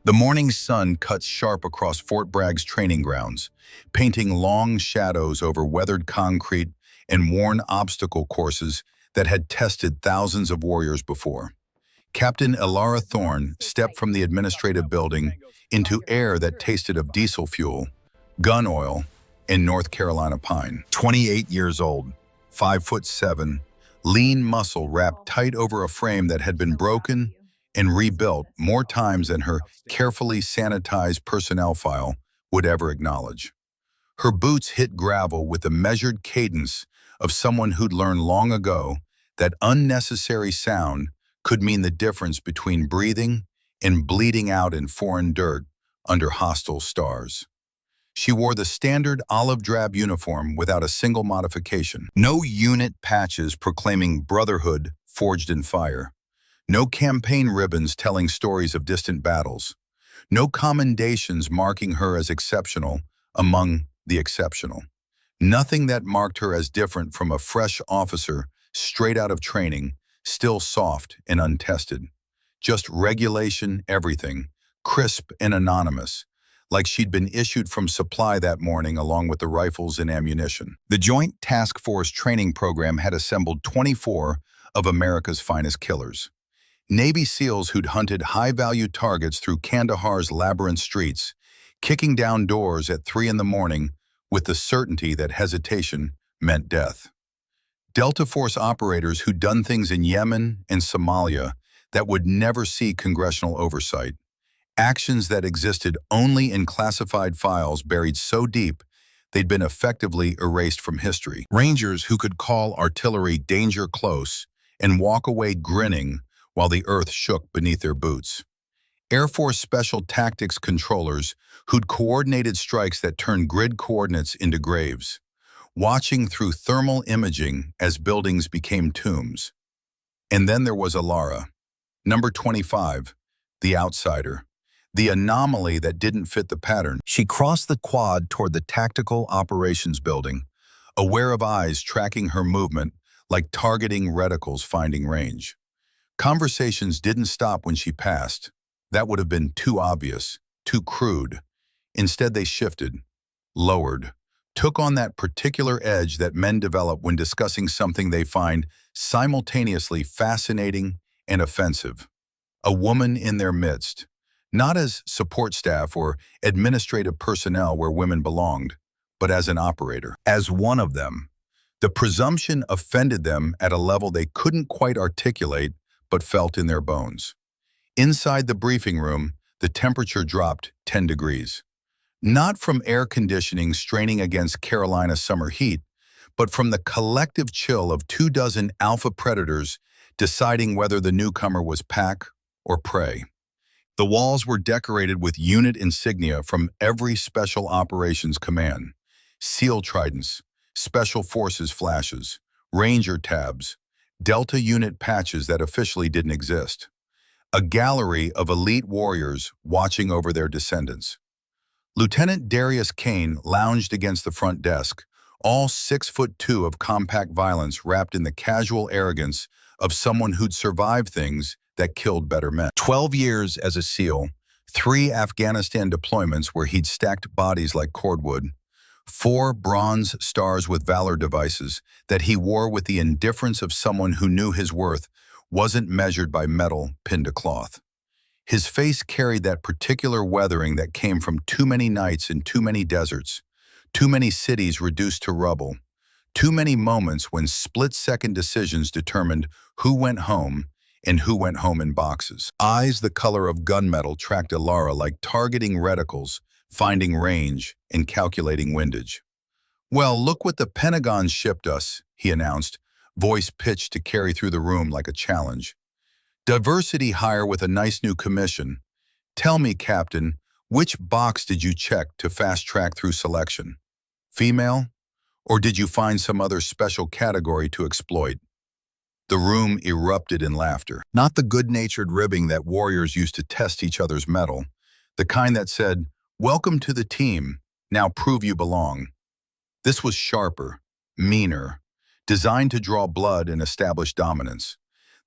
The morning sun cuts sharp across Fort Bragg's training grounds, painting long shadows over weathered concrete and worn obstacle courses that had tested thousands of warriors before. Captain Elara Thorne stepped from the administrative building into air that tasted of diesel fuel, gun oil, and North Carolina pine. 28 years old, 5'7", lean muscle wrapped tight over a frame that had been broken and rebuilt more times than her carefully sanitized personnel file would ever acknowledge. Her boots hit gravel with the measured cadence of someone who'd learned long ago that unnecessary sound could mean the difference between breathing and bleeding out in foreign dirt under hostile stars. She wore the standard olive drab uniform without a single modification. No unit patches proclaiming brotherhood forged in fire. No campaign ribbons telling stories of distant battles. No commendations marking her as exceptional among the exceptional. Nothing that marked her as different from a fresh officer straight out of training, still soft and untested. Just regulation everything, crisp and anonymous, like she'd been issued from supply that morning along with the rifles and ammunition. The Joint Task Force training program had assembled 24 of America's finest killers. Navy SEALs who'd hunted high-value targets through Kandahar's labyrinth streets, kicking down doors at 3 in the morning with the certainty that hesitation meant death. Delta Force operators who'd done things in Yemen and Somalia that would never see congressional oversight. Actions that existed only in classified files buried so deep they'd been effectively erased from history. Rangers who could call artillery danger close and walk away grinning while the earth shook beneath their boots. Air Force Special Tactics controllers who'd coordinated strikes that turned grid coordinates into graves, watching through thermal imaging as buildings became tombs. And then there was Elara, number 25, the outsider, the anomaly that didn't fit the pattern. She crossed the quad toward the Tactical Operations Building, aware of eyes tracking her movement like targeting reticles finding range. Conversations didn't stop when she passed. That would have been too obvious, too crude. Instead, they shifted, lowered, took on that particular edge that men develop when discussing something they find simultaneously fascinating and offensive. A woman in their midst, not as support staff or administrative personnel where women belonged, but as an operator, as one of them. The presumption offended them at a level they couldn't quite articulate but felt in their bones. Inside the briefing room, the temperature dropped 10 degrees. Not from air conditioning straining against Carolina summer heat, but from the collective chill of 24 alpha predators deciding whether the newcomer was pack or prey. The walls were decorated with unit insignia from every Special Operations Command. SEAL tridents, Special Forces flashes, Ranger tabs, Delta unit patches that officially didn't exist. A gallery of elite warriors watching over their descendants. Lieutenant Darius Kane lounged against the front desk, all 6'2" of compact violence wrapped in the casual arrogance of someone who'd survived things that killed better men. 12 years as a SEAL, 3 Afghanistan deployments where he'd stacked bodies like cordwood, 4 bronze stars with valor devices that he wore with the indifference of someone who knew his worth wasn't measured by metal pinned to cloth. His face carried that particular weathering that came from too many nights in too many deserts, too many cities reduced to rubble, too many moments when split-second decisions determined who went home and who went home in boxes. Eyes the color of gunmetal tracked Elara like targeting reticles, finding range and calculating windage. "Well, look what the Pentagon shipped us," he announced, voice pitched to carry through the room like a challenge. "Diversity hire with a nice new commission. Tell me, Captain, which box did you check to fast-track through selection? Female? Or did you find some other special category to exploit?" The room erupted in laughter. Not the good-natured ribbing that warriors used to test each other's mettle, the kind that said, "Welcome to the team, now prove you belong." This was sharper, meaner, designed to draw blood and establish dominance.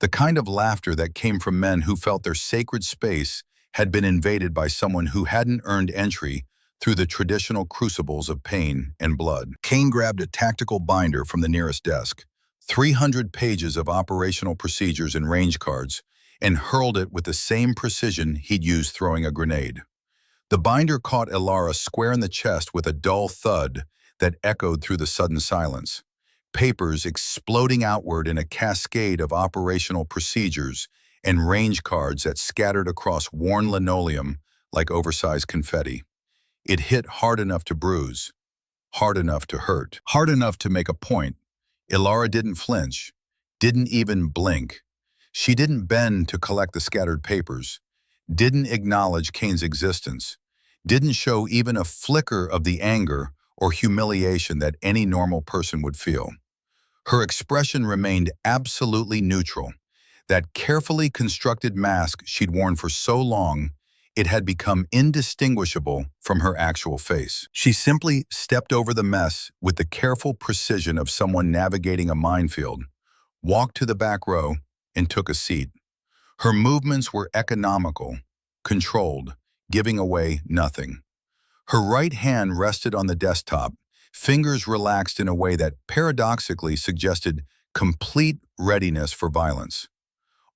The kind of laughter that came from men who felt their sacred space had been invaded by someone who hadn't earned entry through the traditional crucibles of pain and blood. Kane grabbed a tactical binder from the nearest desk, 300 pages of operational procedures and range cards, and hurled it with the same precision he'd used throwing a grenade. The binder caught Ilara square in the chest with a dull thud that echoed through the sudden silence. Papers exploding outward in a cascade of operational procedures and range cards that scattered across worn linoleum like oversized confetti. It hit hard enough to bruise, hard enough to hurt, hard enough to make a point. Ilara didn't flinch, didn't even blink. She didn't bend to collect the scattered papers, didn't acknowledge Kane's existence, didn't show even a flicker of the anger or humiliation that any normal person would feel. Her expression remained absolutely neutral. That carefully constructed mask she'd worn for so long, it had become indistinguishable from her actual face. She simply stepped over the mess with the careful precision of someone navigating a minefield, walked to the back row, and took a seat. Her movements were economical, controlled, giving away nothing. Her right hand rested on the desktop, fingers relaxed in a way that paradoxically suggested complete readiness for violence.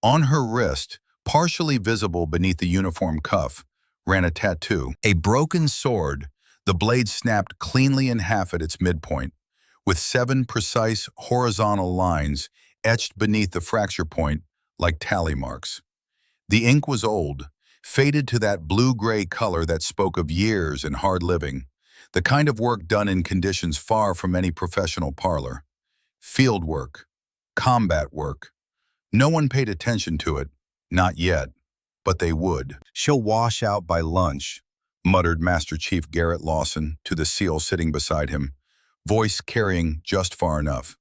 On her wrist, partially visible beneath the uniform cuff, ran a tattoo. A broken sword, the blade snapped cleanly in half at its midpoint, with 7 precise horizontal lines etched beneath the fracture point like tally marks. The ink was old, faded to that blue-gray color that spoke of years and hard living, the kind of work done in conditions far from any professional parlor. Field work, combat work. No one paid attention to it, not yet, but they would. "She'll wash out by lunch," muttered Master Chief Garrett Lawson to the SEAL sitting beside him, voice carrying just far enough.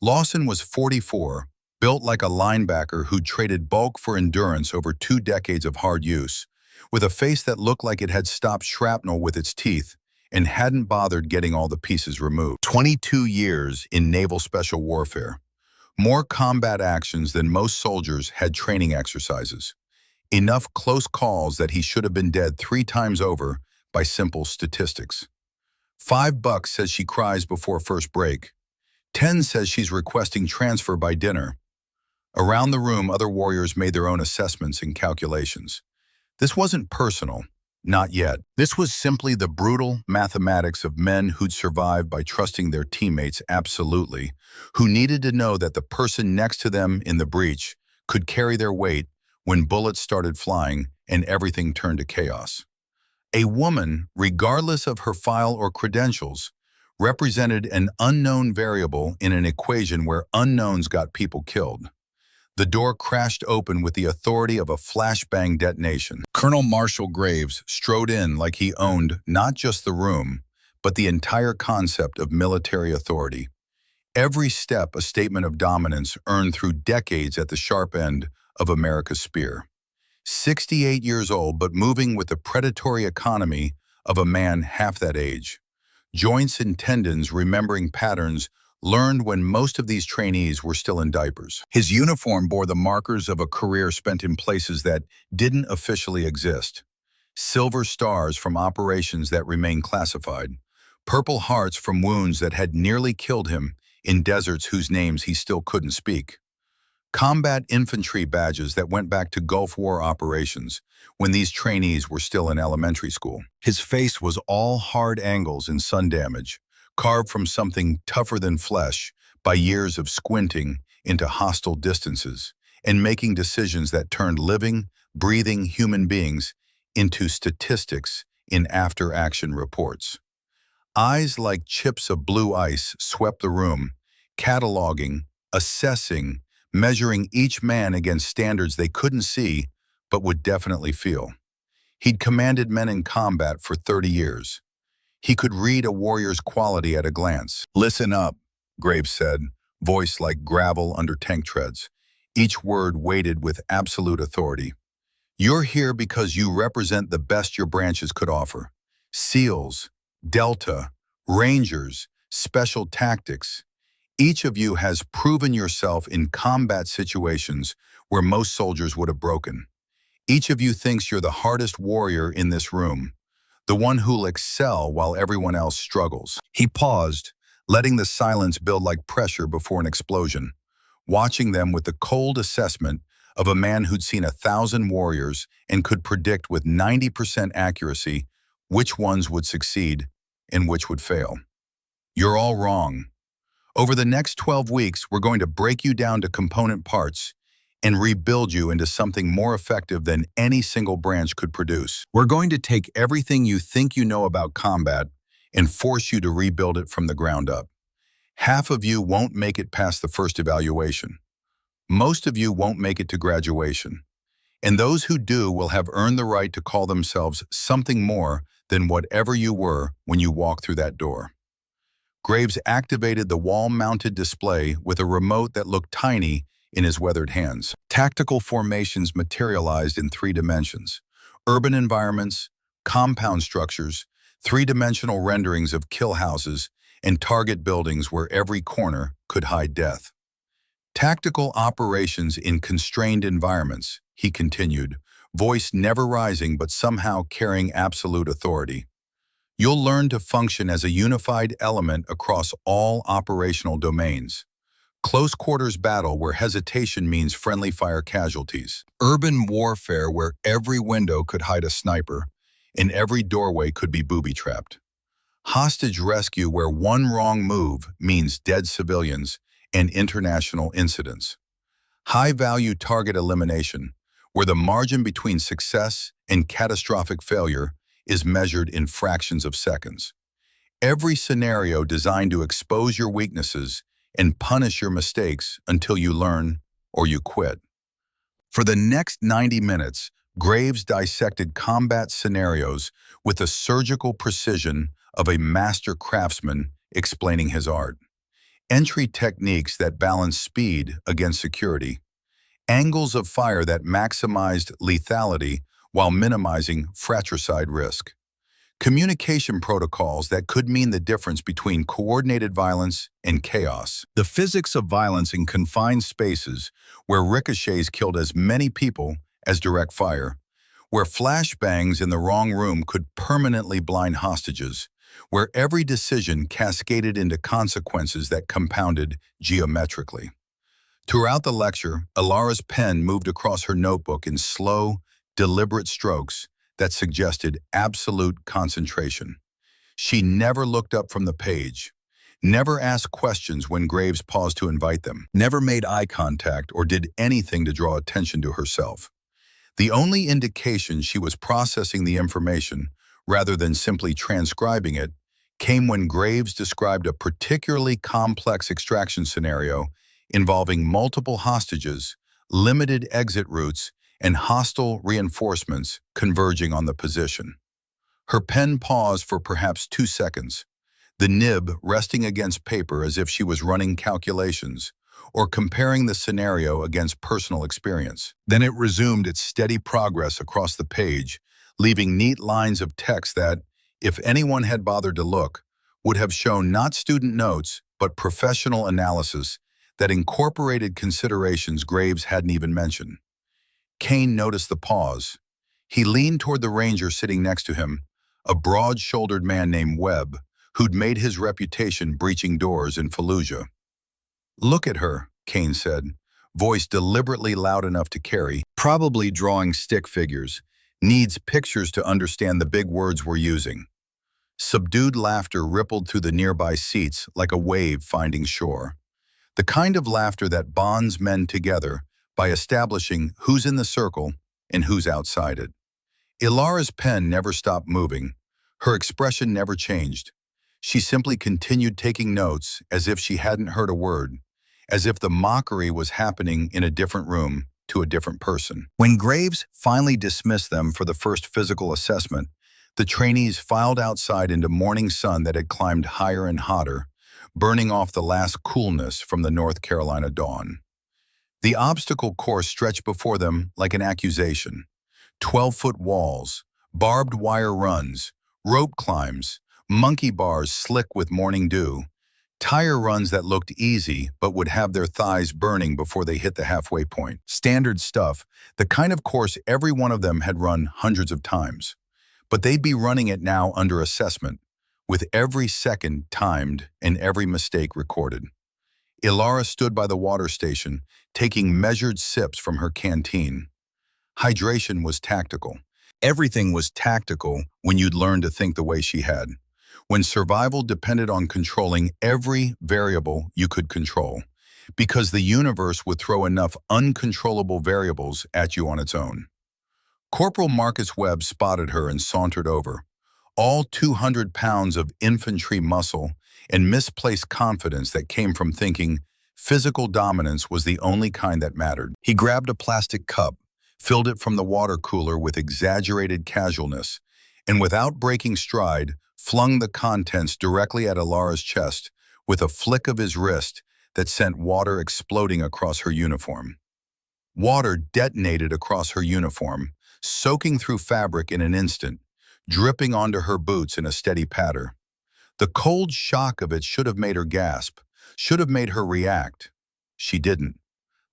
Lawson was 44, built like a linebacker who'd traded bulk for endurance over 2 decades of hard use, with a face that looked like it had stopped shrapnel with its teeth and hadn't bothered getting all the pieces removed. 22 years in naval special warfare. More combat actions than most soldiers had training exercises. Enough close calls that he should have been dead 3 times over by simple statistics. $5 says she cries before first break. 10 says she's requesting transfer by dinner. Around the room, other warriors made their own assessments and calculations. This wasn't personal, not yet. This was simply the brutal mathematics of men who'd survived by trusting their teammates absolutely, who needed to know that the person next to them in the breach could carry their weight when bullets started flying and everything turned to chaos. A woman, regardless of her file or credentials, represented an unknown variable in an equation where unknowns got people killed. The door crashed open with the authority of a flashbang detonation. Colonel Marshall Graves strode in like he owned not just the room, but the entire concept of military authority. Every step a statement of dominance earned through decades at the sharp end of America's spear. 68 years old, but moving with the predatory economy of a man half that age. Joints and tendons remembering patterns learned when most of these trainees were still in diapers. His uniform bore the markers of a career spent in places that didn't officially exist. Silver stars from operations that remained classified. Purple hearts from wounds that had nearly killed him in deserts whose names he still couldn't speak. Combat infantry badges that went back to Gulf War operations when these trainees were still in elementary school. His face was all hard angles and sun damage, carved from something tougher than flesh by years of squinting into hostile distances and making decisions that turned living, breathing human beings into statistics in after-action reports. Eyes like chips of blue ice swept the room, cataloging, assessing, measuring each man against standards they couldn't see but would definitely feel. He'd commanded men in combat for 30 years. He could read a warrior's quality at a glance. "Listen up," Graves said, voice like gravel under tank treads, each word weighted with absolute authority. "You're here because you represent the best your branches could offer. SEALs, Delta, Rangers, Special Tactics. Each of you has proven yourself in combat situations where most soldiers would have broken. Each of you thinks you're the hardest warrior in this room, the one who'll excel while everyone else struggles. He paused, letting the silence build like pressure before an explosion, watching them with the cold assessment of a man who'd seen 1,000 warriors and could predict with 90% accuracy which ones would succeed and which would fail. You're all wrong. Over the next 12 weeks, we're going to break you down to component parts and rebuild you into something more effective than any single branch could produce. We're going to take everything you think you know about combat and force you to rebuild it from the ground up. Half of you won't make it past the first evaluation. Most of you won't make it to graduation. And those who do will have earned the right to call themselves something more than whatever you were when you walked through that door. Graves activated the wall-mounted display with a remote that looked tiny in his weathered hands. Tactical formations materialized in 3 dimensions: urban environments, compound structures, 3-dimensional renderings of kill houses, and target buildings where every corner could hide death. Tactical operations in constrained environments, he continued, voice never rising but somehow carrying absolute authority. You'll learn to function as a unified element across all operational domains. Close quarters battle where hesitation means friendly fire casualties. Urban warfare where every window could hide a sniper and every doorway could be booby-trapped. Hostage rescue where one wrong move means dead civilians and international incidents. High-value target elimination where the margin between success and catastrophic failure is measured in fractions of seconds. Every scenario designed to expose your weaknesses and punish your mistakes until you learn or you quit. For the next 90 minutes, Graves dissected combat scenarios with the surgical precision of a master craftsman explaining his art. Entry techniques that balanced speed against security. Angles of fire that maximized lethality while minimizing fratricide risk. Communication protocols that could mean the difference between coordinated violence and chaos. The physics of violence in confined spaces where ricochets killed as many people as direct fire, where flashbangs in the wrong room could permanently blind hostages, where every decision cascaded into consequences that compounded geometrically. Throughout the lecture, Ilara's pen moved across her notebook in slow, deliberate strokes that suggested absolute concentration. She never looked up from the page, never asked questions when Graves paused to invite them, never made eye contact or did anything to draw attention to herself. The only indication she was processing the information, rather than simply transcribing it, came when Graves described a particularly complex extraction scenario involving multiple hostages, limited exit routes, and hostile reinforcements converging on the position. Her pen paused for perhaps 2 seconds, the nib resting against paper as if she was running calculations or comparing the scenario against personal experience. Then it resumed its steady progress across the page, leaving neat lines of text that, if anyone had bothered to look, would have shown not student notes, but professional analysis that incorporated considerations Graves hadn't even mentioned. Kane noticed the pause. He leaned toward the ranger sitting next to him, a broad-shouldered man named Webb, who'd made his reputation breaching doors in Fallujah. "Look at her," Kane said, voice deliberately loud enough to carry, probably drawing stick figures, needs pictures to understand the big words we're using. Subdued laughter rippled through the nearby seats like a wave finding shore. The kind of laughter that bonds men together by establishing who's in the circle and who's outside it. Ilara's pen never stopped moving. Her expression never changed. She simply continued taking notes as if she hadn't heard a word, as if the mockery was happening in a different room to a different person. When Graves finally dismissed them for the first physical assessment, the trainees filed outside into morning sun that had climbed higher and hotter, burning off the last coolness from the North Carolina dawn. The obstacle course stretched before them like an accusation. 12-foot walls, barbed wire runs, rope climbs, monkey bars slick with morning dew, Tire runs that looked easy but would have their thighs burning before they hit the halfway point. Standard stuff, the kind of course every one of them had run hundreds of times. But they'd be running it now under assessment, with every second timed and every mistake recorded. Ilara stood by the water station, taking measured sips from her canteen. Hydration was tactical. Everything was tactical when you'd learned to think the way she had. When survival depended on controlling every variable you could control, because the universe would throw enough uncontrollable variables at you on its own. Corporal Marcus Webb spotted her and sauntered over, all 200 pounds of infantry muscle and misplaced confidence that came from thinking physical dominance was the only kind that mattered. He grabbed a plastic cup, filled it from the water cooler with exaggerated casualness, and without breaking stride, flung the contents directly at Ilara's chest with a flick of his wrist that sent water exploding across her uniform. Water detonated across her uniform, soaking through fabric in an instant, dripping onto her boots in a steady patter. The cold shock of it should have made her gasp, should have made her react. She didn't.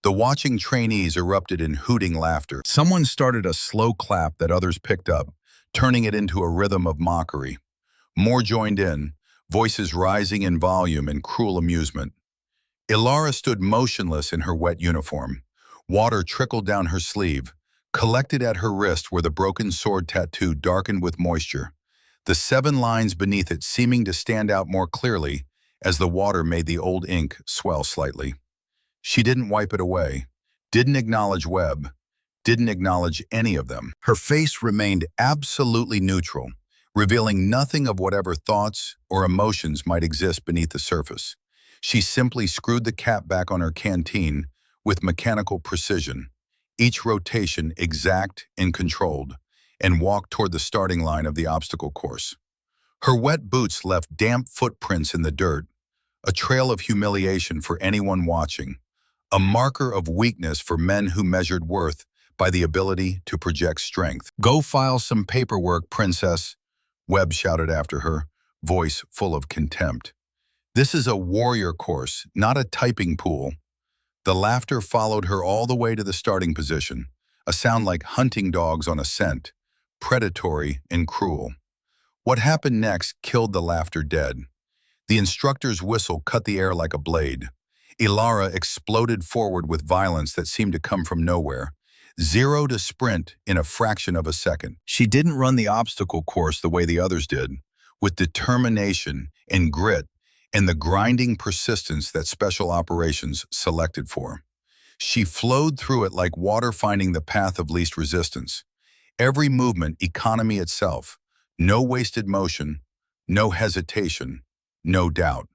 The watching trainees erupted in hooting laughter. Someone started a slow clap that others picked up, turning it into a rhythm of mockery. More joined in, voices rising in volume in cruel amusement. Ilara stood motionless in her wet uniform. Water trickled down her sleeve, collected at her wrist where the broken sword tattoo darkened with moisture, the 7 lines beneath it seeming to stand out more clearly as the water made the old ink swell slightly. She didn't wipe it away, didn't acknowledge Webb, didn't acknowledge any of them. Her face remained absolutely neutral, revealing nothing of whatever thoughts or emotions might exist beneath the surface. She simply screwed the cap back on her canteen with mechanical precision, each rotation exact and controlled, and walked toward the starting line of the obstacle course. Her wet boots left damp footprints in the dirt, a trail of humiliation for anyone watching, a marker of weakness for men who measured worth by the ability to project strength. "Go file some paperwork, princess," Webb shouted after her, voice full of contempt. "This is a warrior course, not a typing pool." The laughter followed her all the way to the starting position, a sound like hunting dogs on a scent, predatory and cruel. What happened next killed the laughter dead. The instructor's whistle cut the air like a blade. Ilara exploded forward with violence that seemed to come from nowhere, 0 to sprint in a fraction of a second. She didn't run the obstacle course the way the others did, with determination and grit and the grinding persistence that special operations selected for. She flowed through it like water finding the path of least resistance. Every movement, economy itself, no wasted motion, no hesitation, no doubt.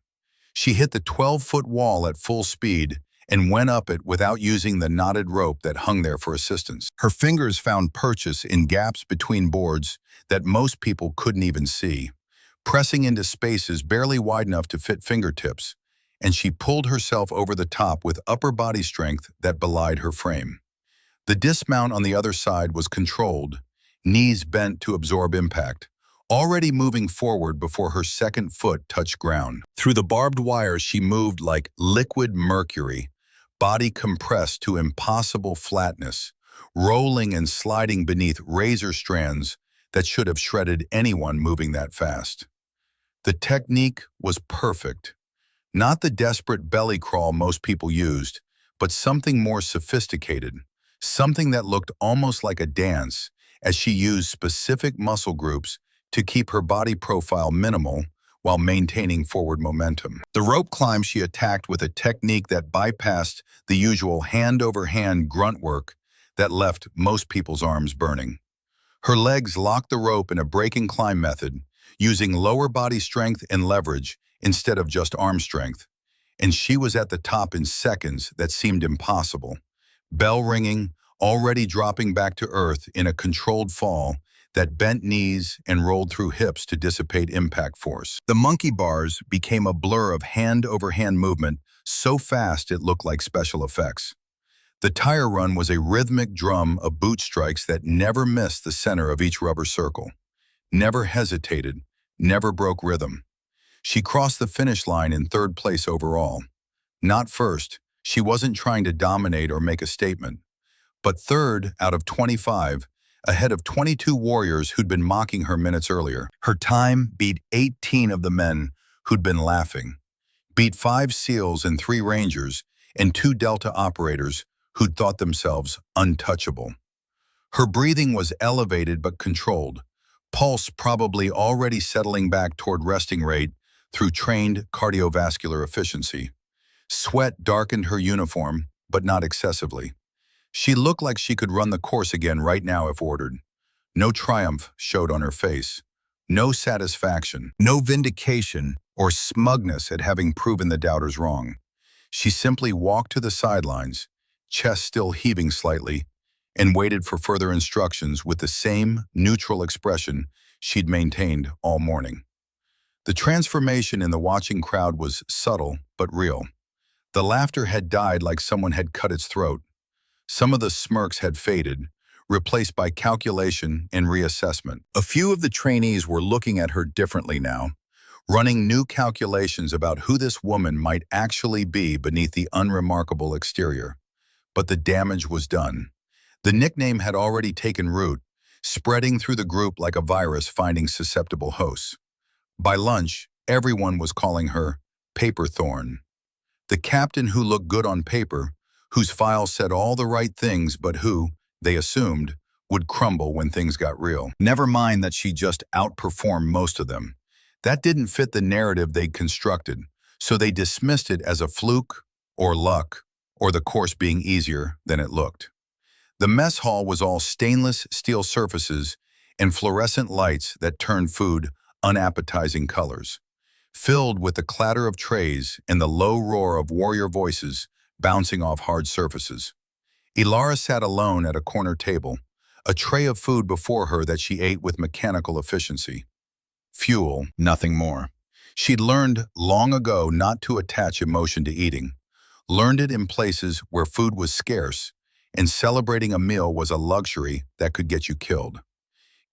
She hit the 12-foot wall at full speed and went up it without using the knotted rope that hung there for assistance. Her fingers found purchase in gaps between boards that most people couldn't even see, pressing into spaces barely wide enough to fit fingertips, and she pulled herself over the top with upper body strength that belied her frame. The dismount on the other side was controlled, knees bent to absorb impact, already moving forward before her second foot touched ground. Through the barbed wire, she moved like liquid mercury, body compressed to impossible flatness, rolling and sliding beneath razor strands that should have shredded anyone moving that fast. The technique was perfect. Not the desperate belly crawl most people used, but something more sophisticated, something that looked almost like a dance as she used specific muscle groups to keep her body profile minimal while maintaining forward momentum. The rope climb she attacked with a technique that bypassed the usual hand-over-hand grunt work that left most people's arms burning. Her legs locked the rope in a break and climb method, using lower body strength and leverage instead of just arm strength, and she was at the top in seconds that seemed impossible. Bell ringing, already dropping back to earth in a controlled fall that bent knees and rolled through hips to dissipate impact force. The monkey bars became a blur of hand-over-hand movement so fast it looked like special effects. The tire run was a rhythmic drum of boot strikes that never missed the center of each rubber circle, never hesitated, never broke rhythm. She crossed the finish line in third place overall. Not first, she wasn't trying to dominate or make a statement, but third out of 25, ahead of 22 warriors who'd been mocking her minutes earlier. Her time beat 18 of the men who'd been laughing, beat 5 SEALs and 3 Rangers and 2 Delta operators who'd thought themselves untouchable. Her breathing was elevated but controlled, pulse probably already settling back toward resting rate through trained cardiovascular efficiency. Sweat darkened her uniform, but not excessively. She looked like she could run the course again right now if ordered. No triumph showed on her face. No satisfaction, no vindication or smugness at having proven the doubters wrong. She simply walked to the sidelines, chest still heaving slightly, and waited for further instructions with the same neutral expression she'd maintained all morning. The transformation in the watching crowd was subtle but real. The laughter had died like someone had cut its throat. Some of the smirks had faded, replaced by calculation and reassessment. A few of the trainees were looking at her differently now, running new calculations about who this woman might actually be beneath the unremarkable exterior. But the damage was done. The nickname had already taken root, spreading through the group like a virus finding susceptible hosts. By lunch, everyone was calling her Paper Thorn. The captain who looked good on paper, whose file said all the right things but who, they assumed, would crumble when things got real. Never mind that she just outperformed most of them. That didn't fit the narrative they'd constructed, so they dismissed it as a fluke or luck or the course being easier than it looked. The mess hall was all stainless steel surfaces and fluorescent lights that turned food unappetizing colors, filled with the clatter of trays and the low roar of warrior voices bouncing off hard surfaces. Ilara sat alone at a corner table, a tray of food before her that she ate with mechanical efficiency. Fuel, nothing more. She'd learned long ago not to attach emotion to eating, learned it in places where food was scarce, and celebrating a meal was a luxury that could get you killed.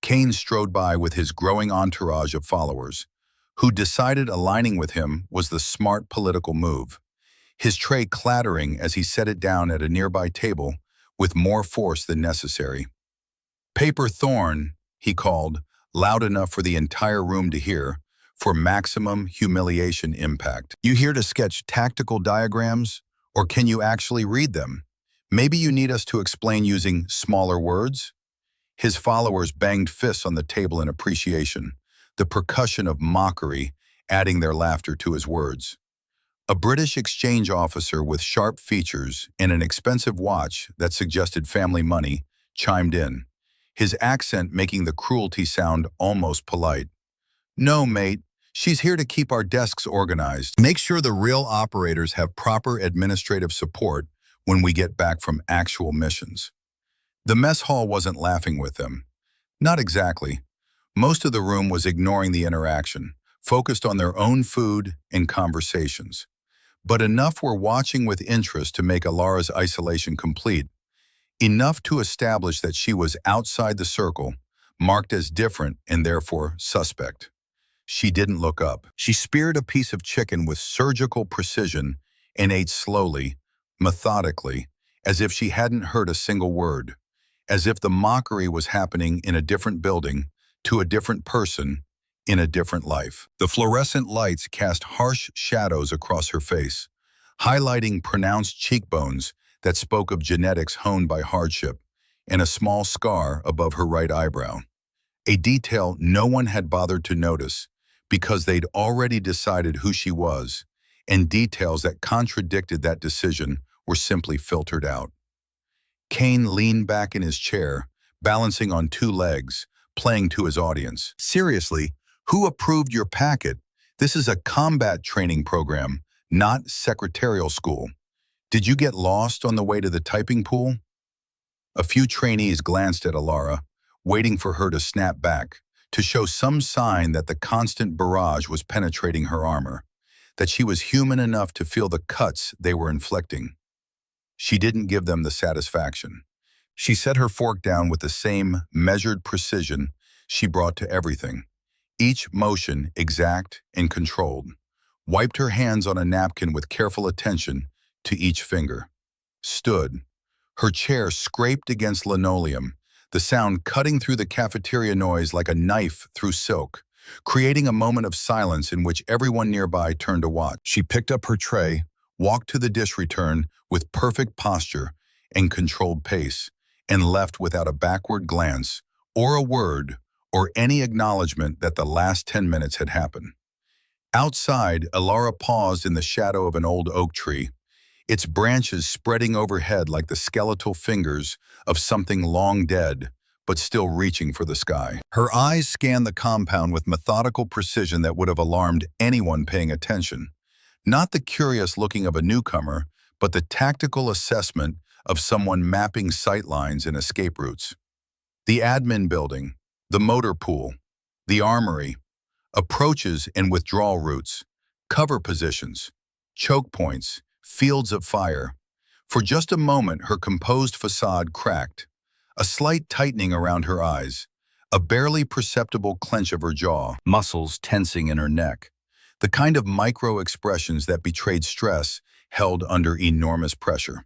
Kane strode by with his growing entourage of followers, who decided aligning with him was the smart political move, his tray clattering as he set it down at a nearby table with more force than necessary. Paper Thorn, he called, loud enough for the entire room to hear, for maximum humiliation impact. You here to sketch tactical diagrams, or can you actually read them? Maybe you need us to explain using smaller words? His followers banged fists on the table in appreciation, the percussion of mockery adding their laughter to his words. A British exchange officer with sharp features and an expensive watch that suggested family money chimed in, his accent making the cruelty sound almost polite. No, mate, she's here to keep our desks organized. Make sure the real operators have proper administrative support when we get back from actual missions. The mess hall wasn't laughing with them. Not exactly. Most of the room was ignoring the interaction, focused on their own food and conversations. But enough were watching with interest to make Ilara's isolation complete, enough to establish that she was outside the circle, marked as different and therefore suspect. She didn't look up. She speared a piece of chicken with surgical precision and ate slowly, methodically, as if she hadn't heard a single word, as if the mockery was happening in a different building, to a different person, in a different life. The fluorescent lights cast harsh shadows across her face, highlighting pronounced cheekbones that spoke of genetics honed by hardship, and a small scar above her right eyebrow. A detail no one had bothered to notice because they'd already decided who she was, and details that contradicted that decision were simply filtered out. Kane leaned back in his chair, balancing on 2 legs, playing to his audience. Seriously, who approved your packet? This is a combat training program, not secretarial school. Did you get lost on the way to the typing pool? A few trainees glanced at Ilara, waiting for her to snap back, to show some sign that the constant barrage was penetrating her armor, that she was human enough to feel the cuts they were inflicting. She didn't give them the satisfaction. She set her fork down with the same measured precision she brought to everything, each motion exact and controlled, wiped her hands on a napkin with careful attention to each finger, stood. Her chair scraped against linoleum, the sound cutting through the cafeteria noise like a knife through silk, creating a moment of silence in which everyone nearby turned to watch. She picked up her tray, walked to the dish return with perfect posture and controlled pace, and left without a backward glance or a word or any acknowledgement that the last 10 minutes had happened. Outside, Elara paused in the shadow of an old oak tree, its branches spreading overhead like the skeletal fingers of something long dead, but still reaching for the sky. Her eyes scanned the compound with methodical precision that would have alarmed anyone paying attention. Not the curious looking of a newcomer, but the tactical assessment of someone mapping sightlines and escape routes. The admin building, the motor pool, the armory, approaches and withdrawal routes, cover positions, choke points, fields of fire. For just a moment, her composed facade cracked, a slight tightening around her eyes, a barely perceptible clench of her jaw, muscles tensing in her neck, the kind of micro-expressions that betrayed stress held under enormous pressure.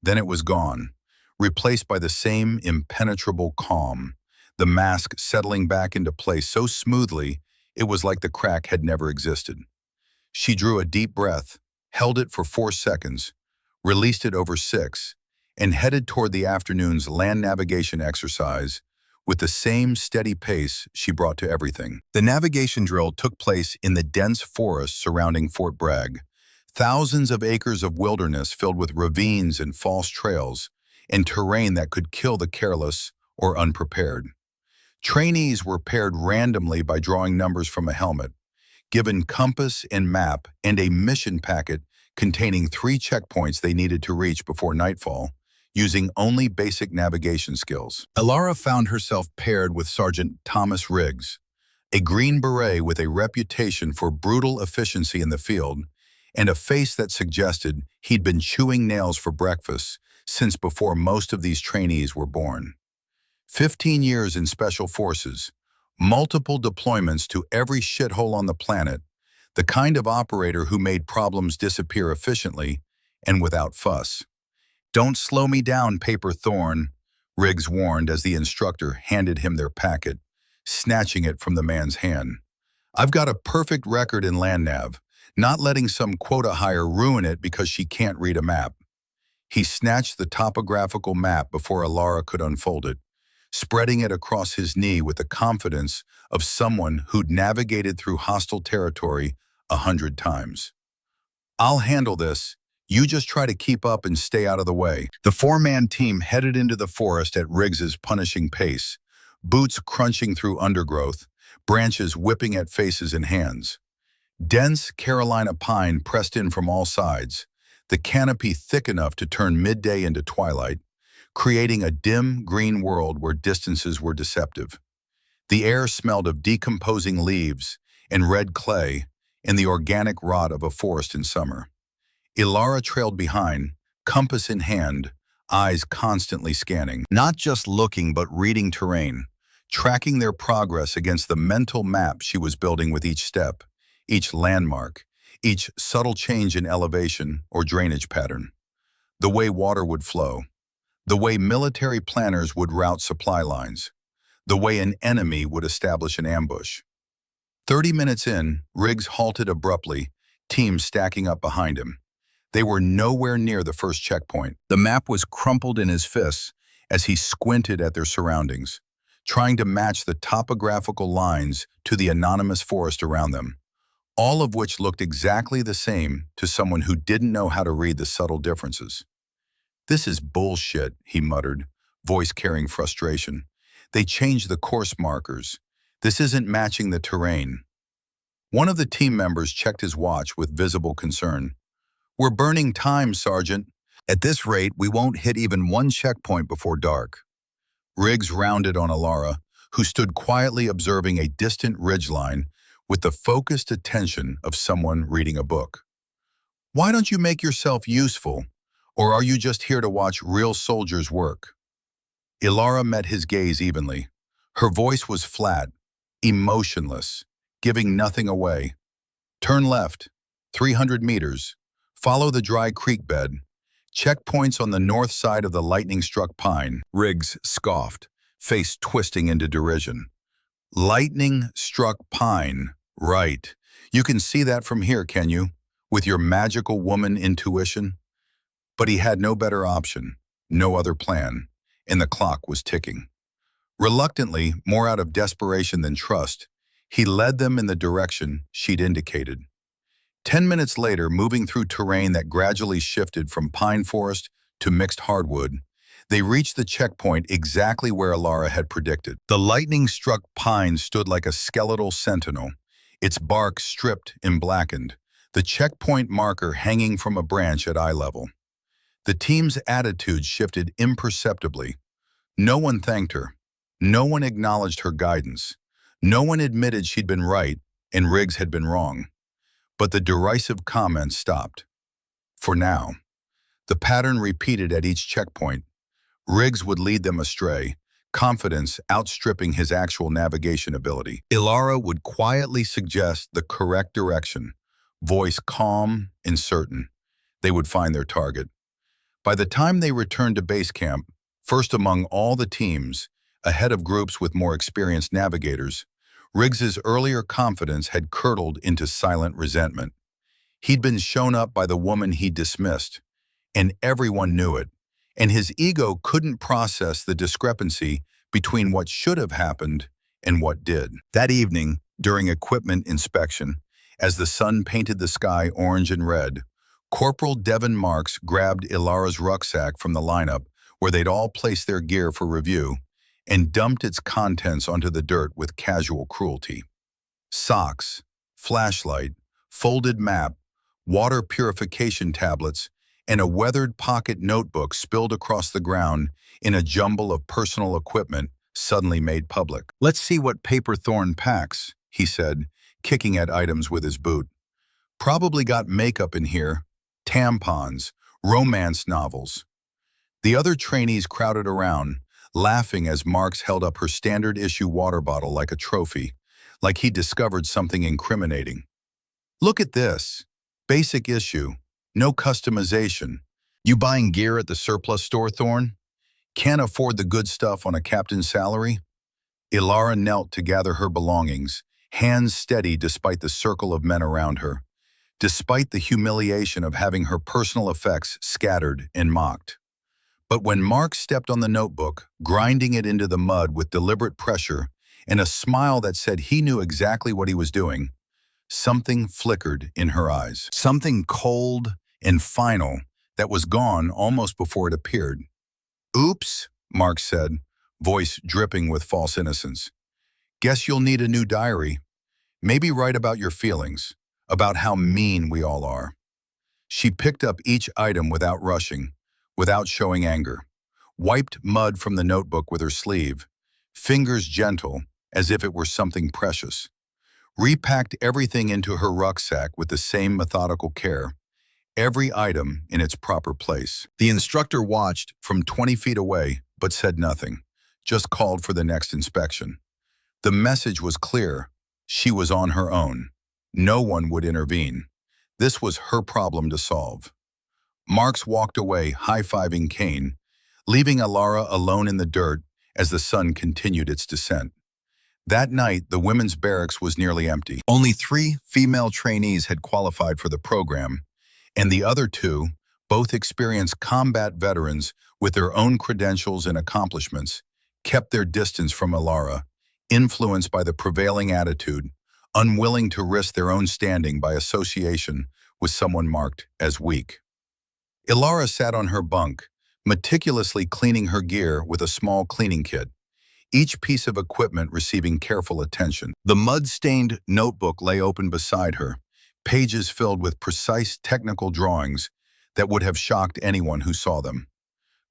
Then it was gone, replaced by the same impenetrable calm, the mask settling back into place so smoothly it was like the crack had never existed. She drew a deep breath, held it for 4 seconds, released it over 6, and headed toward the afternoon's land navigation exercise with the same steady pace she brought to everything. The navigation drill took place in the dense forest surrounding Fort Bragg, thousands of acres of wilderness filled with ravines and false trails, and terrain that could kill the careless or unprepared. Trainees were paired randomly by drawing numbers from a helmet, given compass and map and a mission packet containing 3 checkpoints they needed to reach before nightfall, using only basic navigation skills. Elara found herself paired with Sergeant Thomas Riggs, a Green Beret with a reputation for brutal efficiency in the field, and a face that suggested he'd been chewing nails for breakfast since before most of these trainees were born. 15 years in Special Forces, multiple deployments to every shithole on the planet, the kind of operator who made problems disappear efficiently and without fuss. "Don't slow me down, Paper Thorn," Riggs warned as the instructor handed him their packet, snatching it from the man's hand. "I've got a perfect record in land nav, not letting some quota hire ruin it because she can't read a map." He snatched the topographical map before Elara could unfold it, spreading it across his knee with the confidence of someone who'd navigated through hostile territory 100 times. "I'll handle this. You just try to keep up and stay out of the way." The 4-man team headed into the forest at Riggs's punishing pace, boots crunching through undergrowth, branches whipping at faces and hands. Dense Carolina pine pressed in from all sides, the canopy thick enough to turn midday into twilight, creating a dim green world where distances were deceptive. The air smelled of decomposing leaves and red clay and the organic rot of a forest in summer. Elara trailed behind, compass in hand, eyes constantly scanning, not just looking but reading terrain, tracking their progress against the mental map she was building with each step, each landmark, each subtle change in elevation or drainage pattern. The way water would flow, the way military planners would route supply lines, the way an enemy would establish an ambush. 30 minutes in, Riggs halted abruptly, teams stacking up behind him. They were nowhere near the first checkpoint. The map was crumpled in his fists as he squinted at their surroundings, trying to match the topographical lines to the anonymous forest around them, all of which looked exactly the same to someone who didn't know how to read the subtle differences. "This is bullshit," he muttered, voice carrying frustration. "They changed the course markers. This isn't matching the terrain." One of the team members checked his watch with visible concern. "We're burning time, Sergeant. At this rate, we won't hit even one checkpoint before dark." Riggs rounded on Elara, who stood quietly observing a distant ridgeline with the focused attention of someone reading a book. "Why don't you make yourself useful? Or are you just here to watch real soldiers work?" Elara met his gaze evenly. Her voice was flat, emotionless, giving nothing away. Turn left, 300 meters. Follow the dry creek bed. Checkpoints on the north side of the lightning-struck pine. Riggs scoffed, face twisting into derision. Lightning-struck pine, right. You can see that from here, can you? With your magical woman intuition? But he had no better option, no other plan, and the clock was ticking. Reluctantly, more out of desperation than trust, he led them in the direction she'd indicated. 10 minutes later, moving through terrain that gradually shifted from pine forest to mixed hardwood, they reached the checkpoint exactly where Alara had predicted. The lightning-struck pine stood like a skeletal sentinel, its bark stripped and blackened, the checkpoint marker hanging from a branch at eye level. The team's attitude shifted imperceptibly. No one thanked her. No one acknowledged her guidance. No one admitted she'd been right and Riggs had been wrong. But the derisive comments stopped. For now. The pattern repeated at each checkpoint. Riggs would lead them astray, confidence outstripping his actual navigation ability. Ilara would quietly suggest the correct direction, voice calm and certain. They would find their target. By the time they returned to base camp, first among all the teams, ahead of groups with more experienced navigators, Riggs's earlier confidence had curdled into silent resentment. He'd been shown up by the woman he dismissed, and everyone knew it, and his ego couldn't process the discrepancy between what should have happened and what did. That evening, during equipment inspection, as the sun painted the sky orange and red, Corporal Devin Marks grabbed Ilara's rucksack from the lineup where they'd all placed their gear for review and dumped its contents onto the dirt with casual cruelty. Socks, flashlight, folded map, water purification tablets, and a weathered pocket notebook spilled across the ground in a jumble of personal equipment suddenly made public. "Let's see what Paper Thorn packs," he said, kicking at items with his boot. "Probably got makeup in here, tampons, romance novels." The other trainees crowded around, laughing as Marks held up her standard-issue water bottle like a trophy, like he'd discovered something incriminating. "Look at this. Basic issue. No customization. You buying gear at the surplus store, Thorn? Can't afford the good stuff on a captain's salary?" Ilara knelt to gather her belongings, hands steady despite the circle of men around her, despite the humiliation of having her personal effects scattered and mocked. But when Mark stepped on the notebook, grinding it into the mud with deliberate pressure and a smile that said he knew exactly what he was doing, something flickered in her eyes. Something cold and final that was gone almost before it appeared. "Oops," Mark said, voice dripping with false innocence. "Guess you'll need a new diary. Maybe write about your feelings, about how mean we all are." She picked up each item without rushing, without showing anger, wiped mud from the notebook with her sleeve, fingers gentle as if it were something precious, repacked everything into her rucksack with the same methodical care, every item in its proper place. The instructor watched from 20 feet away, but said nothing, just called for the next inspection. The message was clear. She was on her own. No one would intervene. This was her problem to solve. Marks walked away, high-fiving Kane, leaving Ilara alone in the dirt as the sun continued its descent. That night, the women's barracks was nearly empty. Only 3 female trainees had qualified for the program, and the other 2, both experienced combat veterans with their own credentials and accomplishments, kept their distance from Ilara, influenced by the prevailing attitude, unwilling to risk their own standing by association with someone marked as weak. Ilara sat on her bunk, meticulously cleaning her gear with a small cleaning kit, each piece of equipment receiving careful attention. The mud-stained notebook lay open beside her, pages filled with precise technical drawings that would have shocked anyone who saw them.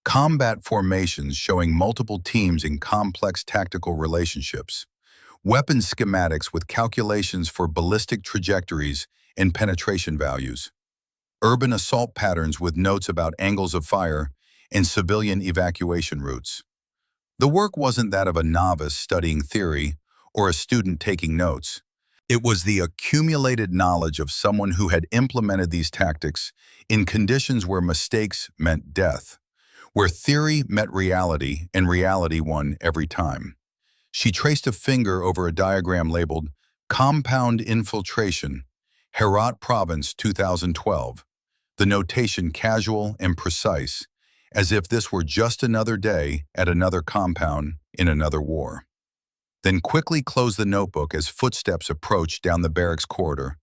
Combat formations showing multiple teams in complex tactical relationships, weapons schematics with calculations for ballistic trajectories and penetration values, urban assault patterns with notes about angles of fire and civilian evacuation routes. The work wasn't that of a novice studying theory or a student taking notes. It was the accumulated knowledge of someone who had implemented these tactics in conditions where mistakes meant death, where theory met reality and reality won every time. She traced a finger over a diagram labeled Compound Infiltration, Herat Province 2012, the notation casual and precise, as if this were just another day at another compound in another war. Then quickly closed the notebook as footsteps approached down the barracks corridor,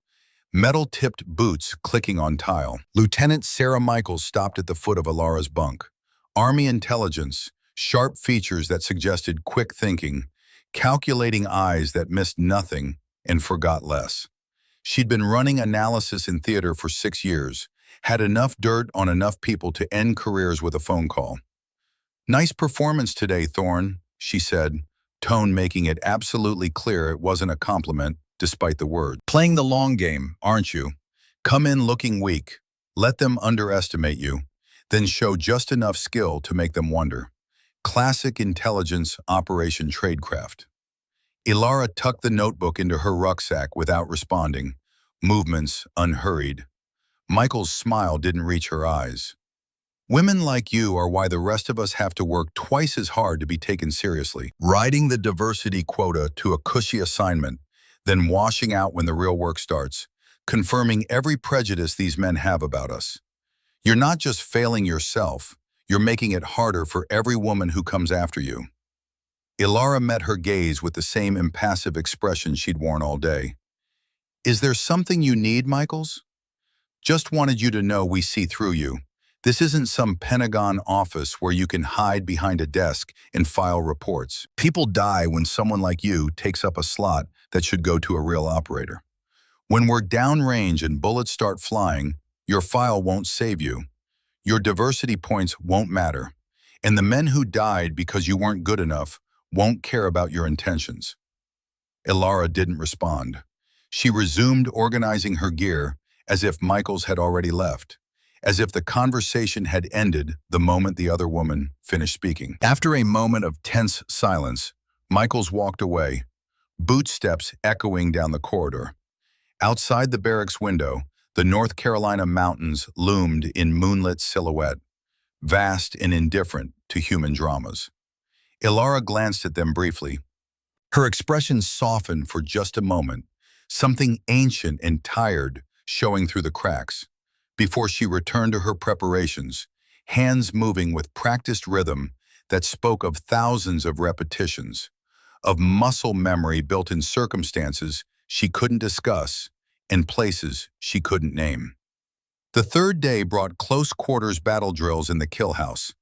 metal-tipped boots clicking on tile. Lieutenant Sarah Michaels stopped at the foot of Alara's bunk. Army intelligence, sharp features that suggested quick thinking, calculating eyes that missed nothing and forgot less. She'd been running analysis in theater for 6 years, had enough dirt on enough people to end careers with a phone call. "Nice performance today, Thorne," she said, tone making it absolutely clear it wasn't a compliment, despite the word. "Playing the long game, aren't you? Come in looking weak, let them underestimate you, then show just enough skill to make them wonder. Classic intelligence operation tradecraft." Ilara tucked the notebook into her rucksack without responding, movements unhurried. Michael's smile didn't reach her eyes. "Women like you are why the rest of us have to work twice as hard to be taken seriously, riding the diversity quota to a cushy assignment, then washing out when the real work starts, confirming every prejudice these men have about us. You're not just failing yourself, you're making it harder for every woman who comes after you." Ilara met her gaze with the same impassive expression she'd worn all day. "Is there something you need, Michaels? Just wanted you to know we see through you. This isn't some Pentagon office where you can hide behind a desk and file reports. People die when someone like you takes up a slot that should go to a real operator. When we're downrange and bullets start flying, your file won't save you. Your diversity points won't matter. And the men who died because you weren't good enough won't care about your intentions." Ilara didn't respond. She resumed organizing her gear as if Michaels had already left, as if the conversation had ended the moment the other woman finished speaking. After a moment of tense silence, Michaels walked away, boot steps echoing down the corridor. Outside the barracks window, the North Carolina mountains loomed in moonlit silhouette, vast and indifferent to human dramas. Ilara glanced at them briefly. Her expression softened for just a moment, something ancient and tired showing through the cracks, before she returned to her preparations, hands moving with practiced rhythm that spoke of thousands of repetitions, of muscle memory built in circumstances she couldn't discuss and places she couldn't name. The third day brought close-quarters battle drills in the kill house,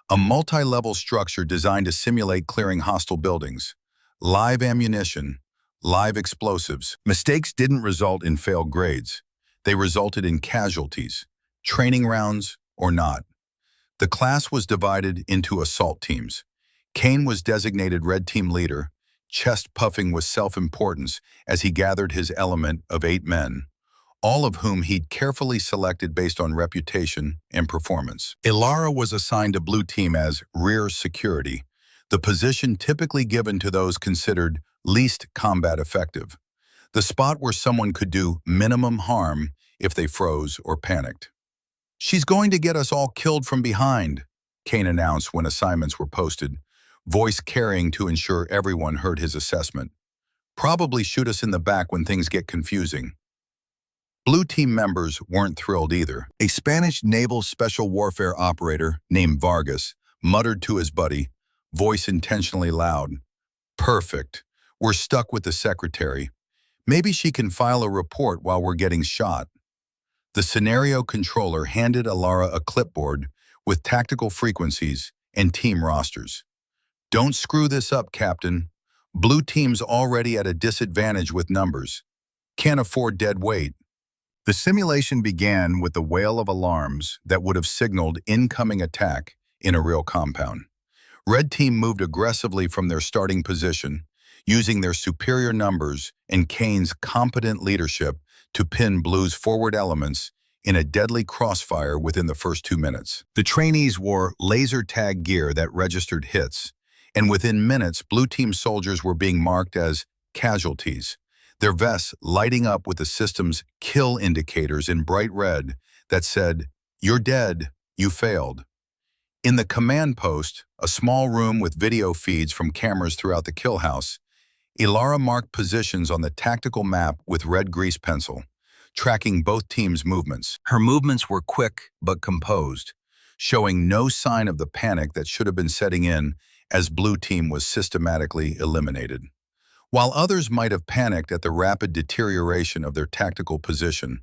a multi-level structure designed to simulate clearing hostile buildings, live ammunition, live explosives. Mistakes didn't result in failed grades. They resulted in casualties, training rounds or not. The class was divided into assault teams. Kane was designated red team leader, chest puffing with self-importance as he gathered his element of 8 men, all of whom he'd carefully selected based on reputation and performance. Ilara was assigned to blue team as rear security, the position typically given to those considered least combat effective, the spot where someone could do minimum harm if they froze or panicked. "She's going to get us all killed from behind," Kane announced when assignments were posted, voice carrying to ensure everyone heard his assessment. "Probably shoot us in the back when things get confusing." Blue team members weren't thrilled either. A Spanish naval special warfare operator named Vargas muttered to his buddy, voice intentionally loud, "Perfect. We're stuck with the secretary. Maybe she can file a report while we're getting shot." The scenario controller handed Ilara a clipboard with tactical frequencies and team rosters. "Don't screw this up, Captain. Blue team's already at a disadvantage with numbers. Can't afford dead weight." The simulation began with the wail of alarms that would have signaled incoming attack in a real compound. Red team moved aggressively from their starting position, using their superior numbers and Kane's competent leadership to pin Blue's forward elements in a deadly crossfire within the first 2 minutes. The trainees wore laser tag gear that registered hits, and within minutes, Blue team soldiers were being marked as casualties, their vests lighting up with the system's kill indicators in bright red that said, "You're dead, you failed." In the command post, a small room with video feeds from cameras throughout the kill house, Ilara marked positions on the tactical map with red grease pencil, tracking both teams' movements. Her movements were quick but composed, showing no sign of the panic that should have been setting in as Blue Team was systematically eliminated. While others might have panicked at the rapid deterioration of their tactical position,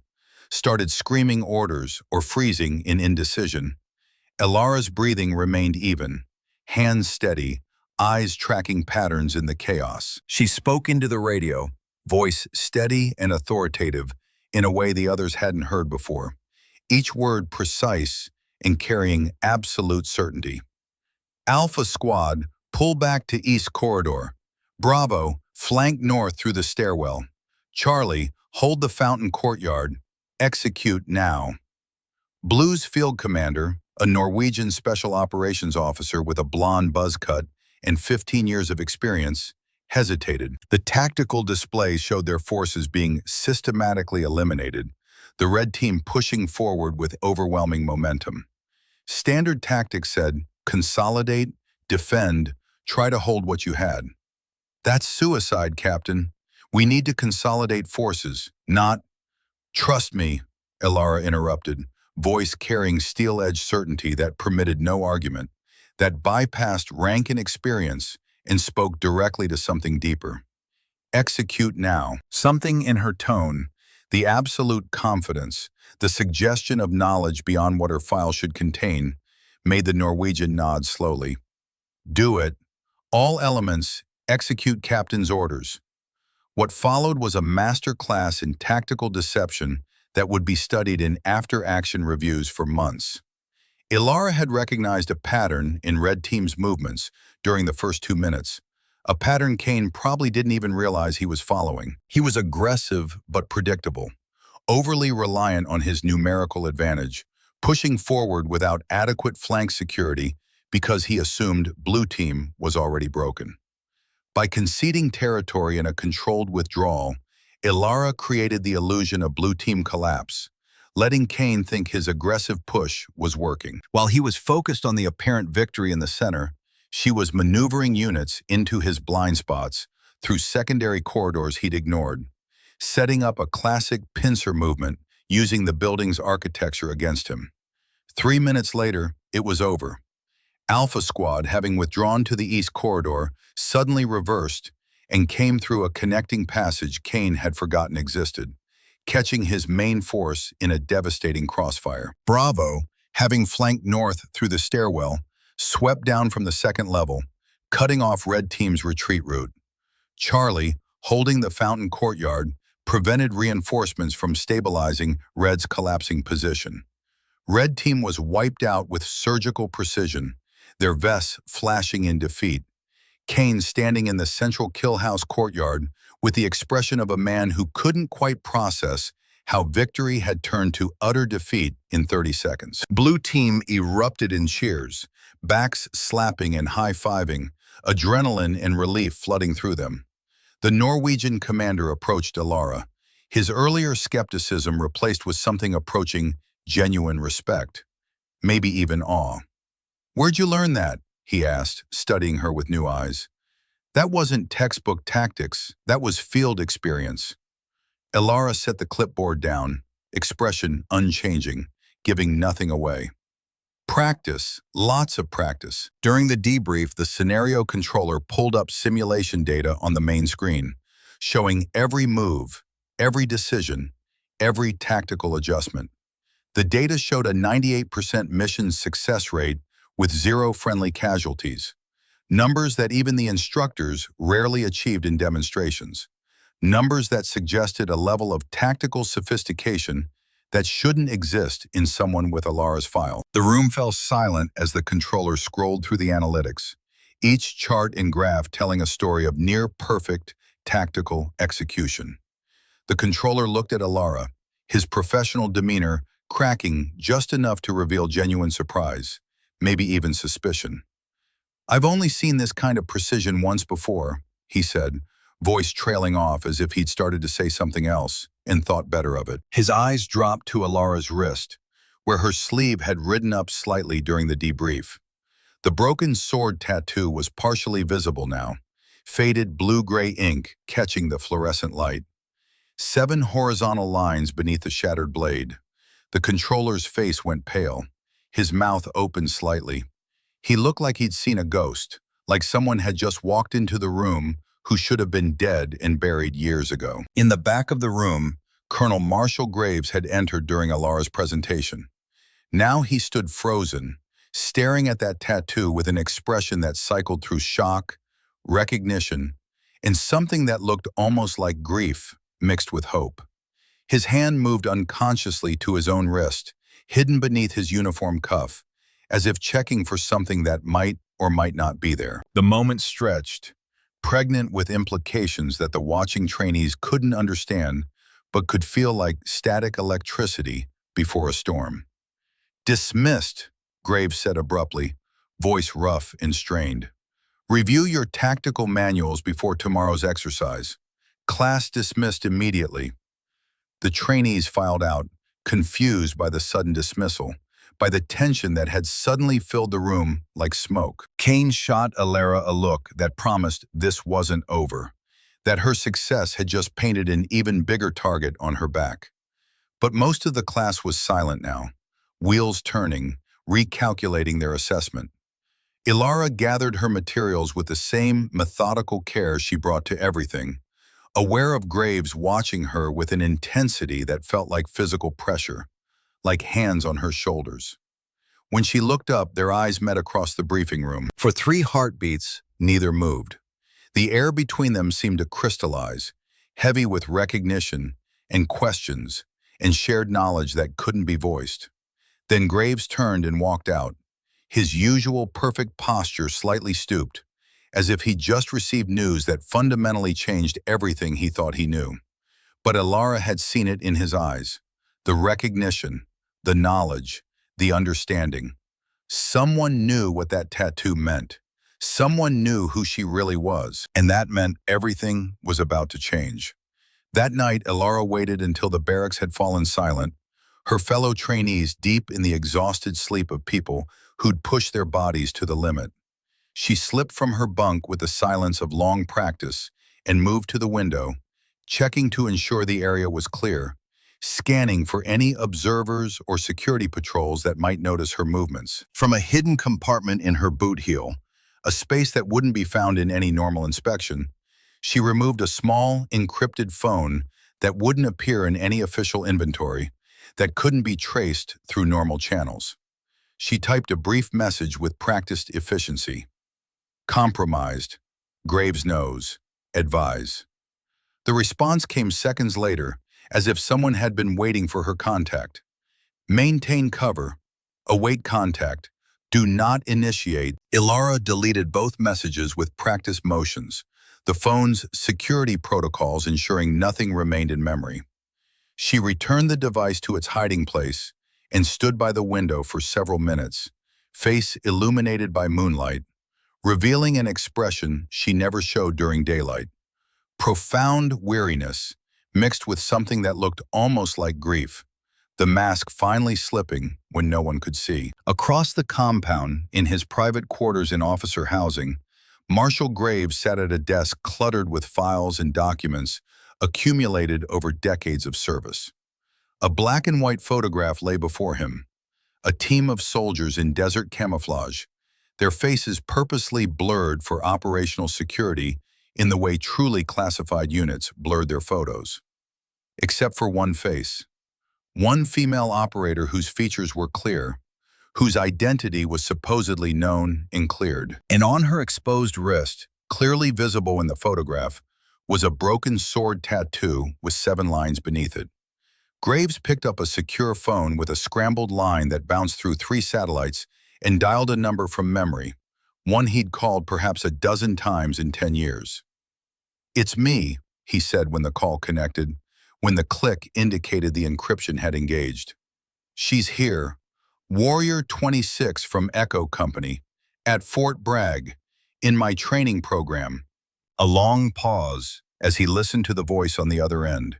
started screaming orders or freezing in indecision, Ilara's breathing remained even, hands steady, eyes tracking patterns in the chaos. She spoke into the radio, voice steady and authoritative in a way the others hadn't heard before, each word precise and carrying absolute certainty. Alpha Squad, pull back to East Corridor. Bravo, flank north through the stairwell. Charlie, hold the fountain courtyard. Execute now. Blue's field commander, a Norwegian special operations officer with a blonde buzz cut and 15 years of experience, hesitated. The tactical display showed their forces being systematically eliminated, the red team pushing forward with overwhelming momentum. Standard tactics said, consolidate, defend, try to hold what you had. That's suicide, Captain. We need to consolidate forces, not— Trust me, Ilara interrupted, voice carrying steel-edged certainty that permitted no argument, that bypassed rank and experience and spoke directly to something deeper. Execute now. Something in her tone, the absolute confidence, the suggestion of knowledge beyond what her file should contain, made the Norwegian nod slowly. Do it. All elements, execute Captain's orders. What followed was a master class in tactical deception that would be studied in after-action reviews for months. Ilara had recognized a pattern in Red Team's movements during the first 2 minutes, a pattern Kane probably didn't even realize he was following. He was aggressive but predictable, overly reliant on his numerical advantage, pushing forward without adequate flank security because he assumed Blue Team was already broken. By conceding territory in a controlled withdrawal, Ilara created the illusion of Blue Team collapse, letting Kane think his aggressive push was working. While he was focused on the apparent victory in the center, she was maneuvering units into his blind spots through secondary corridors he'd ignored, setting up a classic pincer movement using the building's architecture against him. 3 minutes later, it was over. Alpha Squad, having withdrawn to the East Corridor, suddenly reversed and came through a connecting passage Kane had forgotten existed, catching his main force in a devastating crossfire. Bravo, having flanked north through the stairwell, swept down from the second level, cutting off Red Team's retreat route. Charlie, holding the fountain courtyard, prevented reinforcements from stabilizing Red's collapsing position. Red Team was wiped out with surgical precision, their vests flashing in defeat. Kane standing in the central kill house courtyard with the expression of a man who couldn't quite process how victory had turned to utter defeat in 30 seconds. Blue Team erupted in cheers, backs slapping and high-fiving, adrenaline and relief flooding through them. The Norwegian commander approached Ilara, his earlier skepticism replaced with something approaching genuine respect, maybe even awe. "Where'd you learn that?" he asked, studying her with new eyes. "That wasn't textbook tactics, that was field experience." Ilara set the clipboard down, expression unchanging, giving nothing away. Practice, lots of practice. During the debrief, the scenario controller pulled up simulation data on the main screen, showing every move, every decision, every tactical adjustment. The data showed a 98% mission success rate with 0 friendly casualties, numbers that even the instructors rarely achieved in demonstrations, numbers that suggested a level of tactical sophistication that shouldn't exist in someone with Ilara's file. The room fell silent as the controller scrolled through the analytics, each chart and graph telling a story of near-perfect tactical execution. The controller looked at Ilara, his professional demeanor cracking just enough to reveal genuine surprise, maybe even suspicion. "I've only seen this kind of precision once before," he said, voice trailing off as if he'd started to say something else and thought better of it. His eyes dropped to Alara's wrist, where her sleeve had ridden up slightly during the debrief. The broken sword tattoo was partially visible now, faded blue-gray ink catching the fluorescent light. 7 horizontal lines beneath the shattered blade. The controller's face went pale, his mouth opened slightly. He looked like he'd seen a ghost, like someone had just walked into the room who should have been dead and buried years ago. In the back of the room, Colonel Marshall Graves had entered during Alara's presentation. Now he stood frozen, staring at that tattoo with an expression that cycled through shock, recognition, and something that looked almost like grief mixed with hope. His hand moved unconsciously to his own wrist, hidden beneath his uniform cuff, as if checking for something that might or might not be there. The moment stretched, pregnant with implications that the watching trainees couldn't understand, but could feel like static electricity before a storm. "Dismissed," Graves said abruptly, voice rough and strained. "Review your tactical manuals before tomorrow's exercise. Class dismissed immediately." The trainees filed out, confused by the sudden dismissal, by the tension that had suddenly filled the room like smoke. Kane shot Alara a look that promised this wasn't over, that her success had just painted an even bigger target on her back. But most of the class was silent now, wheels turning, recalculating their assessment. Alara gathered her materials with the same methodical care she brought to everything, aware of Graves watching her with an intensity that felt like physical pressure, like hands on her shoulders. When she looked up, their eyes met across the briefing room. For 3 heartbeats, neither moved. The air between them seemed to crystallize, heavy with recognition and questions and shared knowledge that couldn't be voiced. Then Graves turned and walked out, his usual perfect posture slightly stooped, as if he'd just received news that fundamentally changed everything he thought he knew. But Alara had seen it in his eyes, the recognition, the knowledge, the understanding. Someone knew what that tattoo meant. Someone knew who she really was, and that meant everything was about to change. That night, Alara waited until the barracks had fallen silent, her fellow trainees deep in the exhausted sleep of people who'd pushed their bodies to the limit. She slipped from her bunk with the silence of long practice and moved to the window, checking to ensure the area was clear, scanning for any observers or security patrols that might notice her movements. From a hidden compartment in her boot heel, a space that wouldn't be found in any normal inspection, she removed a small, encrypted phone that wouldn't appear in any official inventory, that couldn't be traced through normal channels. She typed a brief message with practiced efficiency. "Compromised. Graves knows. Advise." The response came seconds later, as if someone had been waiting for her contact. "Maintain cover. Await contact. Do not initiate." Alara deleted both messages with practiced motions, the phone's security protocols ensuring nothing remained in memory. She returned the device to its hiding place and stood by the window for several minutes, face illuminated by moonlight, revealing an expression she never showed during daylight. Profound weariness, mixed with something that looked almost like grief, the mask finally slipping when no one could see. Across the compound, in his private quarters in officer housing, Marshal Graves sat at a desk cluttered with files and documents accumulated over decades of service. A black and white photograph lay before him, a team of soldiers in desert camouflage, their faces purposely blurred for operational security in the way truly classified units blurred their photos. Except for one face, one female operator whose features were clear, whose identity was supposedly known and cleared. And on her exposed wrist, clearly visible in the photograph, was a broken sword tattoo with 7 lines beneath it. Graves picked up a secure phone with a scrambled line that bounced through 3 satellites and dialed a number from memory, one he'd called perhaps a dozen times in 10 years. "It's me," he said when the call connected, when the click indicated the encryption had engaged. "She's here. Warrior 26 from Echo Company, at Fort Bragg, in my training program." A long pause, as he listened to the voice on the other end,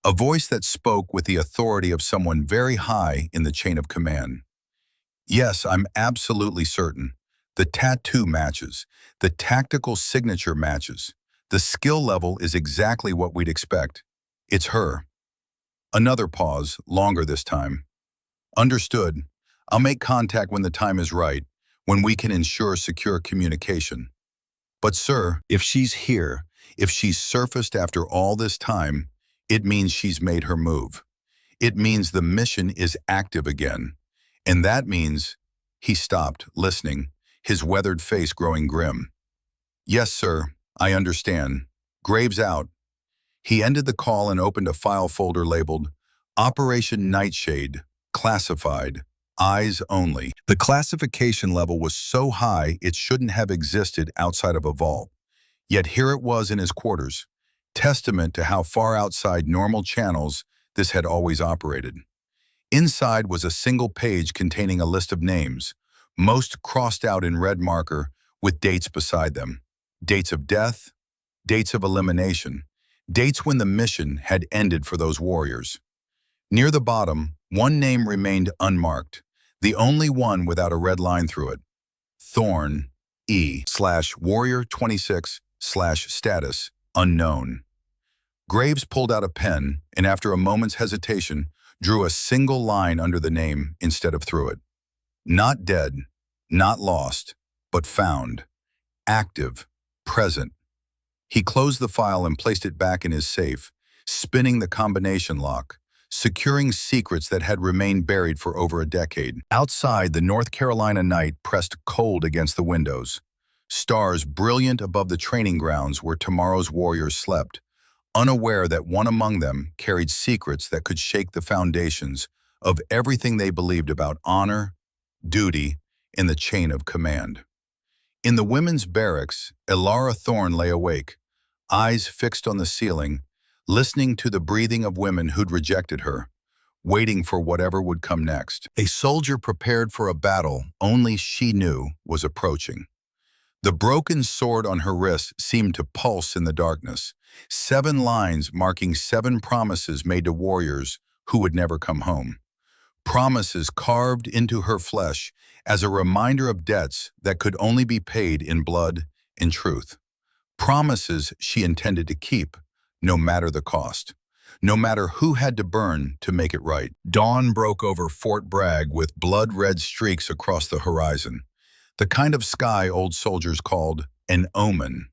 a voice that spoke with the authority of someone very high in the chain of command. Yes, I'm absolutely certain. The tattoo matches. The tactical signature matches. The skill level is exactly what we'd expect. It's her. Another pause, longer this time. Understood. I'll make contact when the time is right, when we can ensure secure communication. But sir, if she's here, if she's surfaced after all this time, it means she's made her move. It means the mission is active again. And that means he stopped, listening, his weathered face growing grim. Yes, sir, I understand. Graves out. He ended the call and opened a file folder labeled Operation Nightshade, Classified, Eyes Only. The classification level was so high it shouldn't have existed outside of a vault. Yet here it was in his quarters, testament to how far outside normal channels this had always operated. Inside was a single page containing a list of names, most crossed out in red marker with dates beside them. Dates of death, dates of elimination, dates when the mission had ended for those warriors. Near the bottom, one name remained unmarked, the only one without a red line through it. Thorn, E/Warrior26/status, unknown. Graves pulled out a pen and after a moment's hesitation, drew a single line under the name instead of through it. Not dead, not lost, but found. Active, present. He closed the file and placed it back in his safe, spinning the combination lock, securing secrets that had remained buried for over a decade. Outside, the North Carolina night pressed cold against the windows. Stars brilliant above the training grounds where tomorrow's warriors slept, unaware that one among them carried secrets that could shake the foundations of everything they believed about honor, duty, and the chain of command. In the women's barracks, Elara Thorne lay awake, eyes fixed on the ceiling, listening to the breathing of women who'd rejected her, waiting for whatever would come next. A soldier prepared for a battle only she knew was approaching. The broken sword on her wrist seemed to pulse in the darkness, 7 lines marking 7 promises made to warriors who would never come home. Promises carved into her flesh as a reminder of debts that could only be paid in blood and truth. Promises she intended to keep, no matter the cost, no matter who had to burn to make it right. Dawn broke over Fort Bragg with blood-red streaks across the horizon, the kind of sky old soldiers called an omen,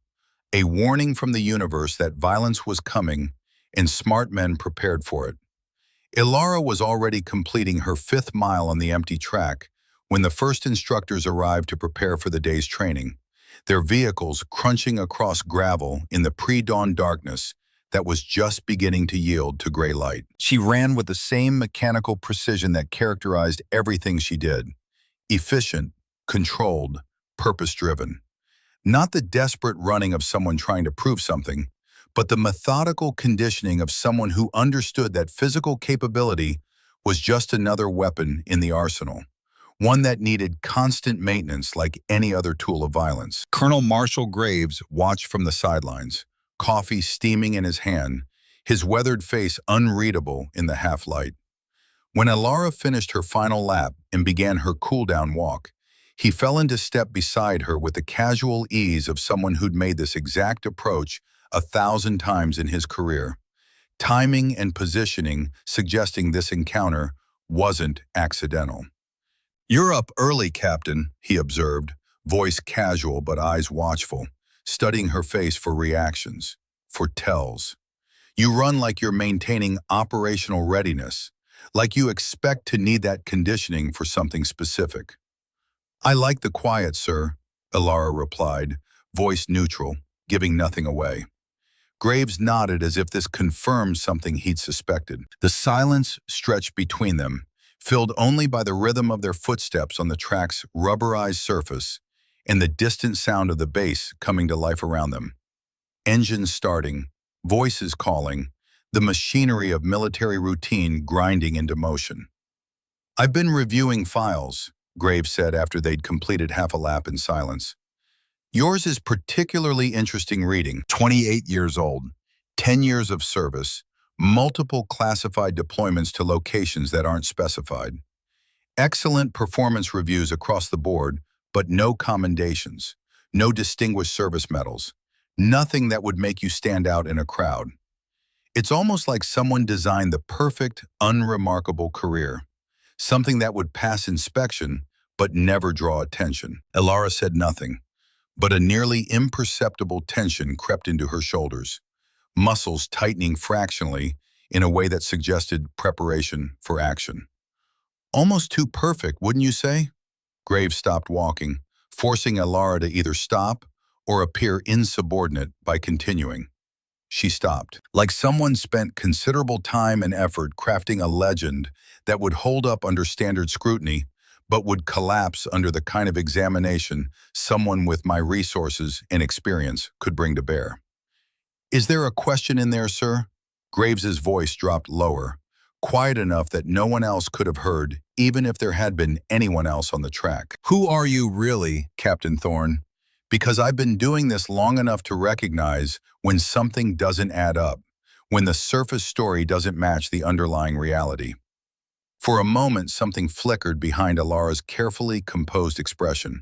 a warning from the universe that violence was coming and smart men prepared for it. Elara was already completing her 5th mile on the empty track when the first instructors arrived to prepare for the day's training, their vehicles crunching across gravel in the pre-dawn darkness that was just beginning to yield to gray light. She ran with the same mechanical precision that characterized everything she did. Efficient, controlled, purpose-driven. Not the desperate running of someone trying to prove something, but the methodical conditioning of someone who understood that physical capability was just another weapon in the arsenal, one that needed constant maintenance like any other tool of violence. Colonel Marshall Graves watched from the sidelines, coffee steaming in his hand, his weathered face unreadable in the half-light. When Elara finished her final lap and began her cool-down walk, he fell into step beside her with the casual ease of someone who'd made this exact approach 1,000 times in his career. Timing and positioning suggesting this encounter wasn't accidental. "You're up early, Captain," he observed, voice casual but eyes watchful, studying her face for reactions, for tells. "You run like you're maintaining operational readiness, like you expect to need that conditioning for something specific." "I like the quiet, sir," Elara replied, voice neutral, giving nothing away. Graves nodded as if this confirmed something he'd suspected. The silence stretched between them, filled only by the rhythm of their footsteps on the track's rubberized surface and the distant sound of the bass coming to life around them. Engines starting, voices calling, the machinery of military routine grinding into motion. "I've been reviewing files," Graves said after they'd completed half a lap in silence. "Yours is particularly interesting reading." 28 years old. 10 years of service, multiple classified deployments to locations that aren't specified. Excellent performance reviews across the board, but no commendations, no distinguished service medals, nothing that would make you stand out in a crowd. It's almost like someone designed the perfect, unremarkable career, something that would pass inspection, but never draw attention. Elara said nothing, but a nearly imperceptible tension crept into her shoulders, muscles tightening fractionally in a way that suggested preparation for action. Almost too perfect, wouldn't you say? Graves stopped walking, forcing Elara to either stop or appear insubordinate by continuing. She stopped, like someone spent considerable time and effort crafting a legend that would hold up under standard scrutiny, but would collapse under the kind of examination someone with my resources and experience could bring to bear. Is there a question in there, sir? Graves's voice dropped lower, quiet enough that no one else could have heard, even if there had been anyone else on the track. Who are you really, Captain Thorne? Because I've been doing this long enough to recognize when something doesn't add up, when the surface story doesn't match the underlying reality. For a moment, something flickered behind Elara's carefully composed expression,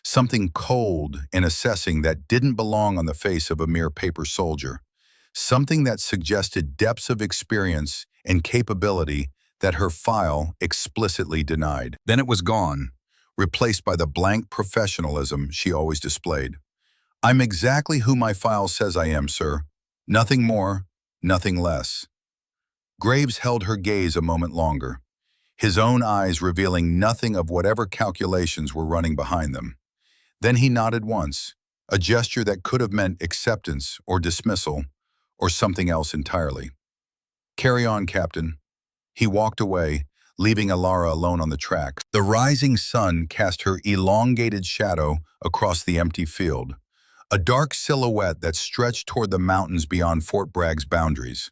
something cold and assessing that didn't belong on the face of a mere paper soldier, something that suggested depths of experience and capability that her file explicitly denied. Then it was gone, replaced by the blank professionalism she always displayed. I'm exactly who my file says I am, sir. Nothing more, nothing less. Graves held her gaze a moment longer, his own eyes revealing nothing of whatever calculations were running behind them. Then he nodded once, a gesture that could have meant acceptance or dismissal, or something else entirely. Carry on, Captain. He walked away, leaving Elara alone on the track. The rising sun cast her elongated shadow across the empty field, a dark silhouette that stretched toward the mountains beyond Fort Bragg's boundaries,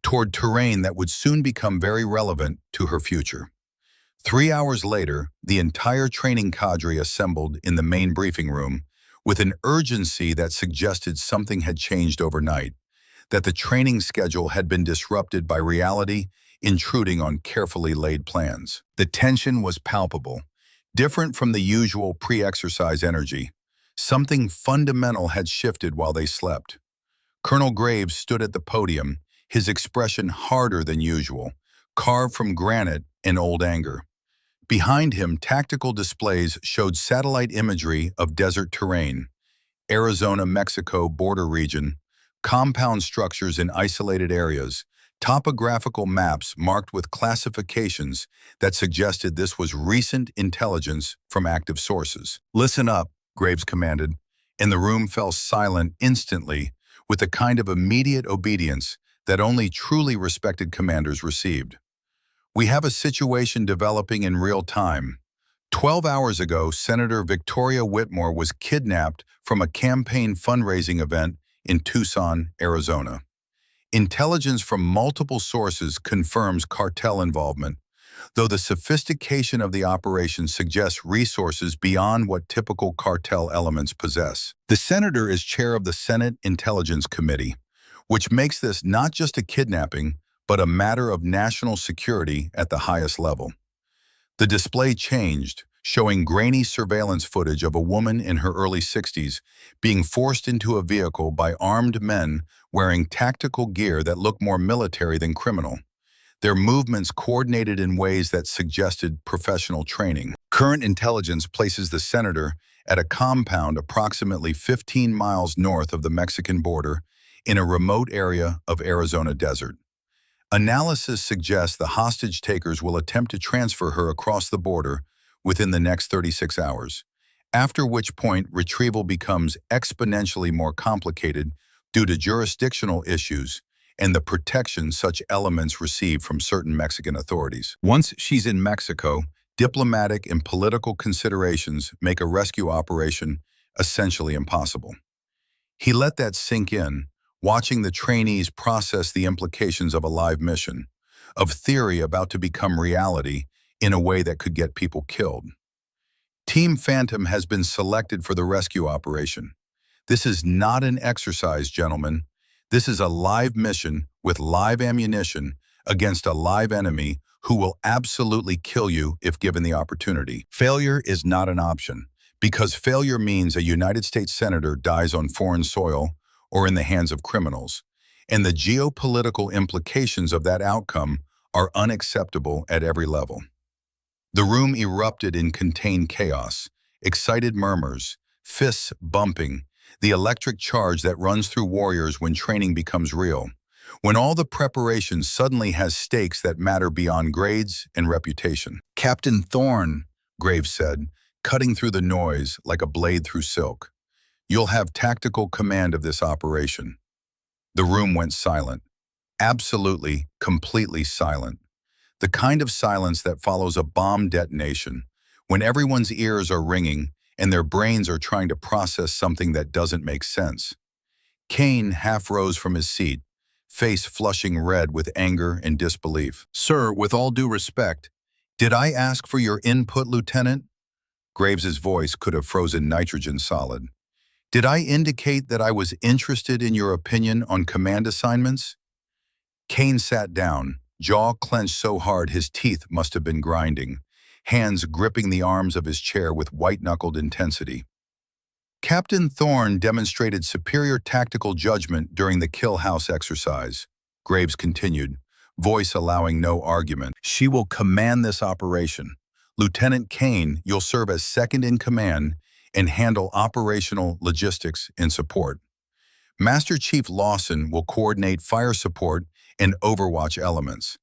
toward terrain that would soon become very relevant to her future. 3 hours later, the entire training cadre assembled in the main briefing room with an urgency that suggested something had changed overnight, that the training schedule had been disrupted by reality intruding on carefully laid plans. The tension was palpable, different from the usual pre-exercise energy. Something fundamental had shifted while they slept. Colonel Graves stood at the podium, his expression harder than usual, carved from granite and old anger. Behind him, tactical displays showed satellite imagery of desert terrain, Arizona-Mexico border region, compound structures in isolated areas, topographical maps marked with classifications that suggested this was recent intelligence from active sources. Listen up, Graves commanded, and the room fell silent instantly with the kind of immediate obedience that only truly respected commanders received. We have a situation developing in real time. 12 hours ago, Senator Victoria Whitmore was kidnapped from a campaign fundraising event in Tucson, Arizona. Intelligence from multiple sources confirms cartel involvement, though the sophistication of the operation suggests resources beyond what typical cartel elements possess. The senator is chair of the Senate Intelligence Committee, which makes this not just a kidnapping, but a matter of national security at the highest level. The display changed, showing grainy surveillance footage of a woman in her early 60s being forced into a vehicle by armed men wearing tactical gear that looked more military than criminal, their movements coordinated in ways that suggested professional training. Current intelligence places the senator at a compound approximately 15 miles north of the Mexican border in a remote area of Arizona desert. Analysis suggests the hostage takers will attempt to transfer her across the border within the next 36 hours, after which point retrieval becomes exponentially more complicated due to jurisdictional issues and the protection such elements receive from certain Mexican authorities. Once she's in Mexico, diplomatic and political considerations make a rescue operation essentially impossible. He let that sink in, watching the trainees process the implications of a live mission, of theory about to become reality in a way that could get people killed. Team Phantom has been selected for the rescue operation. This is not an exercise, gentlemen. This is a live mission with live ammunition against a live enemy who will absolutely kill you if given the opportunity. Failure is not an option, because failure means a United States senator dies on foreign soil or in the hands of criminals, and the geopolitical implications of that outcome are unacceptable at every level. The room erupted in contained chaos, excited murmurs, fists bumping, the electric charge that runs through warriors when training becomes real, when all the preparation suddenly has stakes that matter beyond grades and reputation. "Captain Thorne," Graves said, cutting through the noise like a blade through silk, "you'll have tactical command of this operation." The room went silent. Absolutely, completely silent. The kind of silence that follows a bomb detonation, when everyone's ears are ringing and their brains are trying to process something that doesn't make sense. Kane half rose from his seat, face flushing red with anger and disbelief. "Sir, with all due respect, did I ask for your input, Lieutenant?" Graves's voice could have frozen nitrogen solid. "Did I indicate that I was interested in your opinion on command assignments?" Kane sat down, jaw clenched so hard his teeth must have been grinding, hands gripping the arms of his chair with white-knuckled intensity. "Captain Thorne demonstrated superior tactical judgment during the Kill House exercise," Graves continued, voice allowing no argument. "She will command this operation. Lieutenant Kane, you'll serve as second in command and handle operational logistics and support. Master Chief Lawson will coordinate fire support and overwatch elements.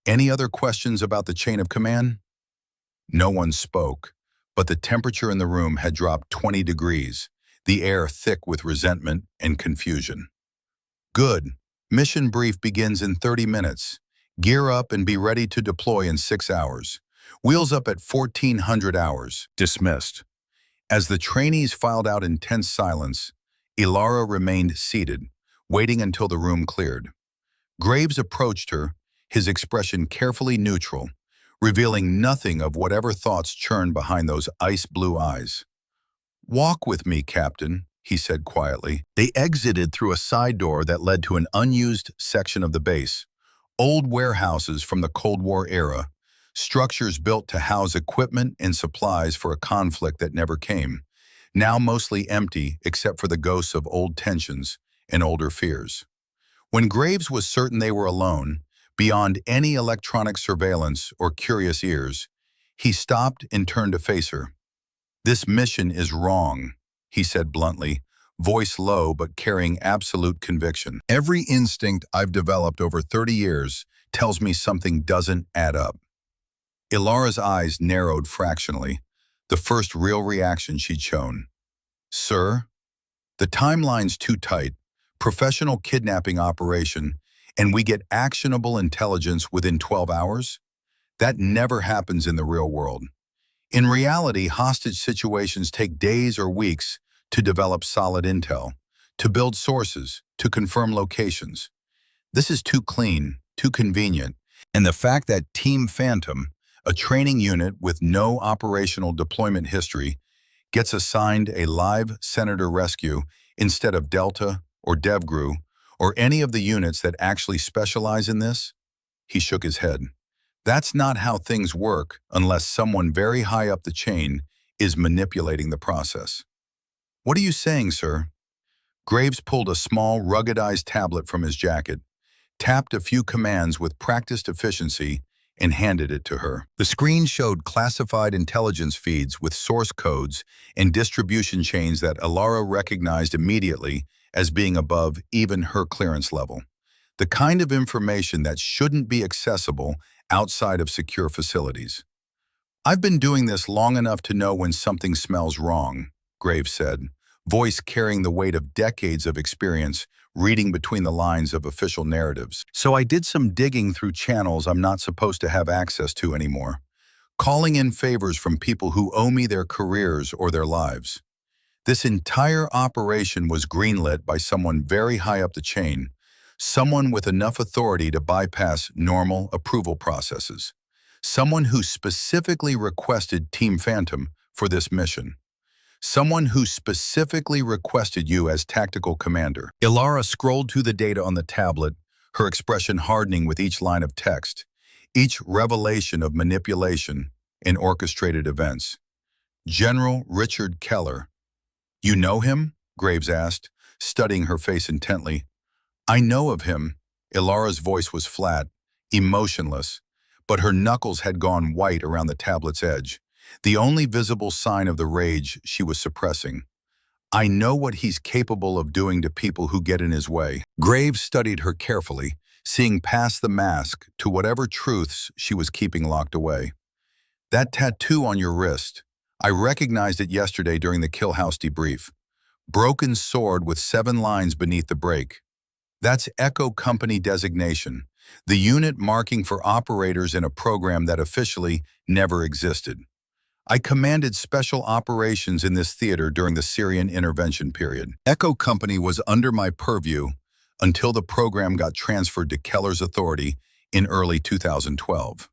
Any other questions about the chain of command?" No one spoke, but the temperature in the room had dropped 20 degrees, the air thick with resentment and confusion. "Good. Mission brief begins in 30 minutes. Gear up and be ready to deploy in 6 hours. Wheels up at 1400 hours. Dismissed." As the trainees filed out in tense silence, Ilara remained seated, waiting until the room cleared. Graves approached her, his expression carefully neutral, revealing nothing of whatever thoughts churned behind those ice-blue eyes. "Walk with me, Captain," he said quietly. They exited through a side door that led to an unused section of the base. Old warehouses from the Cold War era, structures built to house equipment and supplies for a conflict that never came, now mostly empty except for the ghosts of old tensions and older fears. When Graves was certain they were alone, beyond any electronic surveillance or curious ears, he stopped and turned to face her. "This mission is wrong," he said bluntly, voice low but carrying absolute conviction. "Every instinct I've developed over 30 years tells me something doesn't add up." Ilara's eyes narrowed fractionally, the first real reaction she'd shown. "Sir, the timeline's too tight. Professional kidnapping operation, and we get actionable intelligence within 12 hours? That never happens in the real world. In reality, hostage situations take days or weeks to develop solid intel, to build sources, to confirm locations. This is too clean, too convenient, and the fact that Team Phantom, a training unit with no operational deployment history, gets assigned a live Senator rescue instead of Delta or DevGru, or any of the units that actually specialize in this?" He shook his head. "That's not how things work unless someone very high up the chain is manipulating the process." "What are you saying, sir?" Graves pulled a small, ruggedized tablet from his jacket, tapped a few commands with practiced efficiency, and handed it to her. The screen showed classified intelligence feeds with source codes and distribution chains that Ilara recognized immediately as being above even her clearance level. The kind of information that shouldn't be accessible outside of secure facilities. "I've been doing this long enough to know when something smells wrong," Graves said, voice carrying the weight of decades of experience reading between the lines of official narratives. "So I did some digging through channels I'm not supposed to have access to anymore, calling in favors from people who owe me their careers or their lives. This entire operation was greenlit by someone very high up the chain, someone with enough authority to bypass normal approval processes, someone who specifically requested Team Phantom for this mission. Someone who specifically requested you as tactical commander. Ilara scrolled through the data on the tablet, her expression hardening with each line of text, each revelation of manipulation in orchestrated events. General Richard Keller. You know him? Graves asked, studying her face intently. I know of him. Ilara's voice was flat, emotionless, but her knuckles had gone white around the tablet's edge, the only visible sign of the rage she was suppressing. I know what he's capable of doing to people who get in his way. Graves studied her carefully, seeing past the mask to whatever truths she was keeping locked away. That tattoo on your wrist, I recognized it yesterday during the Kill House debrief. Broken sword with 7 lines beneath the break. That's Echo Company designation, the unit marking for operators in a program that officially never existed. I commanded special operations in this theater during the Syrian intervention period. Echo Company was under my purview until the program got transferred to Keller's authority in early 2012.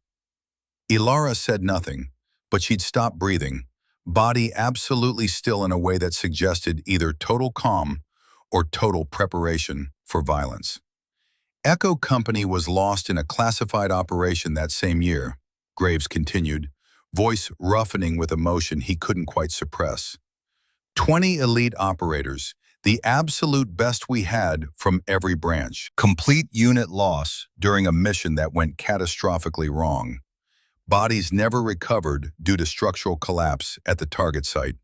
Ilara said nothing, but she'd stopped breathing, body absolutely still in a way that suggested either total calm or total preparation for violence. Echo Company was lost in a classified operation that same year, Graves continued, voice roughening with emotion he couldn't quite suppress. 20 elite operators, the absolute best we had from every branch. Complete unit loss during a mission that went catastrophically wrong. Bodies never recovered due to structural collapse at the target site.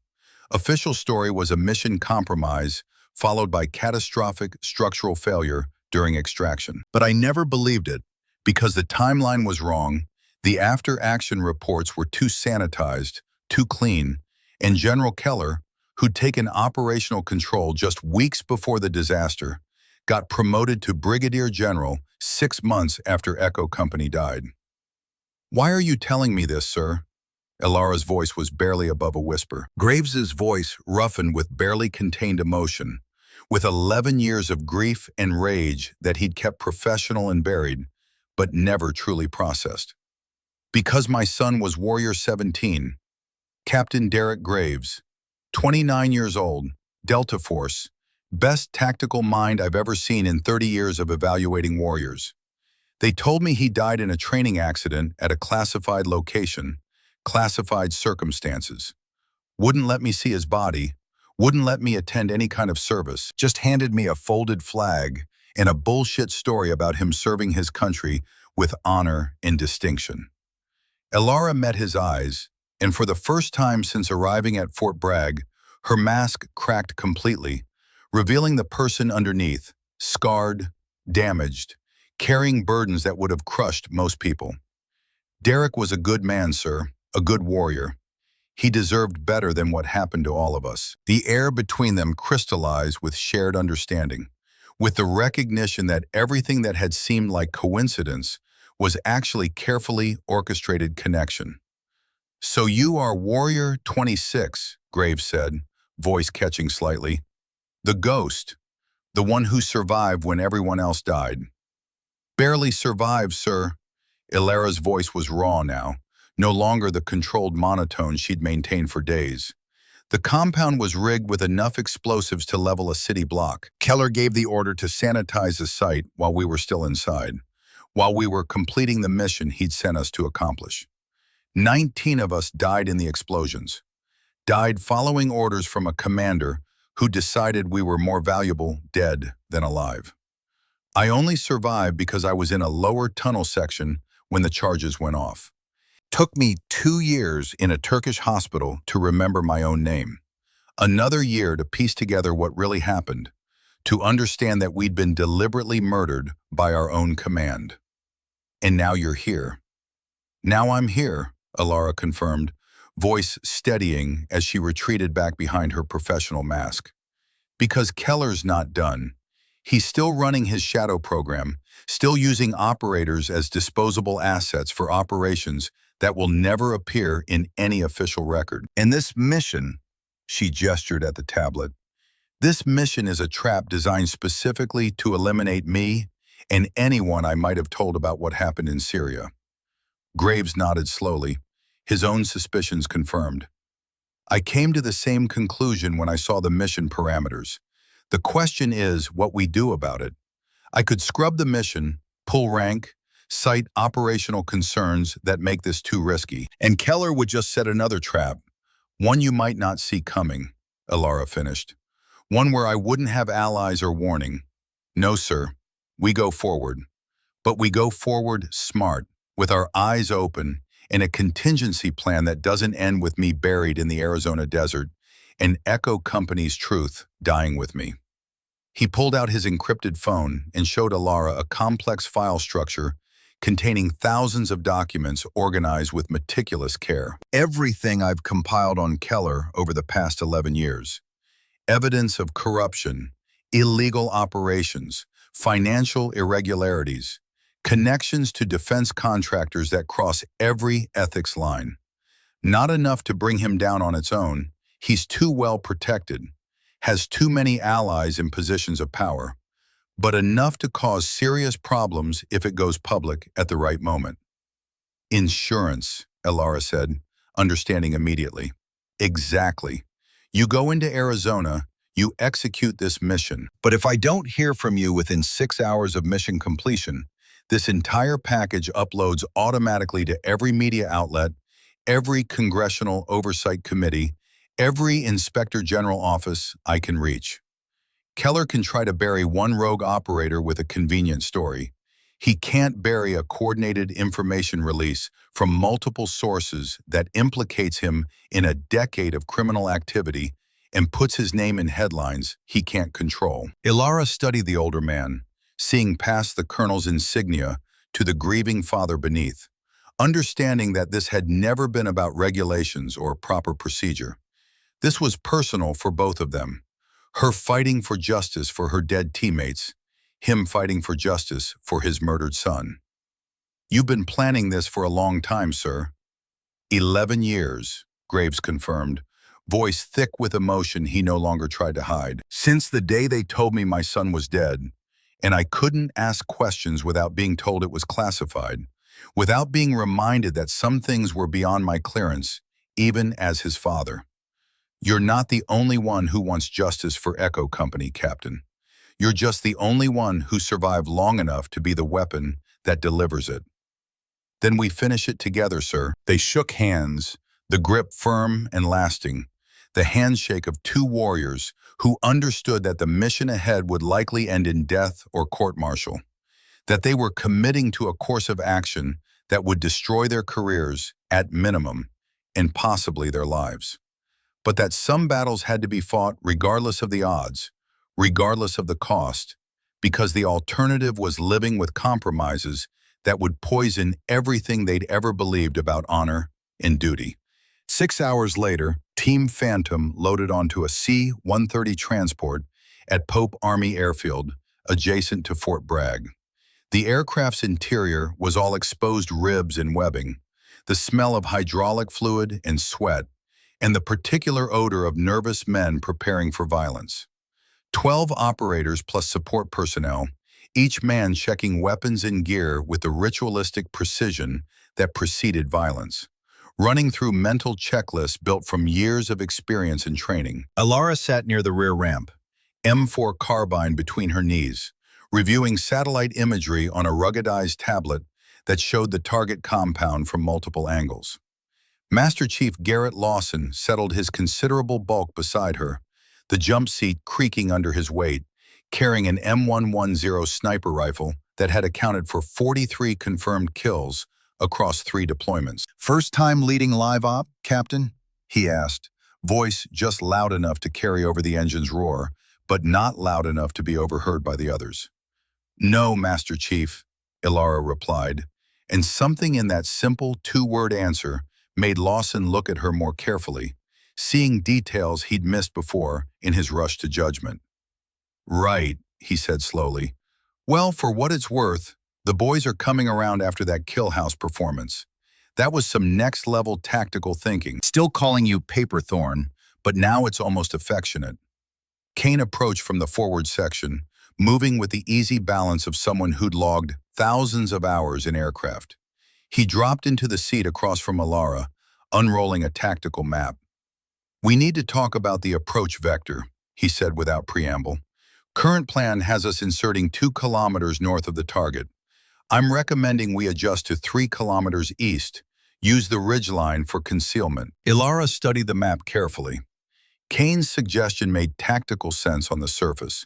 Official story was a mission compromise followed by catastrophic structural failure during extraction. But I never believed it because the timeline was wrong, the after-action reports were too sanitized, too clean, and General Keller, who'd taken operational control just weeks before the disaster, got promoted to Brigadier General 6 months after Echo Company died. Why are you telling me this, sir? Ilara's voice was barely above a whisper. Graves's voice roughened with barely contained emotion, with 11 years of grief and rage that he'd kept professional and buried, but never truly processed. Because my son was Warrior 17, Captain Derek Graves, 29 years old, Delta Force, best tactical mind I've ever seen in 30 years of evaluating warriors. They told me he died in a training accident at a classified location, classified circumstances. Wouldn't let me see his body, wouldn't let me attend any kind of service, just handed me a folded flag and a bullshit story about him serving his country with honor and distinction. Ilara met his eyes, and for the first time since arriving at Fort Bragg, her mask cracked completely, revealing the person underneath, scarred, damaged, carrying burdens that would have crushed most people. Derek was a good man, sir, a good warrior. He deserved better than what happened to all of us. The air between them crystallized with shared understanding, with the recognition that everything that had seemed like coincidence was actually carefully orchestrated connection. So you are Warrior 26, Graves said, voice catching slightly. The ghost, the one who survived when everyone else died. Barely survived, sir. Ilara's voice was raw now, no longer the controlled monotone she'd maintained for days. The compound was rigged with enough explosives to level a city block. Keller gave the order to sanitize the site while we were still inside, while we were completing the mission he'd sent us to accomplish. 19 of us died in the explosions, died following orders from a commander who decided we were more valuable dead than alive. I only survived because I was in a lower tunnel section when the charges went off. Took me 2 years in a Turkish hospital to remember my own name. Another year to piece together what really happened, to understand that we'd been deliberately murdered by our own command. And now you're here. Now I'm here, Ilara confirmed, voice steadying as she retreated back behind her professional mask. Because Keller's not done. He's still running his shadow program, still using operators as disposable assets for operations that will never appear in any official record. And this mission, she gestured at the tablet, this mission is a trap designed specifically to eliminate me and anyone I might have told about what happened in Syria. Graves nodded slowly, his own suspicions confirmed. I came to the same conclusion when I saw the mission parameters. The question is what we do about it. I could scrub the mission, pull rank, cite operational concerns that make this too risky, and Keller would just set another trap, one you might not see coming, Ilara finished. One where I wouldn't have allies or warning. No, sir. We go forward. But we go forward smart, with our eyes open, in a contingency plan that doesn't end with me buried in the Arizona desert and Echo Company's truth dying with me. He pulled out his encrypted phone and showed Ilara a complex file structure containing thousands of documents organized with meticulous care. Everything I've compiled on Keller over the past 11 years. Evidence of corruption, illegal operations, financial irregularities, connections to defense contractors that cross every ethics line. Not enough to bring him down on its own. He's too well protected, has too many allies in positions of power, but enough to cause serious problems if it goes public at the right moment. Insurance, Ilara said, understanding immediately. Exactly. You go into Arizona, you execute this mission. But if I don't hear from you within 6 hours of mission completion, this entire package uploads automatically to every media outlet, every congressional oversight committee, every inspector general office I can reach. Keller can try to bury one rogue operator with a convenient story. He can't bury a coordinated information release from multiple sources that implicates him in a decade of criminal activity and puts his name in headlines he can't control. Ilara studied the older man, seeing past the colonel's insignia to the grieving father beneath, understanding that this had never been about regulations or proper procedure. This was personal for both of them. Her fighting for justice for her dead teammates, him fighting for justice for his murdered son. You've been planning this for a long time, sir. 11 years, Graves confirmed, voice thick with emotion he no longer tried to hide. Since the day they told me my son was dead, and I couldn't ask questions without being told it was classified, without being reminded that some things were beyond my clearance, even as his father. You're not the only one who wants justice for Echo Company, Captain. You're just the only one who survived long enough to be the weapon that delivers it. Then we finish it together, sir. They shook hands, the grip firm and lasting, the handshake of two warriors who understood that the mission ahead would likely end in death or court-martial, that they were committing to a course of action that would destroy their careers at minimum, and possibly their lives. But that some battles had to be fought regardless of the odds, regardless of the cost, because the alternative was living with compromises that would poison everything they'd ever believed about honor and duty. 6 hours later, Team Phantom loaded onto a C-130 transport at Pope Army Airfield, adjacent to Fort Bragg. The aircraft's interior was all exposed ribs and webbing, the smell of hydraulic fluid and sweat, and the particular odor of nervous men preparing for violence. 12 operators plus support personnel, each man checking weapons and gear with the ritualistic precision that preceded violence, running through mental checklists built from years of experience and training. Ilara sat near the rear ramp, M4 carbine between her knees, reviewing satellite imagery on a ruggedized tablet that showed the target compound from multiple angles. Master Chief Garrett Lawson settled his considerable bulk beside her, the jump seat creaking under his weight, carrying an M110 sniper rifle that had accounted for 43 confirmed kills across 3 deployments. "First time leading live op, Captain?" he asked, voice just loud enough to carry over the engine's roar, but not loud enough to be overheard by the others. "No, Master Chief," Ilara replied, and something in that simple 2-word answer made Lawson look at her more carefully, seeing details he'd missed before in his rush to judgment. "Right," he said slowly. "Well, for what it's worth, the boys are coming around after that Kill House performance. That was some next-level tactical thinking. Still calling you Paper Thorn, but now it's almost affectionate." Kane approached from the forward section, moving with the easy balance of someone who'd logged thousands of hours in aircraft. He dropped into the seat across from Ilara, unrolling a tactical map. "We need to talk about the approach vector," he said without preamble. "Current plan has us inserting 2 kilometers north of the target. I'm recommending we adjust to 3 kilometers east. Use the ridgeline for concealment." Ilara studied the map carefully. Kane's suggestion made tactical sense on the surface.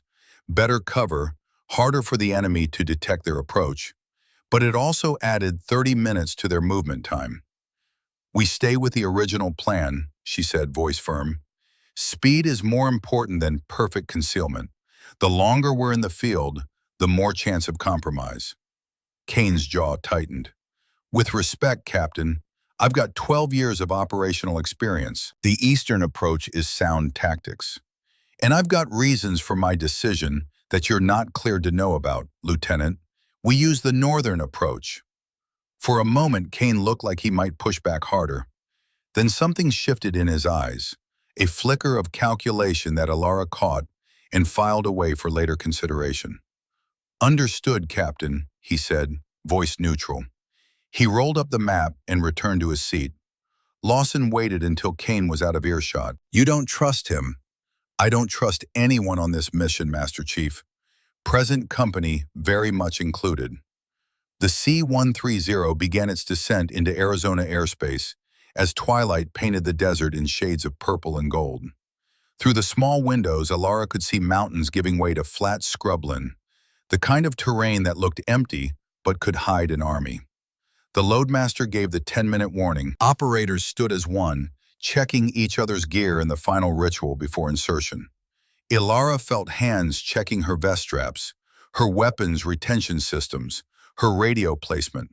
Better cover, harder for the enemy to detect their approach, but it also added 30 minutes to their movement time. "We stay with the original plan," she said, voice firm. "Speed is more important than perfect concealment. The longer we're in the field, the more chance of compromise." Kane's jaw tightened. "With respect, Captain, I've got 12 years of operational experience. The Eastern approach is sound tactics. And I've got reasons for my decision that you're not cleared to know about, Lieutenant. We use the Northern approach." For a moment, Kane looked like he might push back harder. Then something shifted in his eyes, a flicker of calculation that Ilara caught and filed away for later consideration. "Understood, Captain," he said, voice neutral. He rolled up the map and returned to his seat. Lawson waited until Kane was out of earshot. "You don't trust him." "I don't trust anyone on this mission, Master Chief. Present company very much included." The C-130 began its descent into Arizona airspace as twilight painted the desert in shades of purple and gold. Through the small windows, Ilara could see mountains giving way to flat scrubland, the kind of terrain that looked empty but could hide an army. The loadmaster gave the 10-minute warning. Operators stood as one, checking each other's gear in the final ritual before insertion. Ilara felt hands checking her vest straps, her weapons retention systems, her radio placement.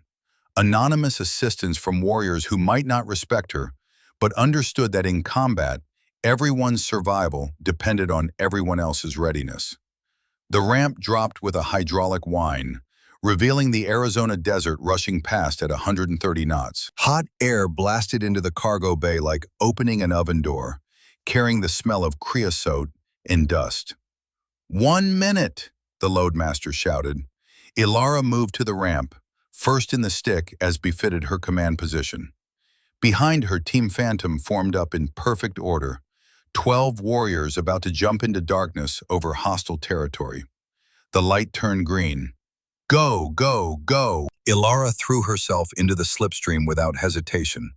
Anonymous assistance from warriors who might not respect her, but understood that in combat, everyone's survival depended on everyone else's readiness. The ramp dropped with a hydraulic whine, revealing the Arizona desert rushing past at 130 knots. Hot air blasted into the cargo bay like opening an oven door, carrying the smell of creosote and dust. "1 minute," the loadmaster shouted. Ilara moved to the ramp, first in the stick as befitted her command position. Behind her, Team Phantom formed up in perfect order, 12 warriors about to jump into darkness over hostile territory. The light turned green. "Go, go, go!" Ilara threw herself into the slipstream without hesitation,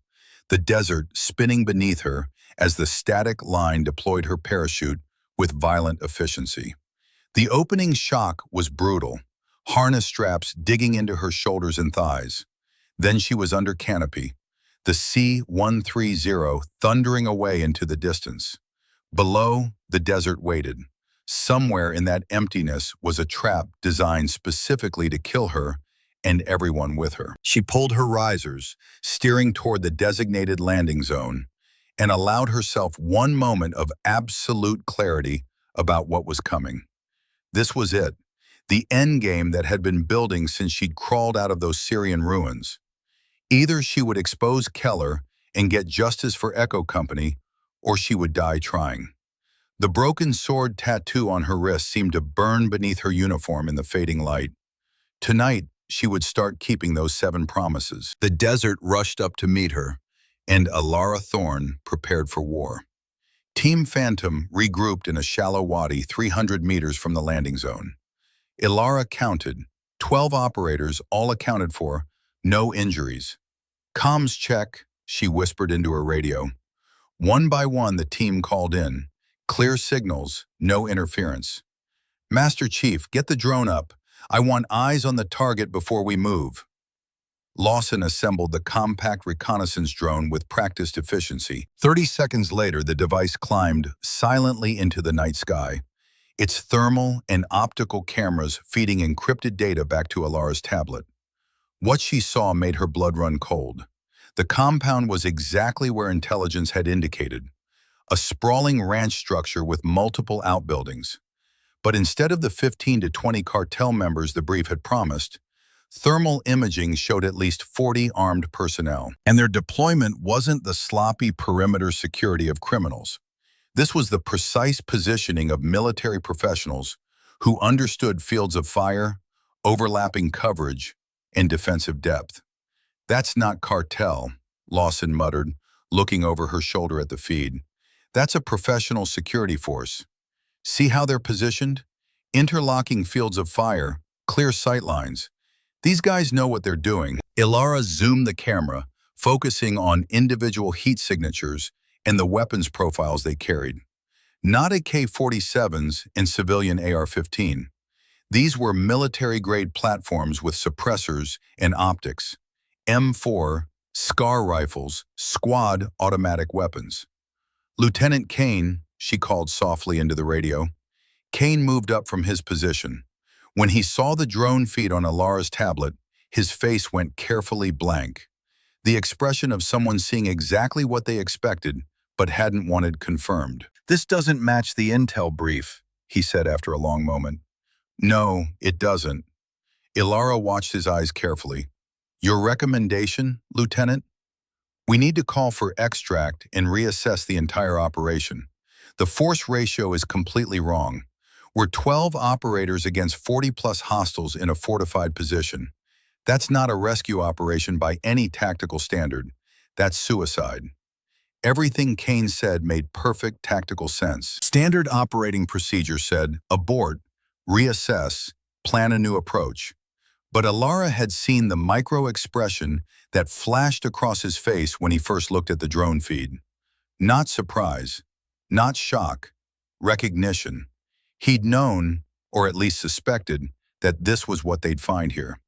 the desert spinning beneath her as the static line deployed her parachute with violent efficiency. The opening shock was brutal, harness straps digging into her shoulders and thighs. Then she was under canopy, the C-130 thundering away into the distance. Below, the desert waited. Somewhere in that emptiness was a trap designed specifically to kill her and everyone with her. She pulled her risers, steering toward the designated landing zone, and allowed herself one moment of absolute clarity about what was coming. This was it, the endgame that had been building since she'd crawled out of those Syrian ruins. Either she would expose Keller and get justice for Echo Company, or she would die trying. The broken sword tattoo on her wrist seemed to burn beneath her uniform in the fading light. Tonight, she would start keeping those 7 promises. The desert rushed up to meet her, and Ilara Thorne prepared for war. Team Phantom regrouped in a shallow wadi 300 meters from the landing zone. Ilara counted, 12 operators, all accounted for, no injuries. "Comms check," she whispered into her radio. One by one, the team called in. Clear signals, no interference. "Master Chief, get the drone up. I want eyes on the target before we move." Lawson assembled the compact reconnaissance drone with practiced efficiency. 30 seconds later, the device climbed silently into the night sky, its thermal and optical cameras feeding encrypted data back to Ilara's tablet. What she saw made her blood run cold. The compound was exactly where intelligence had indicated, a sprawling ranch structure with multiple outbuildings. But instead of the 15 to 20 cartel members the brief had promised, thermal imaging showed at least 40 armed personnel. And their deployment wasn't the sloppy perimeter security of criminals. This was the precise positioning of military professionals who understood fields of fire, overlapping coverage, and defensive depth. "That's not cartel," Lawson muttered, looking over her shoulder at the feed. That's a professional security force. See how they're positioned? Interlocking fields of fire, clear sight lines. These guys know what they're doing. Ilara zoomed the camera, focusing on individual heat signatures and the weapons profiles they carried. Not AK-47s and civilian AR-15. These were military-grade platforms with suppressors and optics. M4, SCAR rifles, squad automatic weapons. Lieutenant Kane, she called softly into the radio. Kane moved up from his position. When he saw the drone feed on Ilara's tablet, his face went carefully blank. The expression of someone seeing exactly what they expected, but hadn't wanted confirmed. "This doesn't match the intel brief," he said after a long moment. "No, it doesn't." Ilara watched his eyes carefully. "Your recommendation, Lieutenant? We need to call for extract and reassess the entire operation. The force ratio is completely wrong. We're 12 operators against 40-plus hostiles in a fortified position. That's not a rescue operation by any tactical standard. That's suicide." Everything Kane said made perfect tactical sense. Standard operating procedure said, abort, reassess, plan a new approach. But Ilara had seen the micro-expression that flashed across his face when he first looked at the drone feed. Not surprise, not shock, recognition. He'd known, or at least suspected, that this was what they'd find here.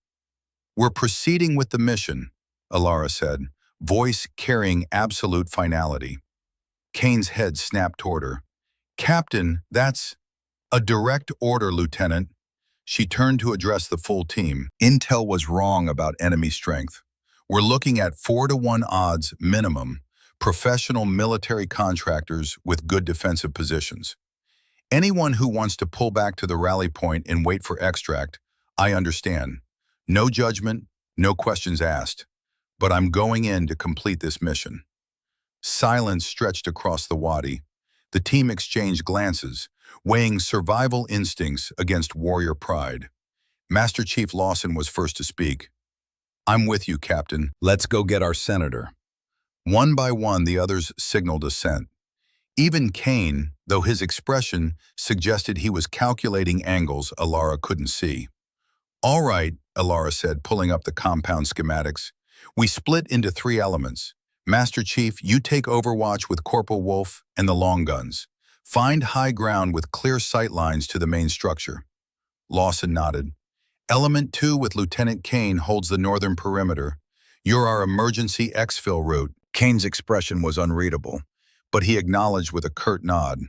"We're proceeding with the mission," Ilara said, voice carrying absolute finality. Kane's head snapped toward her. "Captain, that's—" "A direct order, Lieutenant." She turned to address the full team. "Intel was wrong about enemy strength. We're looking at 4-to-1 odds minimum, professional military contractors with good defensive positions. Anyone who wants to pull back to the rally point and wait for extract, I understand. No judgment, no questions asked. But I'm going in to complete this mission." Silence stretched across the wadi. The team exchanged glances, weighing survival instincts against warrior pride. Master Chief Lawson was first to speak. "I'm with you, Captain. Let's go get our senator." One by one, the others signaled assent. Even Kane, though his expression suggested he was calculating angles Ilara couldn't see. "All right," Ilara said, pulling up the compound schematics. "We split into 3 elements. Master Chief, you take overwatch with Corporal Wolf and the long guns. Find high ground with clear sight lines to the main structure." Lawson nodded. "Element 2 with Lieutenant Kane holds the northern perimeter. You're our emergency exfil route." Kane's expression was unreadable, but he acknowledged with a curt nod.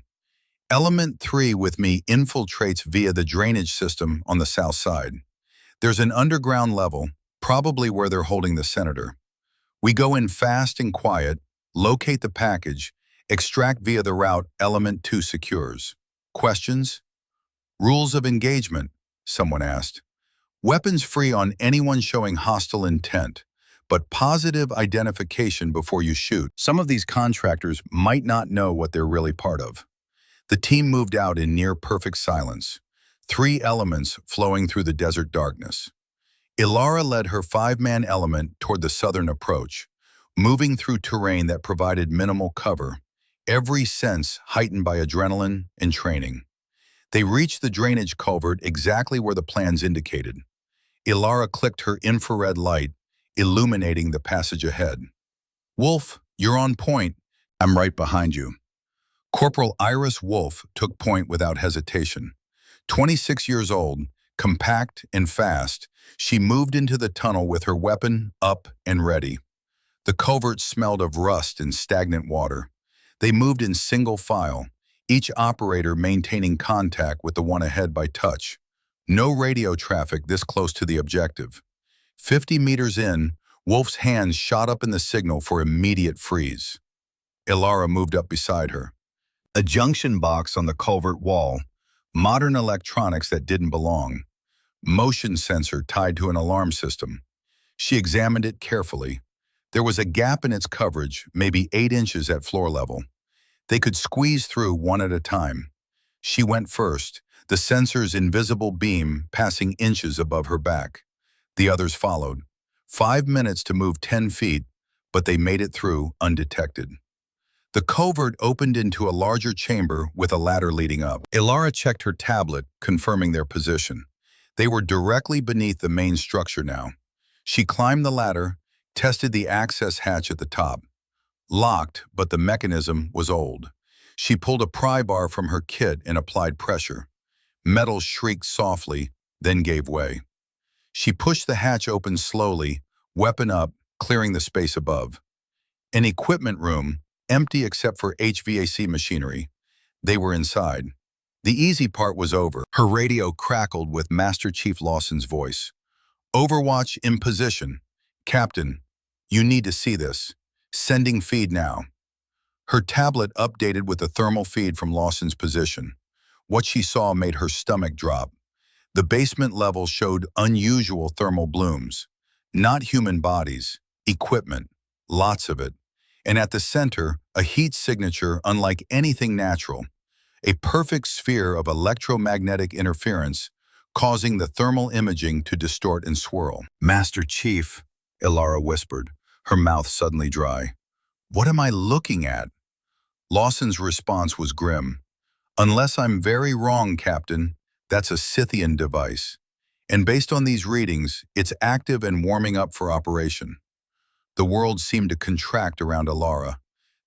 "Element 3 with me infiltrates via the drainage system on the south side. There's an underground level, probably where they're holding the senator. We go in fast and quiet, locate the package, extract via the route Element 2 secures." Questions? "Rules of engagement," someone asked. "Weapons free on anyone showing hostile intent, but positive identification before you shoot." Some of these contractors might not know what they're really part of. The team moved out in near-perfect silence, 3 elements flowing through the desert darkness. Ilara led her 5-man element toward the southern approach, moving through terrain that provided minimal cover, every sense heightened by adrenaline and training. They reached the drainage culvert exactly where the plans indicated. Ilara clicked her infrared light, illuminating the passage ahead. "Wolf, you're on point." "I'm right behind you." Corporal Iris Wolf took point without hesitation. 26 years old, compact and fast, she moved into the tunnel with her weapon up and ready. The culvert smelled of rust and stagnant water. They moved in single file, each operator maintaining contact with the one ahead by touch. No radio traffic this close to the objective. 50 meters in, Wolf's hands shot up in the signal for immediate freeze. Ilara moved up beside her. A junction box on the culvert wall, modern electronics that didn't belong, motion sensor tied to an alarm system. She examined it carefully. There was a gap in its coverage, maybe 8 inches at floor level. They could squeeze through one at a time. She went first, the sensor's invisible beam passing inches above her back. The others followed. 5 minutes to move 10 feet, but they made it through undetected. The covert opened into a larger chamber with a ladder leading up. Ilara checked her tablet, confirming their position. They were directly beneath the main structure now. She climbed the ladder, tested the access hatch at the top. Locked, but the mechanism was old. She pulled a pry bar from her kit and applied pressure. Metal shrieked softly, then gave way. She pushed the hatch open slowly, weapon up, clearing the space above. An equipment room, empty except for HVAC machinery. They were inside. The easy part was over. Her radio crackled with Master Chief Lawson's voice. Overwatch in position. Captain, you need to see this. Sending feed now. Her tablet updated with the thermal feed from Lawson's position. What she saw made her stomach drop. The basement level showed unusual thermal blooms. Not human bodies, equipment, lots of it. And at the center, a heat signature unlike anything natural. A perfect sphere of electromagnetic interference, causing the thermal imaging to distort and swirl. Master Chief, Ilara whispered, her mouth suddenly dry. What am I looking at? Lawson's response was grim. Unless I'm very wrong, Captain, that's a Scythian device. And based on these readings, it's active and warming up for operation. The world seemed to contract around Ilara.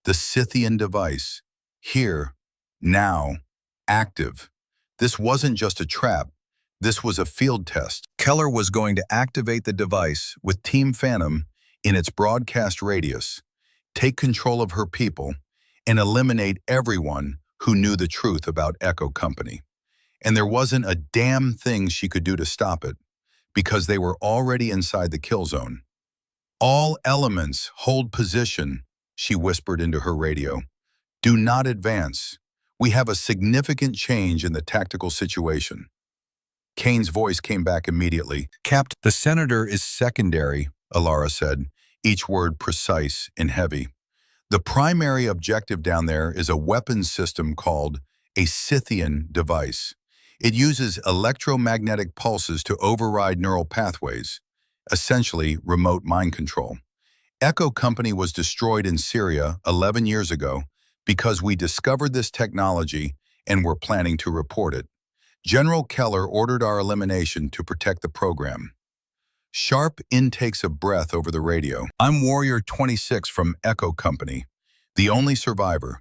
The Scythian device. Here, now, active. This wasn't just a trap. This was a field test. Keller was going to activate the device with Team Phantom in its broadcast radius, take control of her people, and eliminate everyone who knew the truth about Echo Company. And there wasn't a damn thing she could do to stop it, because they were already inside the kill zone. All elements hold position, she whispered into her radio. Do not advance. We have a significant change in the tactical situation. Kane's voice came back immediately. Captain, the senator is secondary, Ilara said, each word precise and heavy. The primary objective down there is a weapons system called a Scythian device. It uses electromagnetic pulses to override neural pathways, essentially remote mind control. Echo Company was destroyed in Syria 11 years ago because we discovered this technology and were planning to report it. General Keller ordered our elimination to protect the program. Sharp intakes of breath over the radio. I'm Warrior 26 from Echo Company, the only survivor.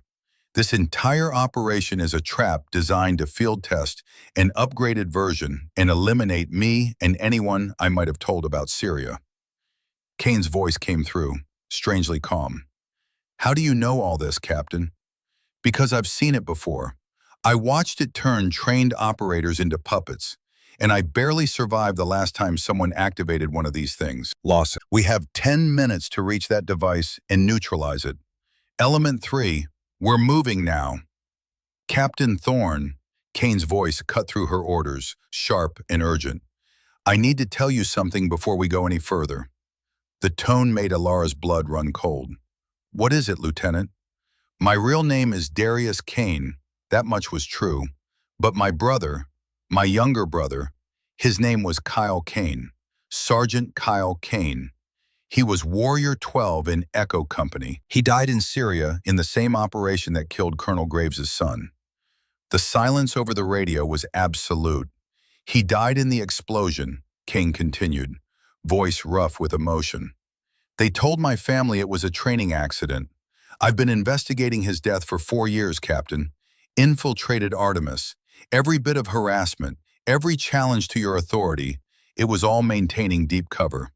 This entire operation is a trap designed to field test an upgraded version and eliminate me and anyone I might have told about Syria. Kane's voice came through, strangely calm. How do you know all this, Captain? Because I've seen it before. I watched it turn trained operators into puppets, and I barely survived the last time someone activated one of these things. Lawson, we have 10 minutes to reach that device and neutralize it. Element 3, we're moving now. Captain Thorne, Kane's voice cut through her orders, sharp and urgent. I need to tell you something before we go any further. The tone made Ilara's blood run cold. What is it, Lieutenant? My real name is Darius Kane, that much was true. But my brother, my younger brother, his name was Kyle Kane, Sergeant Kyle Kane. He was Warrior 12 in Echo Company. He died in Syria in the same operation that killed Colonel Graves' son. The silence over the radio was absolute. He died in the explosion, Kane continued, voice rough with emotion. They told my family it was a training accident. I've been investigating his death for 4 years, Captain. Infiltrated Artemis. Every bit of harassment, every challenge to your authority, it was all maintaining deep cover.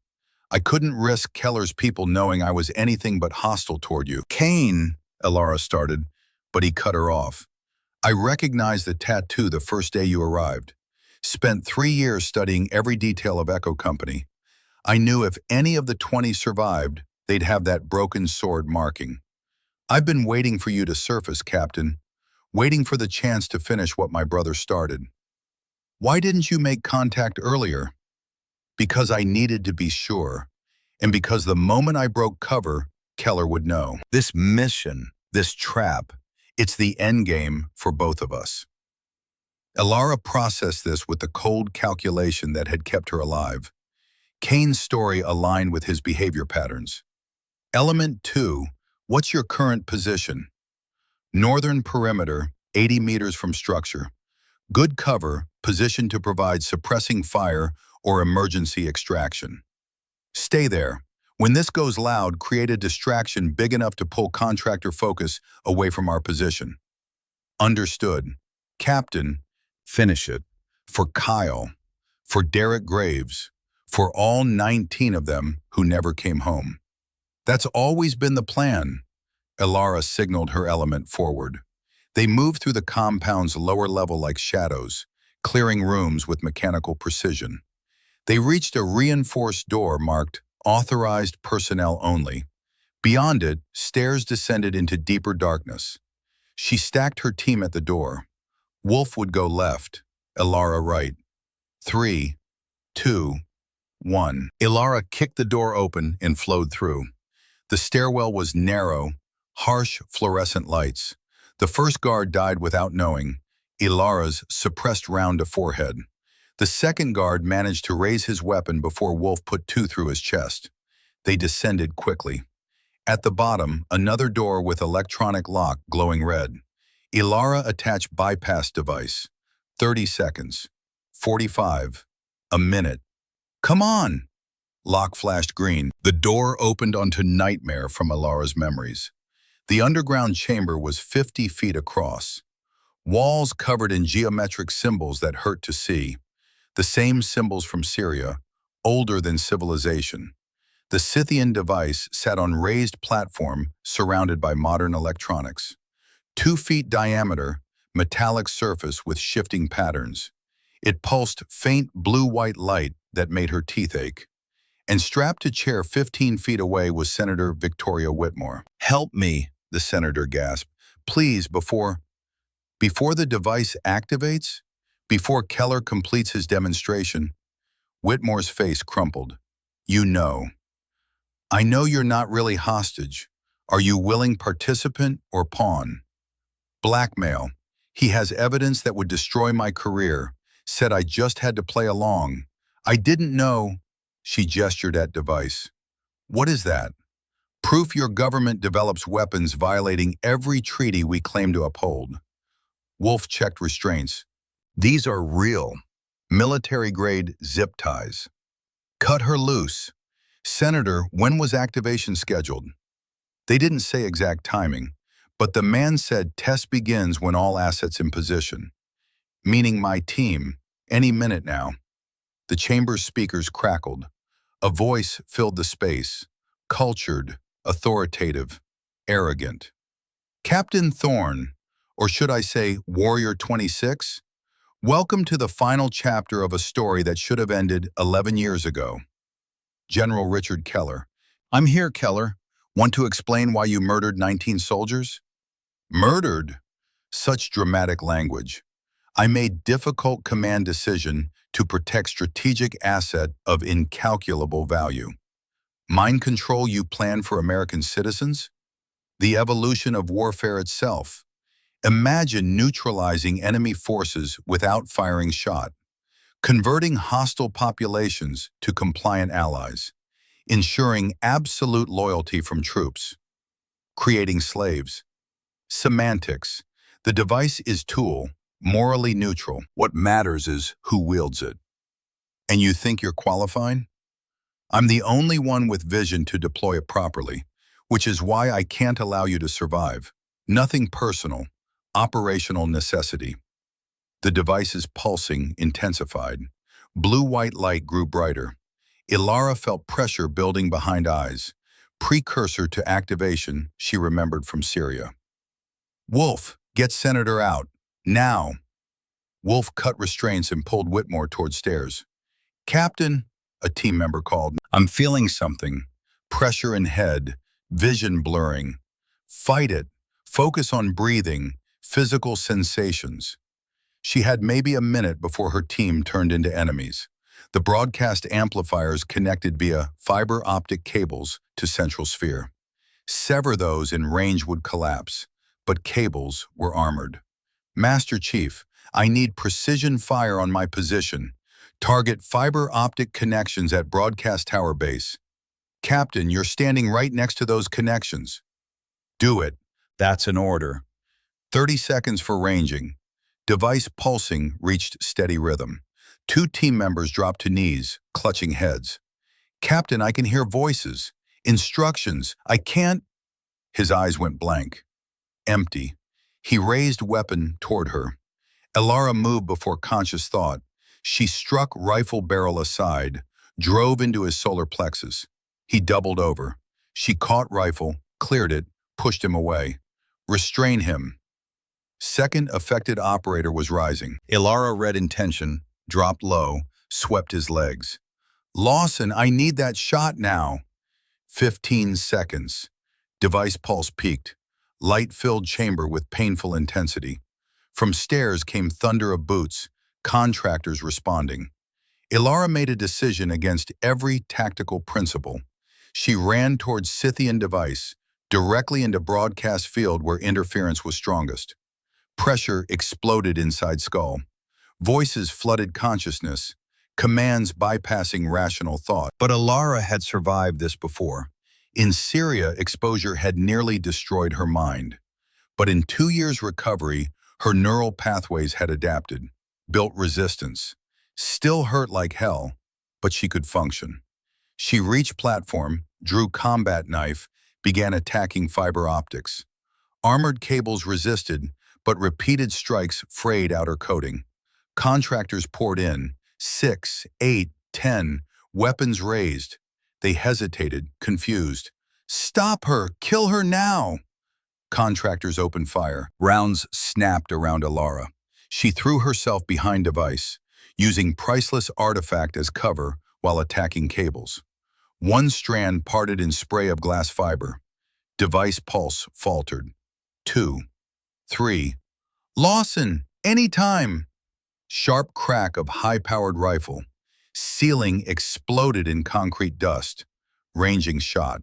I couldn't risk Keller's people knowing I was anything but hostile toward you. Kane, Ilara started, but he cut her off. I recognized the tattoo the first day you arrived. Spent 3 years studying every detail of Echo Company. I knew if any of the 20 survived, they'd have that broken sword marking. I've been waiting for you to surface, Captain, waiting for the chance to finish what my brother started. Why didn't you make contact earlier? Because I needed to be sure, and because the moment I broke cover, Keller would know. This mission, this trap, it's the endgame for both of us. Ilara processed this with the cold calculation that had kept her alive. Kane's story aligned with his behavior patterns. Element 2, what's your current position? Northern perimeter, 80 meters from structure. Good cover, positioned to provide suppressing fire or emergency extraction. Stay there. When this goes loud, create a distraction big enough to pull contractor focus away from our position. Understood. Captain, finish it. For Kyle, for Derek Graves, for all 19 of them who never came home. That's always been the plan. Ilara signaled her element forward. They moved through the compound's lower level like shadows, clearing rooms with mechanical precision. They reached a reinforced door marked Authorized Personnel Only. Beyond it, stairs descended into deeper darkness. She stacked her team at the door. Wolf would go left, Ilara right. 3, 2, 1. Ilara kicked the door open and flowed through. The stairwell was narrow, harsh fluorescent lights. The first guard died without knowing, Ilara's suppressed round to forehead. The second guard managed to raise his weapon before Wolf put 2 through his chest. They descended quickly. At the bottom, another door with electronic lock glowing red. Ilara attached bypass device. 30 seconds. 45. A minute. Come on! Lock flashed green. The door opened onto nightmare from Ilara's memories. The underground chamber was 50 feet across. Walls covered in geometric symbols that hurt to see. The same symbols from Syria, older than civilization. The Scythian device sat on raised platform surrounded by modern electronics. 2 feet diameter, metallic surface with shifting patterns. It pulsed faint blue-white light that made her teeth ache. And strapped to chair 15 feet away was Senator Victoria Whitmore. "Help me," the senator gasped. "Please, before the device activates? Before Keller completes his demonstration." Whitmore's face crumpled. "You know. I know you're not really hostage. Are you willing participant or pawn?" "Blackmail. He has evidence that would destroy my career. Said I just had to play along. I didn't know." She gestured at device. "What is that?" "Proof your government develops weapons violating every treaty we claim to uphold." Wolf checked restraints. "These are real, military-grade zip ties." "Cut her loose." "Senator, when was activation scheduled?" They didn't say exact timing, but the man said test begins when all assets in position. "Meaning my team, any minute now." The chamber's speakers crackled. A voice filled the space, cultured, authoritative, arrogant. "Captain Thorne, or should I say Warrior 26? Welcome to the final chapter of a story that should have ended 11 years ago." General Richard Keller. "I'm here, Keller. Want to explain why you murdered 19 soldiers?" "Murdered?" Such dramatic language. "I made difficult command decision to protect strategic asset of incalculable value." "Mind control you plan for American citizens?" "The evolution of warfare itself. Imagine neutralizing enemy forces without firing shot, converting hostile populations to compliant allies, ensuring absolute loyalty from troops, creating slaves." Semantics. The device is tool, morally neutral. What matters is who wields it. And you think you're qualified? I'm the only one with vision to deploy it properly, which is why I can't allow you to survive. Nothing personal, operational necessity. The device's pulsing intensified. Blue-white light grew brighter. Ilara felt pressure building behind eyes, precursor to activation she remembered from Syria. "Wolf, get Senator out. Now." Wolf cut restraints and pulled Whitmore toward stairs. "Captain," a team member called, "I'm feeling something. Pressure in head, vision blurring. Fight it. Focus on breathing, physical sensations." She had maybe a minute before her team turned into enemies. The broadcast amplifiers connected via fiber optic cables to central sphere. Sever those and range would collapse, but cables were armored. "Master Chief, I need precision fire on my position. Target fiber optic connections at broadcast tower base." "Captain, you're standing right next to those connections." "Do it. That's an order." 30 seconds for ranging. Device pulsing reached steady rhythm. Two team members dropped to knees, clutching heads. "Captain, I can hear voices. Instructions. I can't." His eyes went blank. Empty. He raised weapon toward her. Elara moved before conscious thought. She struck rifle barrel aside, drove into his solar plexus. He doubled over. She caught rifle, cleared it, pushed him away. "Restrain him." Second affected operator was rising. Elara read intention, dropped low, swept his legs. "Lawson, I need that shot now." 15 seconds. Device pulse peaked. Light-filled chamber with painful intensity. From stairs came thunder of boots, contractors responding. Elara made a decision against every tactical principle. She ran towards Scythian device, directly into broadcast field where interference was strongest. Pressure exploded inside skull. Voices flooded consciousness, commands bypassing rational thought. But Elara had survived this before. In Syria, exposure had nearly destroyed her mind. But in 2 years' recovery, her neural pathways had adapted, built resistance. Still hurt like hell, but she could function. She reached platform, drew combat knife, began attacking fiber optics. Armored cables resisted, but repeated strikes frayed outer coating. Contractors poured in, 6, 8, 10, weapons raised. They hesitated, confused. "Stop her! Kill her now!" Contractors opened fire. Rounds snapped around Elara. She threw herself behind device, using priceless artifact as cover while attacking cables. One strand parted in spray of glass fiber. Device pulse faltered. 2, 3. "Lawson, anytime!" Sharp crack of high-powered rifle. Ceiling exploded in concrete dust. Ranging shot.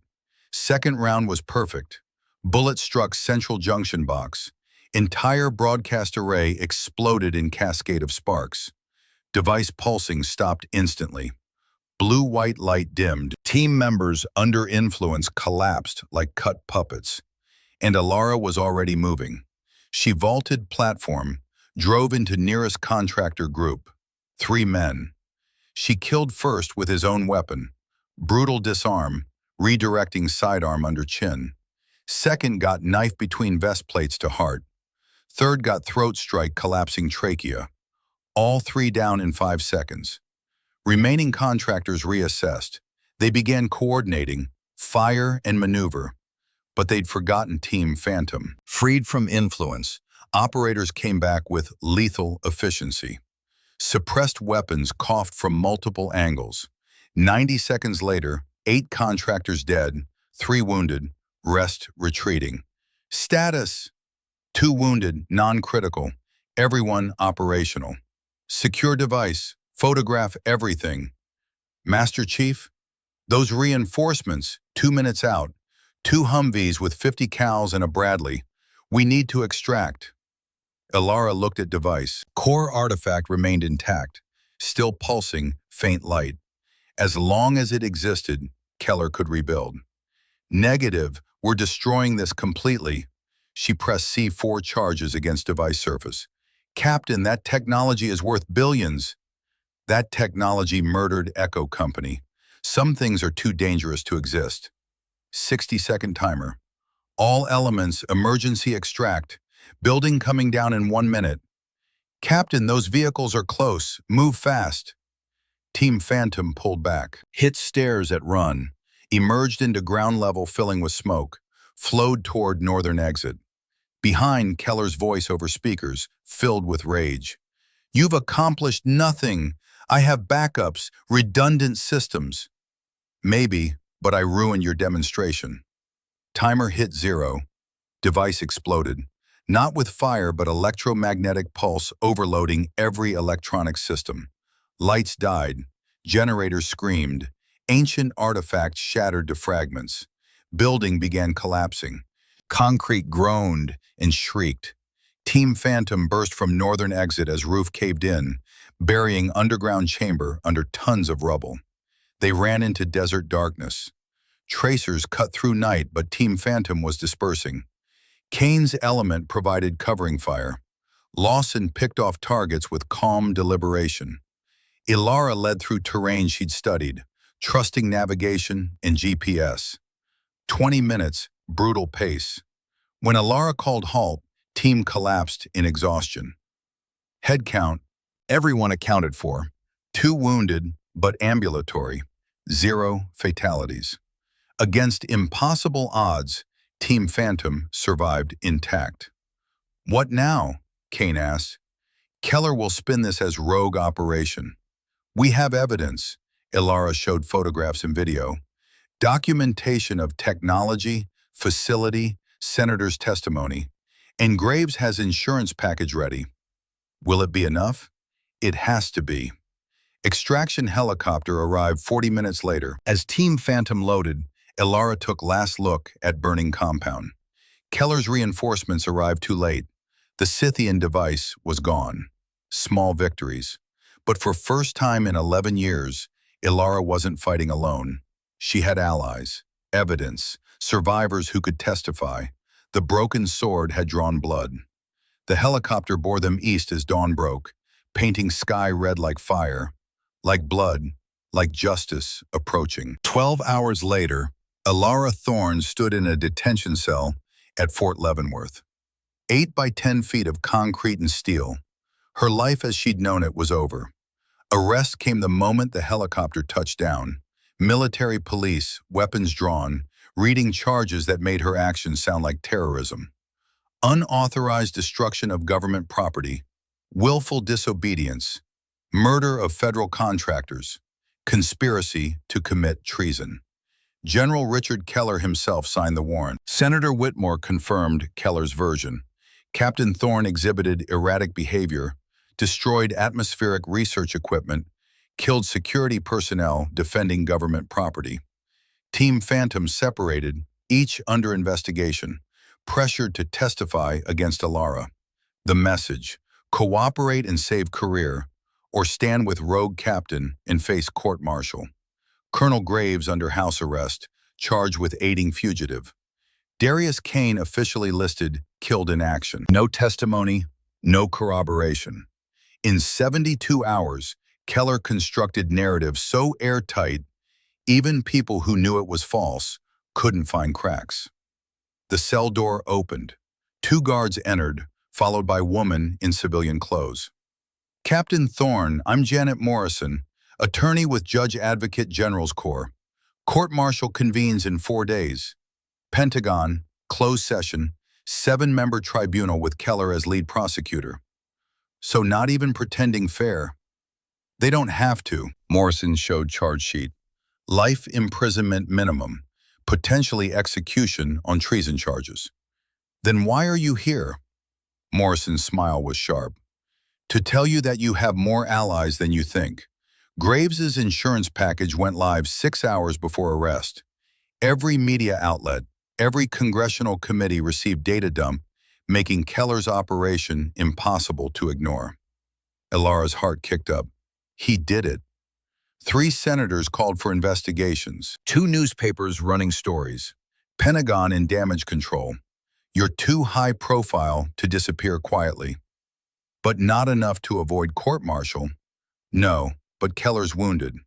Second round was perfect. Bullet struck central junction box. Entire broadcast array exploded in cascade of sparks. Device pulsing stopped instantly. Blue-white light dimmed. Team members under influence collapsed like cut puppets. And Elara was already moving. She vaulted platform, drove into nearest contractor group. 3 men. She killed first with his own weapon. Brutal disarm, redirecting sidearm under chin. Second got knife between vest plates to heart. Third got throat strike collapsing trachea. All 3 down in 5 seconds. Remaining contractors reassessed. They began coordinating, fire and maneuver. But they'd forgotten Team Phantom. Freed from influence, operators came back with lethal efficiency. Suppressed weapons coughed from multiple angles. 90 seconds later, 8 contractors dead, 3 wounded, rest retreating. Status: 2 wounded, non-critical, everyone operational. Secure device, photograph everything. Master Chief, those reinforcements, 2 minutes out. 2 Humvees with 50 cals and a Bradley. We need to extract. Elara looked at device. Core artifact remained intact, still pulsing, faint light. As long as it existed, Keller could rebuild. Negative, we're destroying this completely. She pressed C4 charges against device surface. Captain, that technology is worth billions. That technology murdered Echo Company. Some things are too dangerous to exist. 60-second timer. All elements, emergency extract. Building coming down in 1 minute. Captain, those vehicles are close. Move fast. Team Phantom pulled back. Hit stairs at run. Emerged into ground level filling with smoke. Flowed toward northern exit. Behind, Keller's voice over speakers, filled with rage. "You've accomplished nothing. I have backups, redundant systems." "Maybe, but I ruined your demonstration." Timer hit 0. Device exploded. Not with fire, but electromagnetic pulse overloading every electronic system. Lights died. Generators screamed. Ancient artifacts shattered to fragments. Building began collapsing. Concrete groaned and shrieked. Team Phantom burst from northern exit as roof caved in, burying underground chamber under tons of rubble. They ran into desert darkness. Tracers cut through night, but Team Phantom was dispersing. Kane's element provided covering fire. Lawson picked off targets with calm deliberation. Ilara led through terrain she'd studied, trusting navigation and GPS. 20 minutes, brutal pace. When Ilara called halt, team collapsed in exhaustion. Head count, everyone accounted for. 2 wounded, but ambulatory. 0 fatalities. Against impossible odds, Team Phantom survived intact. What now? Kane asked. Keller will spin this as rogue operation. We have evidence, Ilara showed photographs and video. Documentation of technology, facility, senator's testimony. And Graves has insurance package ready. Will it be enough? It has to be. Extraction helicopter arrived 40 minutes later. As Team Phantom loaded, Ilara took last look at burning compound. Keller's reinforcements arrived too late. The Scythian device was gone. Small victories. But for first time in 11 years, Ilara wasn't fighting alone. She had allies, evidence, survivors who could testify. The broken sword had drawn blood. The helicopter bore them east as dawn broke, painting sky red like fire, like blood, like justice approaching. 12 hours later, Ilara Thorne stood in a detention cell at Fort Leavenworth. 8 by 10 feet of concrete and steel. Her life as she'd known it was over. Arrest came the moment the helicopter touched down. Military police, weapons drawn, reading charges that made her actions sound like terrorism. Unauthorized destruction of government property, willful disobedience, murder of federal contractors, conspiracy to commit treason. General Richard Keller himself signed the warrant. Senator Whitmore confirmed Keller's version. Captain Thorne exhibited erratic behavior, destroyed atmospheric research equipment, killed security personnel defending government property. Team Phantom separated, each under investigation, pressured to testify against Ilara. The message: cooperate and save career, or stand with rogue captain and face court-martial. Colonel Graves under house arrest, charged with aiding fugitive. Darius Kane officially listed killed in action. No testimony, no corroboration. In 72 hours, Keller constructed narratives so airtight, even people who knew it was false couldn't find cracks. The cell door opened. 2 guards entered, followed by woman in civilian clothes. Captain Thorne, I'm Janet Morrison, attorney with Judge Advocate General's Corps. Court-martial convenes in 4 days. Pentagon, closed session, 7-member tribunal with Keller as lead prosecutor. So not even pretending fair. They don't have to, Morrison showed charge sheet. Life imprisonment minimum, potentially execution on treason charges. Then why are you here? Morrison's smile was sharp. To tell you that you have more allies than you think. Graves's insurance package went live 6 hours before arrest. Every media outlet, every congressional committee received data dump, making Keller's operation impossible to ignore. Ilara's heart kicked up. He did it. 3 senators called for investigations. 2 newspapers running stories. Pentagon in damage control. You're too high profile to disappear quietly. But not enough to avoid court-martial. No, but Keller's wounded.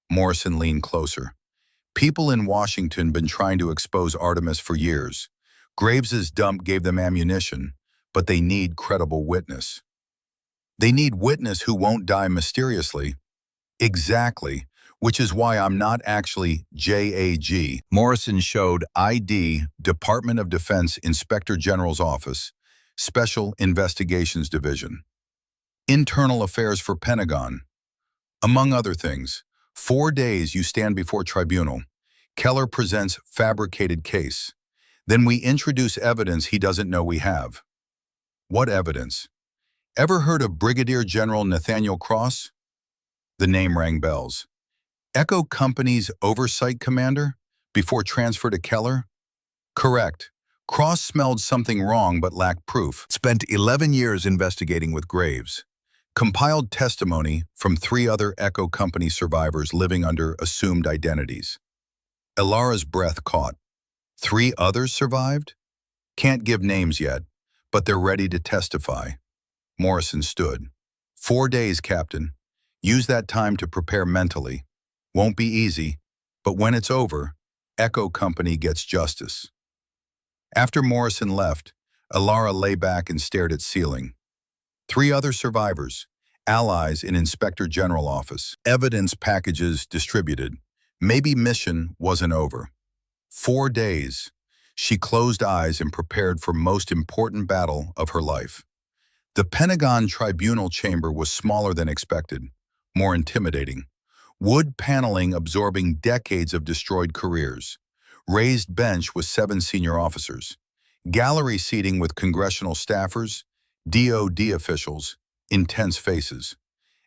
Morrison leaned closer. People in Washington been trying to expose Artemis for years. Graves's dump gave them ammunition, but they need credible witness. They need witness who won't die mysteriously. Exactly, which is why I'm not actually JAG. Morrison showed ID, Department of Defense Inspector General's Office, Special Investigations Division. Internal Affairs for Pentagon. Among other things, 4 days you stand before tribunal. Keller presents fabricated case. Then we introduce evidence he doesn't know we have. What evidence? Ever heard of Brigadier General Nathaniel Cross? The name rang bells. Echo Company's oversight commander before transfer to Keller? Correct. Cross smelled something wrong but lacked proof. Spent 11 years investigating with Graves. Compiled testimony from 3 other Echo Company survivors living under assumed identities. Ilara's breath caught. 3 others survived? Can't give names yet, but they're ready to testify. Morrison stood. 4 days, Captain. Use that time to prepare mentally. Won't be easy, but when it's over, Echo Company gets justice. After Morrison left, Alara lay back and stared at ceiling. 3 other survivors, allies in Inspector General office. Evidence packages distributed. Maybe mission wasn't over. 4 days. She closed eyes and prepared for most important battle of her life. The Pentagon tribunal chamber was smaller than expected, more intimidating. Wood paneling absorbing decades of destroyed careers. Raised bench with 7 senior officers. Gallery seating with congressional staffers, DOD officials, intense faces.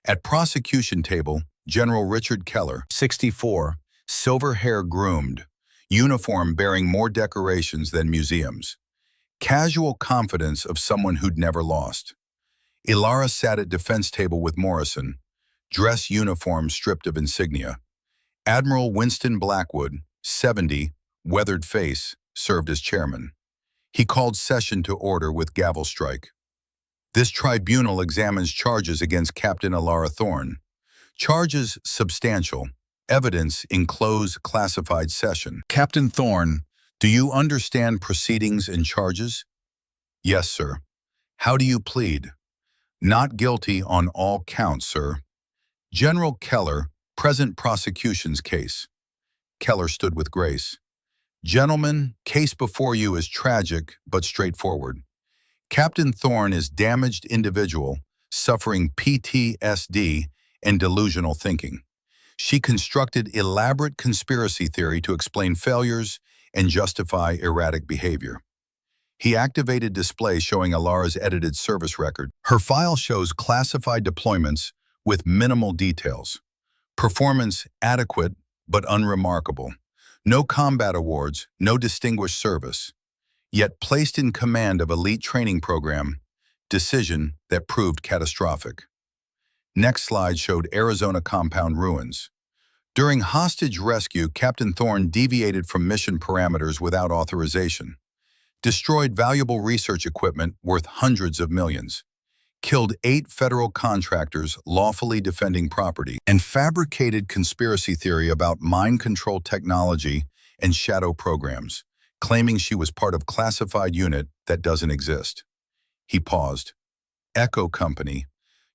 At prosecution table, General Richard Keller, 64, silver hair groomed, uniform bearing more decorations than museums. Casual confidence of someone who'd never lost. Ilara sat at defense table with Morrison, dress uniform stripped of insignia. Admiral Winston Blackwood, 70, weathered face, served as chairman. He called session to order with gavel strike. This tribunal examines charges against Captain Alara Thorne. Charges substantial. Evidence in closed classified session. Captain Thorne, do you understand proceedings and charges? Yes, sir. How do you plead? Not guilty on all counts, sir. General Keller, present prosecution's case. Keller stood with grace. Gentlemen, case before you is tragic but straightforward. Captain Thorne is damaged individual, suffering PTSD and delusional thinking. She constructed elaborate conspiracy theory to explain failures and justify erratic behavior. He activated display showing Alara's edited service record. Her file shows classified deployments with minimal details. Performance adequate but unremarkable. No combat awards, no distinguished service. Yet placed in command of elite training program, decision that proved catastrophic. Next slide showed Arizona compound ruins. During hostage rescue, Captain Thorne deviated from mission parameters without authorization. Destroyed valuable research equipment worth hundreds of millions. Killed 8 federal contractors lawfully defending property, and fabricated conspiracy theory about mind control technology and shadow programs, claiming she was part of classified unit that doesn't exist. He paused. Echo Company.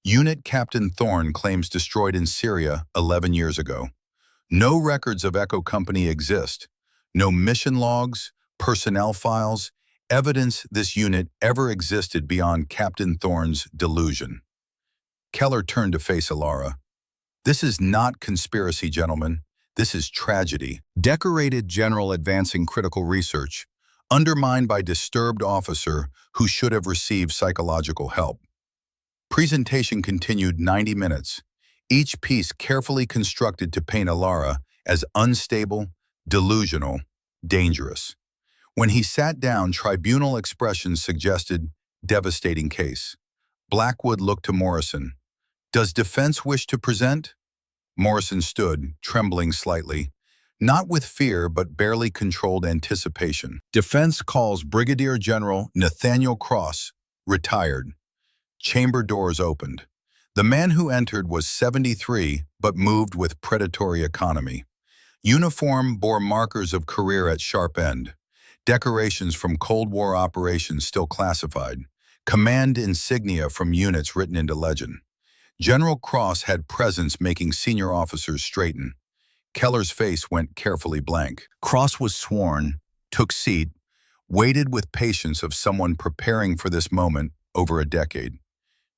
Unit Captain Thorne claims destroyed in Syria 11 years ago. No records of Echo Company exist. No mission logs, personnel files, evidence this unit ever existed beyond Captain Thorne's delusion. Keller turned to face Alara. This is not conspiracy, gentlemen. This is tragedy. Decorated general advancing critical research, undermined by disturbed officer who should have received psychological help. Presentation continued 90 minutes, each piece carefully constructed to paint Alara as unstable, delusional, dangerous. When he sat down, tribunal expressions suggested devastating case. Blackwood looked to Morrison. Does defense wish to present? Morrison stood, trembling slightly, not with fear but barely controlled anticipation. Defense calls Brigadier General Nathaniel Cross, retired. Chamber doors opened. The man who entered was 73 but moved with predatory economy. Uniform bore markers of career at sharp end. Decorations from Cold War operations still classified. Command insignia from units written into legend. General Cross had presence making senior officers straighten. Keller's face went carefully blank. Cross was sworn, took seat, waited with patience of someone preparing for this moment over a decade.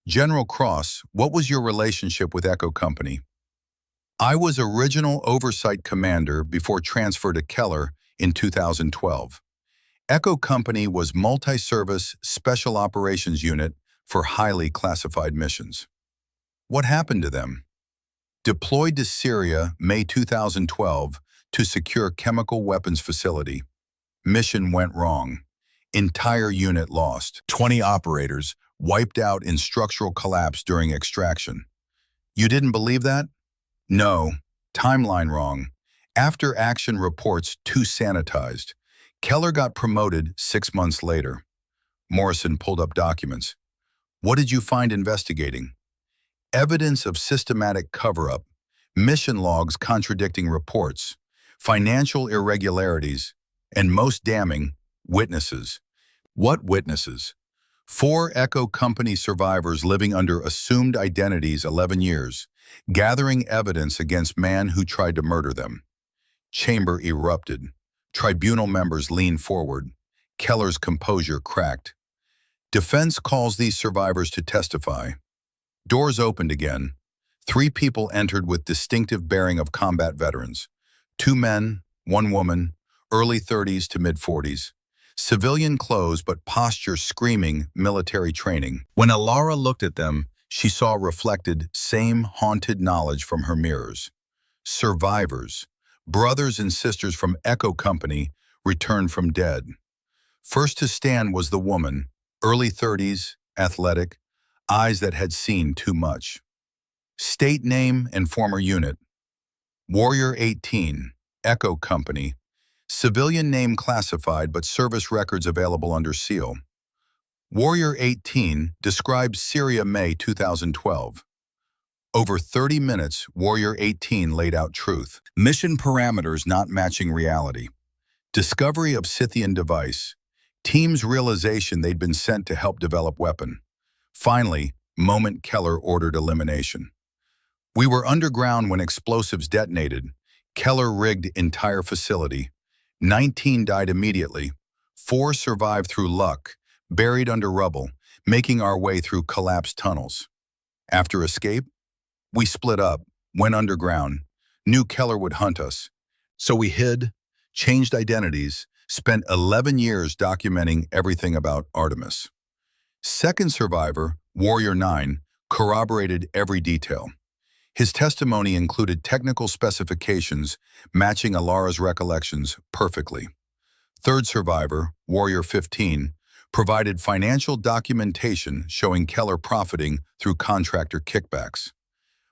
General Cross, what was your relationship with Echo Company? I was original oversight commander before transfer to Keller in 2012. Echo Company was multi-service special operations unit for highly classified missions. What happened to them? Deployed to Syria May 2012 to secure chemical weapons facility. Mission went wrong. Entire unit lost. 20 operators wiped out in structural collapse during extraction. You didn't believe that? No. Timeline wrong. After action reports too sanitized. Keller got promoted 6 months later. Morrison pulled up documents. What did you find investigating? Evidence of systematic cover-up, mission logs contradicting reports, financial irregularities, and most damning, witnesses. What witnesses? 4 Echo Company survivors living under assumed identities 11 years, gathering evidence against man who tried to murder them. Chamber erupted. Tribunal members leaned forward. Keller's composure cracked. Defense calls these survivors to testify. Doors opened again. 3 people entered with distinctive bearing of combat veterans. 2 men, 1 woman, early 30s to mid-40s. Civilian clothes but posture screaming military training. When Alara looked at them, she saw reflected same haunted knowledge from her mirrors. Survivors, brothers and sisters from Echo Company, returned from dead. First to stand was the woman, early 30s, athletic, eyes that had seen too much. State name and former unit. Warrior 18, Echo Company. Civilian name classified but service records available under seal. Warrior 18 describes Syria, May 2012. Over 30 minutes, Warrior 18 laid out truth. Mission parameters not matching reality. Discovery of Scythian device. Team's realization they'd been sent to help develop weapon. Finally, moment Keller ordered elimination. We were underground when explosives detonated. Keller rigged entire facility. 19 died immediately. 4 survived through luck, buried under rubble, making our way through collapsed tunnels. After escape, we split up, went underground, knew Keller would hunt us. So we hid, changed identities, spent 11 years documenting everything about Artemis. Second survivor, Warrior 9, corroborated every detail. His testimony included technical specifications matching Alara's recollections perfectly. Third survivor, Warrior 15, provided financial documentation showing Keller profiting through contractor kickbacks.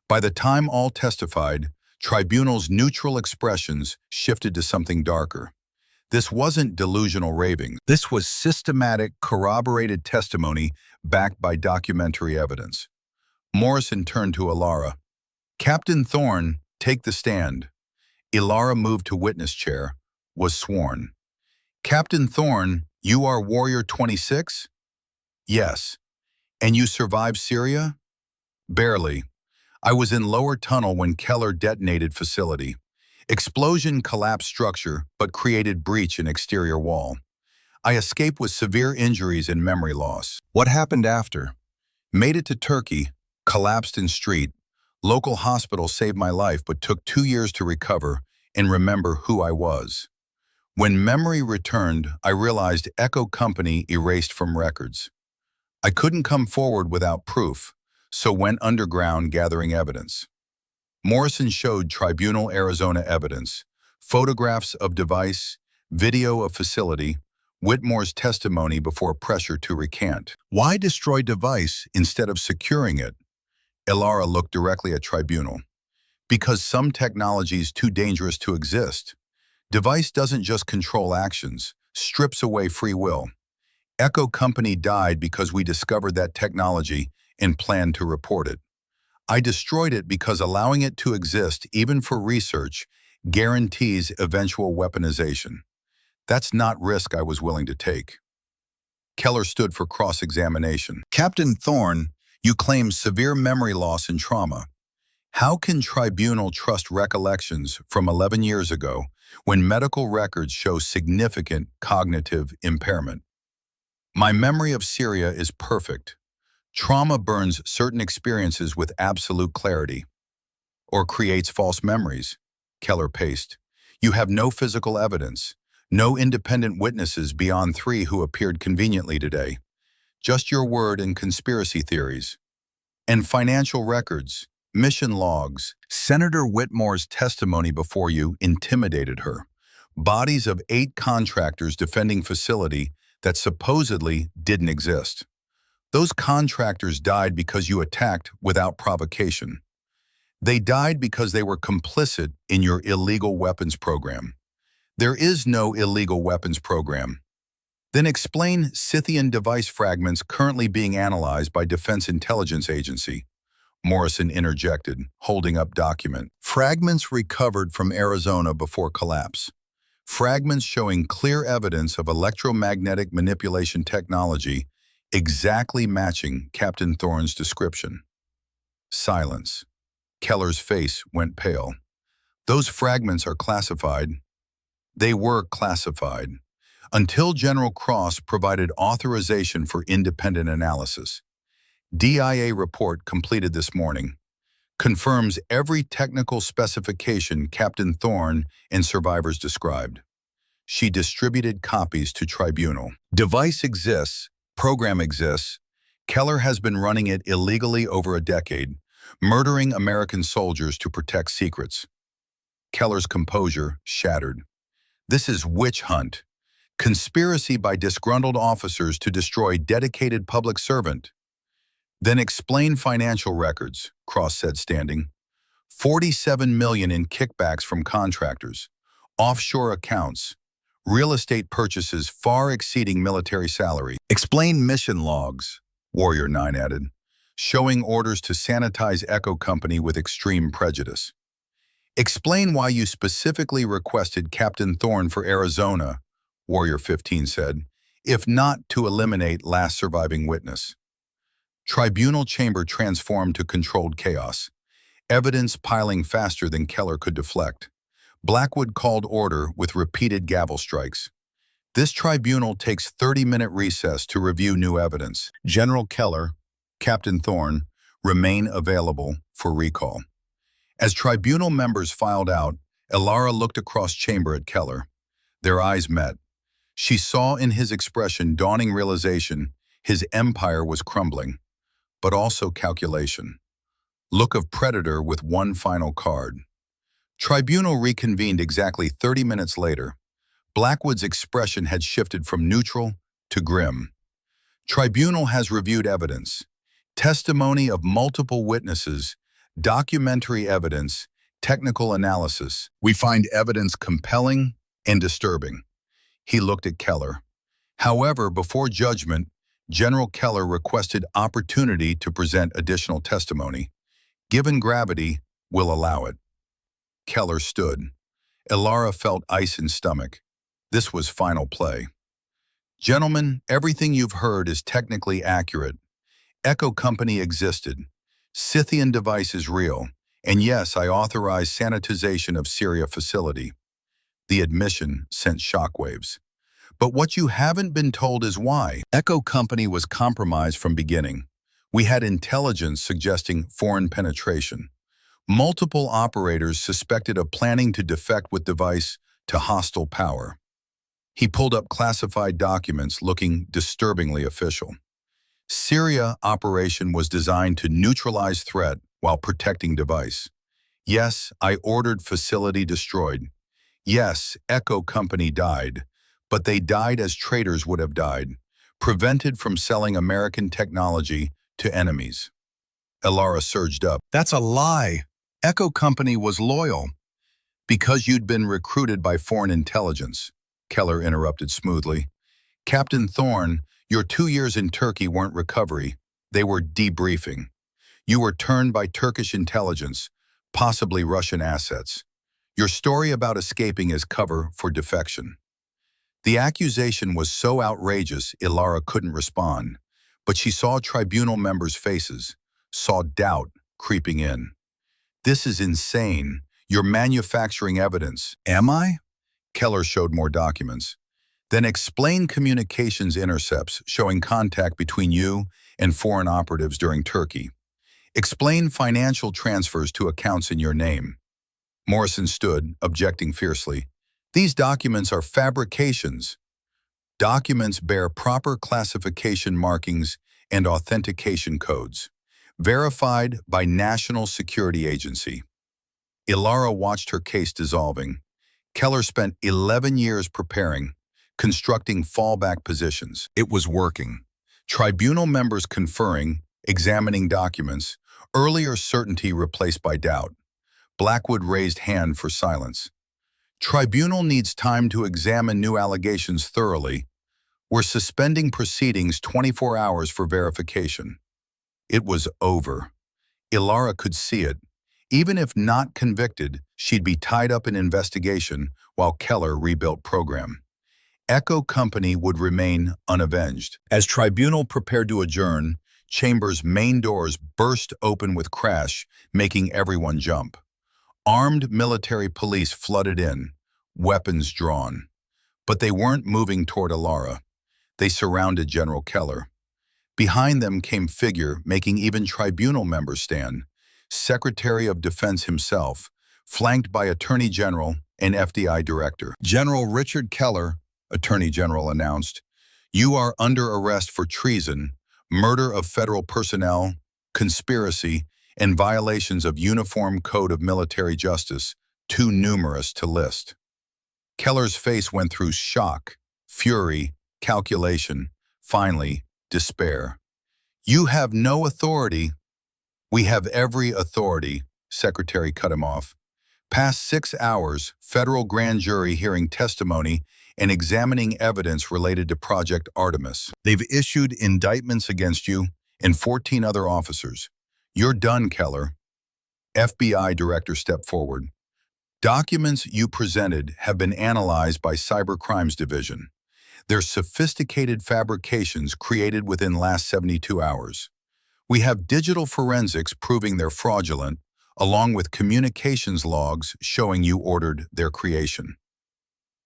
By the time all testified, tribunal's neutral expressions shifted to something darker. This wasn't delusional raving. This was systematic, corroborated testimony backed by documentary evidence. Morrison turned to Alara. Captain Thorne, take the stand. Alara moved to witness chair, was sworn. Captain Thorne, you are Warrior 26? Yes. And you survived Syria? Barely. I was in lower tunnel when Keller detonated facility. Explosion collapsed structure, but created breach in exterior wall. I escaped with severe injuries and memory loss. What happened after? Made it to Turkey, collapsed in street. Local hospital saved my life but took 2 years to recover and remember who I was. When memory returned, I realized Echo Company erased from records. I couldn't come forward without proof, so went underground gathering evidence. Morrison showed Tribunal Arizona evidence, photographs of device, video of facility, Whitmore's testimony before pressure to recant. Why destroy device instead of securing it? Alara looked directly at Tribunal. Because some technology is too dangerous to exist. Device doesn't just control actions, strips away free will. Echo Company died because we discovered that technology and planned to report it. I destroyed it because allowing it to exist, even for research, guarantees eventual weaponization. That's not risk I was willing to take. Keller stood for cross-examination. Captain Thorne, you claim severe memory loss and trauma. How can Tribunal trust recollections from 11 years ago when medical records show significant cognitive impairment? My memory of Syria is perfect. Trauma burns certain experiences with absolute clarity. Or creates false memories, Keller paced. You have no physical evidence, no independent witnesses beyond 3 who appeared conveniently today. Just your word and conspiracy theories. And financial records, mission logs. Senator Whitmore's testimony before you intimidated her. Bodies of 8 contractors defending facility that supposedly didn't exist. Those contractors died because you attacked without provocation. They died because they were complicit in your illegal weapons program. There is no illegal weapons program. Then explain Scythian device fragments currently being analyzed by Defense Intelligence Agency. Morrison interjected, holding up document. Fragments recovered from Arizona before collapse. Fragments showing clear evidence of electromagnetic manipulation technology exactly matching Captain Thorne's description. Silence. Keller's face went pale. Those fragments are classified. They were classified until General Cross provided authorization for independent analysis. DIA report completed this morning confirms every technical specification Captain Thorne and survivors described. She distributed copies to tribunal. Device exists, program exists. Keller has been running it illegally over a decade, murdering American soldiers to protect secrets. Keller's composure shattered. This is witch hunt. Conspiracy by disgruntled officers to destroy dedicated public servant. Then explain financial records, Cross said, standing. $47 million in kickbacks from contractors, offshore accounts, real estate purchases far exceeding military salary. Explain mission logs, Warrior 9 added, showing orders to sanitize Echo Company with extreme prejudice. Explain why you specifically requested Captain Thorne for Arizona, Warrior 15 said, if not to eliminate last surviving witness. Tribunal chamber transformed to controlled chaos, evidence piling faster than Keller could deflect. Blackwood called order with repeated gavel strikes. This tribunal takes 30-minute recess to review new evidence. General Keller, Captain Thorne, remain available for recall. As tribunal members filed out, Elara looked across chamber at Keller. Their eyes met. She saw in his expression dawning realization his empire was crumbling, but also calculation. Look of predator with one final card. Tribunal reconvened exactly 30 minutes later. Blackwood's expression had shifted from neutral to grim. Tribunal has reviewed evidence, testimony of multiple witnesses, documentary evidence, technical analysis. We find evidence compelling and disturbing. He looked at Keller. However, before judgment, General Keller requested opportunity to present additional testimony. Given gravity, we'll allow it. Keller stood. Elara felt ice in stomach. This was final play. Gentlemen, everything you've heard is technically accurate. Echo Company existed. Scythian device is real. And yes, I authorize sanitization of Syria facility. The admission sent shockwaves. But what you haven't been told is why. Echo Company was compromised from beginning. We had intelligence suggesting foreign penetration. Multiple operators suspected of planning to defect with device to hostile power. He pulled up classified documents looking disturbingly official. Syria operation was designed to neutralize threat while protecting device. Yes, I ordered facility destroyed. Yes, Echo Company died, but they died as traitors would have died, prevented from selling American technology to enemies. Elara surged up. That's a lie. Echo Company was loyal. Because you'd been recruited by foreign intelligence, Keller interrupted smoothly. Captain Thorne, your 2 years in Turkey weren't recovery. They were debriefing. You were turned by Turkish intelligence, possibly Russian assets. Your story about escaping is cover for defection. The accusation was so outrageous, Elara couldn't respond, but she saw tribunal members' faces, saw doubt creeping in. This is insane. You're manufacturing evidence. Am I? Keller showed more documents. Then explain communications intercepts showing contact between you and foreign operatives during Turkey. Explain financial transfers to accounts in your name. Morrison stood, objecting fiercely. These documents are fabrications. Documents bear proper classification markings and authentication codes, verified by National Security Agency. Elara watched her case dissolving. Keller spent 11 years preparing, constructing fallback positions. It was working. Tribunal members conferring, examining documents, earlier certainty replaced by doubt. Blackwood raised hand for silence. Tribunal needs time to examine new allegations thoroughly. We're suspending proceedings 24 hours for verification. It was over. Ilara could see it. Even if not convicted, she'd be tied up in investigation while Keller rebuilt program. Echo Company would remain unavenged. As tribunal prepared to adjourn, chamber's main doors burst open with crash, making everyone jump. Armed military police flooded in, weapons drawn. But they weren't moving toward Ilara. They surrounded General Keller. Behind them came figure making even tribunal members stand, Secretary of Defense himself, flanked by Attorney General and FDI Director. General Richard Keller, Attorney General announced, "You are under arrest for treason, murder of federal personnel, conspiracy, and violations of Uniform Code of Military Justice, too numerous to list." Keller's face went through shock, fury, calculation, finally, despair. "You have no authority." "We have every authority," Secretary cut him off. "Past 6 hours, federal grand jury hearing testimony and examining evidence related to Project Artemis. They've issued indictments against you and 14 other officers. You're done, Keller." FBI Director stepped forward. "Documents you presented have been analyzed by Cybercrimes Division. They're sophisticated fabrications created within last 72 hours. We have digital forensics proving they're fraudulent, along with communications logs showing you ordered their creation."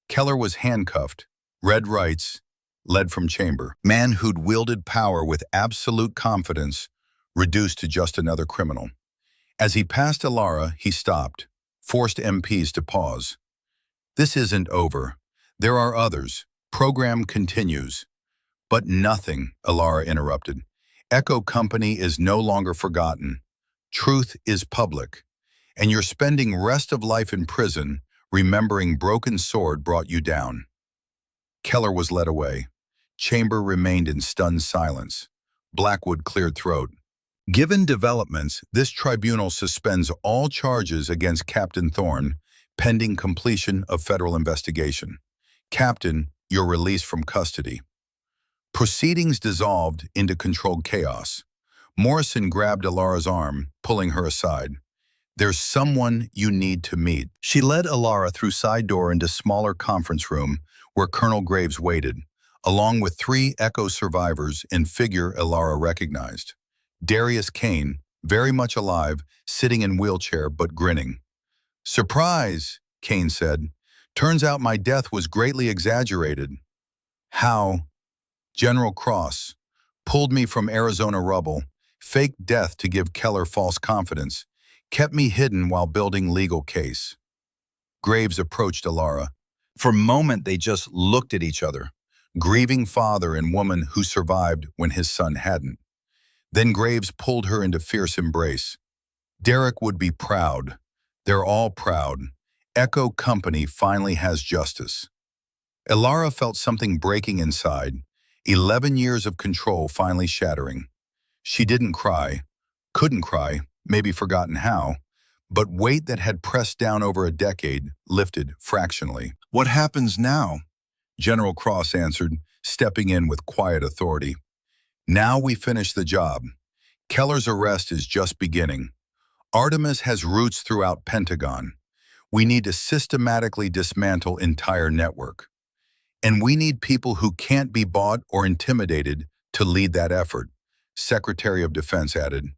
Keller was handcuffed, read rights, led from chamber. Man who'd wielded power with absolute confidence, reduced to just another criminal. As he passed Ilara, he stopped, forced MPs to pause. "This isn't over. There are others. Program continues." "But nothing," Ilara interrupted. "Echo Company is no longer forgotten. Truth is public. And you're spending rest of life in prison remembering Broken Sword brought you down." Keller was led away. Chamber remained in stunned silence. Blackwood cleared throat. "Given developments, this tribunal suspends all charges against Captain Thorne, pending completion of federal investigation. Captain, you're released from custody." Proceedings dissolved into controlled chaos. Morrison grabbed Ilara's arm, pulling her aside. "There's someone you need to meet." She led Ilara through side door into smaller conference room where Colonel Graves waited, along with 3 Echo survivors in figure Ilara recognized. Darius Kane, very much alive, sitting in wheelchair but grinning. "Surprise," Kane said. "Turns out my death was greatly exaggerated." "How?" "General Cross pulled me from Arizona rubble, faked death to give Keller false confidence, kept me hidden while building legal case." Graves approached Ilara. For a moment, they just looked at each other, grieving father and woman who survived when his son hadn't. Then Graves pulled her into fierce embrace. "Derek would be proud. They're all proud. Echo Company finally has justice." Ilara felt something breaking inside, 11 years of control finally shattering. She didn't cry, couldn't cry, maybe forgotten how, but weight that had pressed down over a decade lifted fractionally. "What happens now?" General Cross answered, stepping in with quiet authority. "Now we finish the job. Keller's arrest is just beginning. Artemis has roots throughout Pentagon. We need to systematically dismantle entire network. And we need people who can't be bought or intimidated to lead that effort," Secretary of Defense added.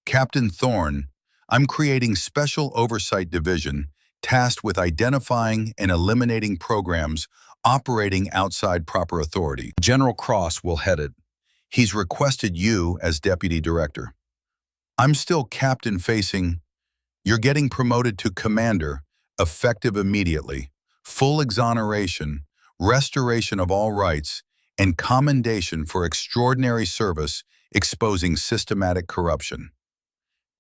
"Captain Thorne, I'm creating Special Oversight Division tasked with identifying and eliminating programs operating outside proper authority. General Cross will head it. He's requested you as Deputy Director. I'm still captain facing. You're getting promoted to Commander, effective immediately. Full exoneration, restoration of all rights, and commendation for extraordinary service exposing systematic corruption."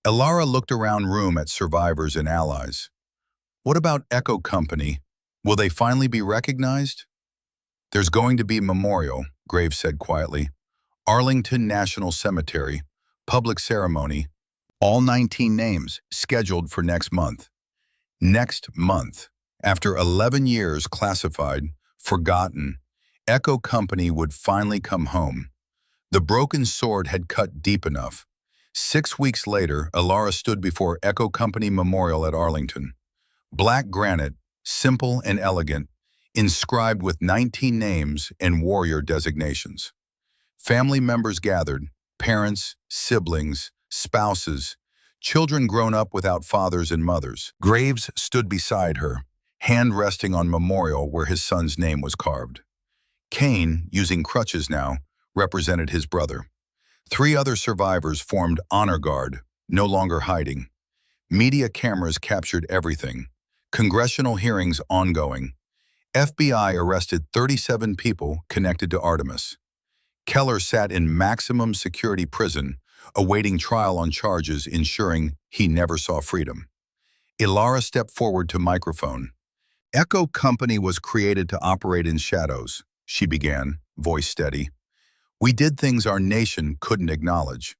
Ilara looked around room at survivors and allies. "What about Echo Company? Will they finally be recognized?" "There's going to be a memorial," Graves said quietly. "Arlington National Cemetery, public ceremony, all 19 names scheduled for next month." Next month. After 11 years classified, forgotten, Echo Company would finally come home. The broken sword had cut deep enough. 6 weeks later, Elara stood before Echo Company Memorial at Arlington. Black granite, simple and elegant, inscribed with 19 names and warrior designations. Family members gathered, parents, siblings, spouses, children grown up without fathers and mothers. Graves stood beside her, hand resting on memorial where his son's name was carved. Kane, using crutches now, represented his brother. 3 other survivors formed honor guard, no longer hiding. Media cameras captured everything. Congressional hearings ongoing. FBI arrested 37 people connected to Artemis. Keller sat in maximum security prison, awaiting trial on charges ensuring he never saw freedom. Elara stepped forward to microphone. Echo Company was created to operate in shadows, she began, voice steady. We did things our nation couldn't acknowledge.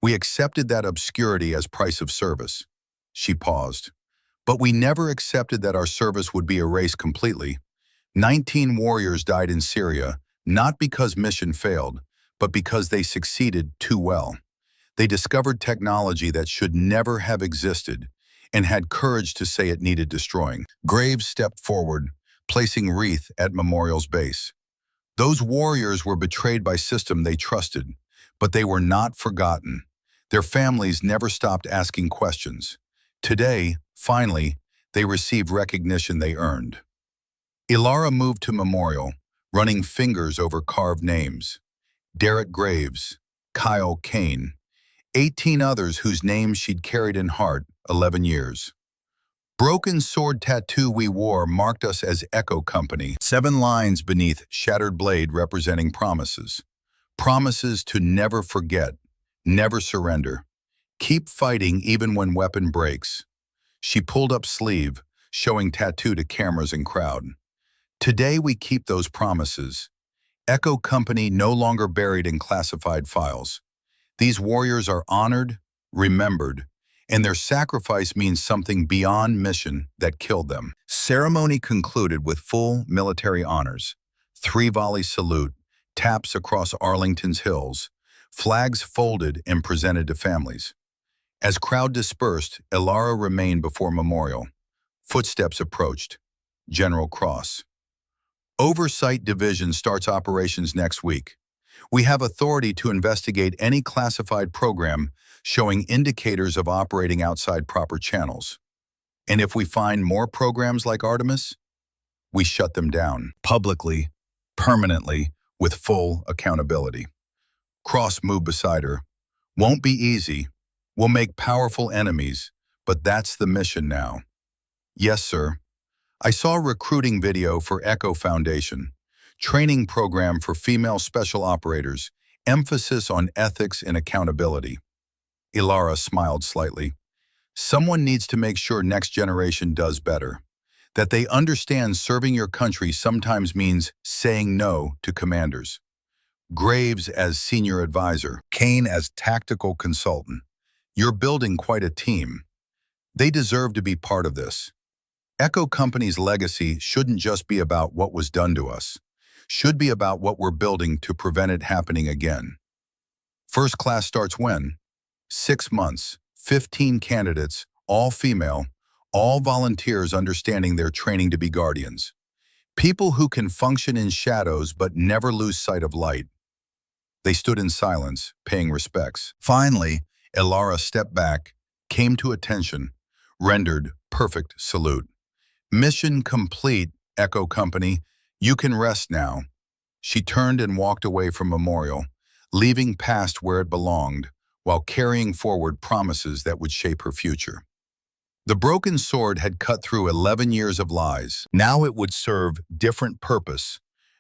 We accepted that obscurity as price of service. She paused. But we never accepted that our service would be erased completely. 19 warriors died in Syria, not because mission failed, but because they succeeded too well. They discovered technology that should never have existed and had courage to say it needed destroying. Graves stepped forward, placing wreath at Memorial's base. Those warriors were betrayed by system they trusted, but they were not forgotten. Their families never stopped asking questions. Today, finally, they received recognition they earned. Elara moved to Memorial, running fingers over carved names. Derek Graves, Kyle Kane, 18 others whose names she'd carried in heart 11 years. Broken sword tattoo we wore marked us as Echo Company, 7 lines beneath shattered blade representing promises. Promises to never forget, never surrender. Keep fighting even when weapon breaks. She pulled up sleeve, showing tattoo to cameras and crowd. Today we keep those promises. Echo Company no longer buried in classified files. These warriors are honored, remembered, and their sacrifice means something beyond mission that killed them. Ceremony concluded with full military honors. 3-volley salute, taps across Arlington's hills, flags folded and presented to families. As crowd dispersed, Elara remained before memorial. Footsteps approached. General Cross. Oversight Division starts operations next week. We have authority to investigate any classified program showing indicators of operating outside proper channels. And if we find more programs like Artemis, we shut them down, publicly, permanently, with full accountability. Cross moved beside her. Won't be easy. We'll make powerful enemies, but that's the mission now. Yes, sir. I saw a recruiting video for Echo Foundation, training program for female special operators, emphasis on ethics and accountability. Elara smiled slightly. Someone needs to make sure next generation does better, that they understand serving your country sometimes means saying no to commanders. Graves as senior advisor, Kane as tactical consultant. You're building quite a team. They deserve to be part of this. Echo Company's legacy shouldn't just be about what was done to us, should be about what we're building to prevent it happening again. First class starts when? 6 months, 15 candidates, all female, all volunteers understanding their training to be guardians. People who can function in shadows but never lose sight of light. They stood in silence, paying respects. Finally, Elara stepped back, came to attention, rendered perfect salute. Mission complete, Echo Company. You can rest now. She turned and walked away from memorial, leaving past where it belonged, while carrying forward promises that would shape her future. The broken sword had cut through 11 years of lies. Now it would serve different purpose,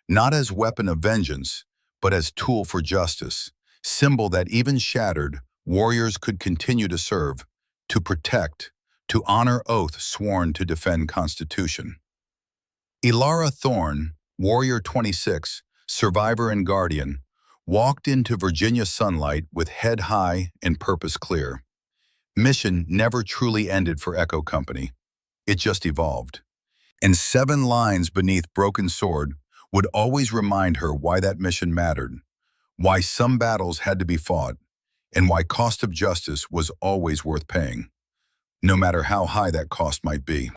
not as weapon of vengeance, but as tool for justice, symbol that even shattered, warriors could continue to serve, to protect, to honor oath sworn to defend Constitution. Elara Thorne, Warrior 26, survivor and guardian, walked into Virginia sunlight with head high and purpose clear. Mission never truly ended for Echo Company. It just evolved. And 7 lines beneath Broken Sword would always remind her why that mission mattered, why some battles had to be fought, and why cost of justice was always worth paying, no matter how high that cost might be.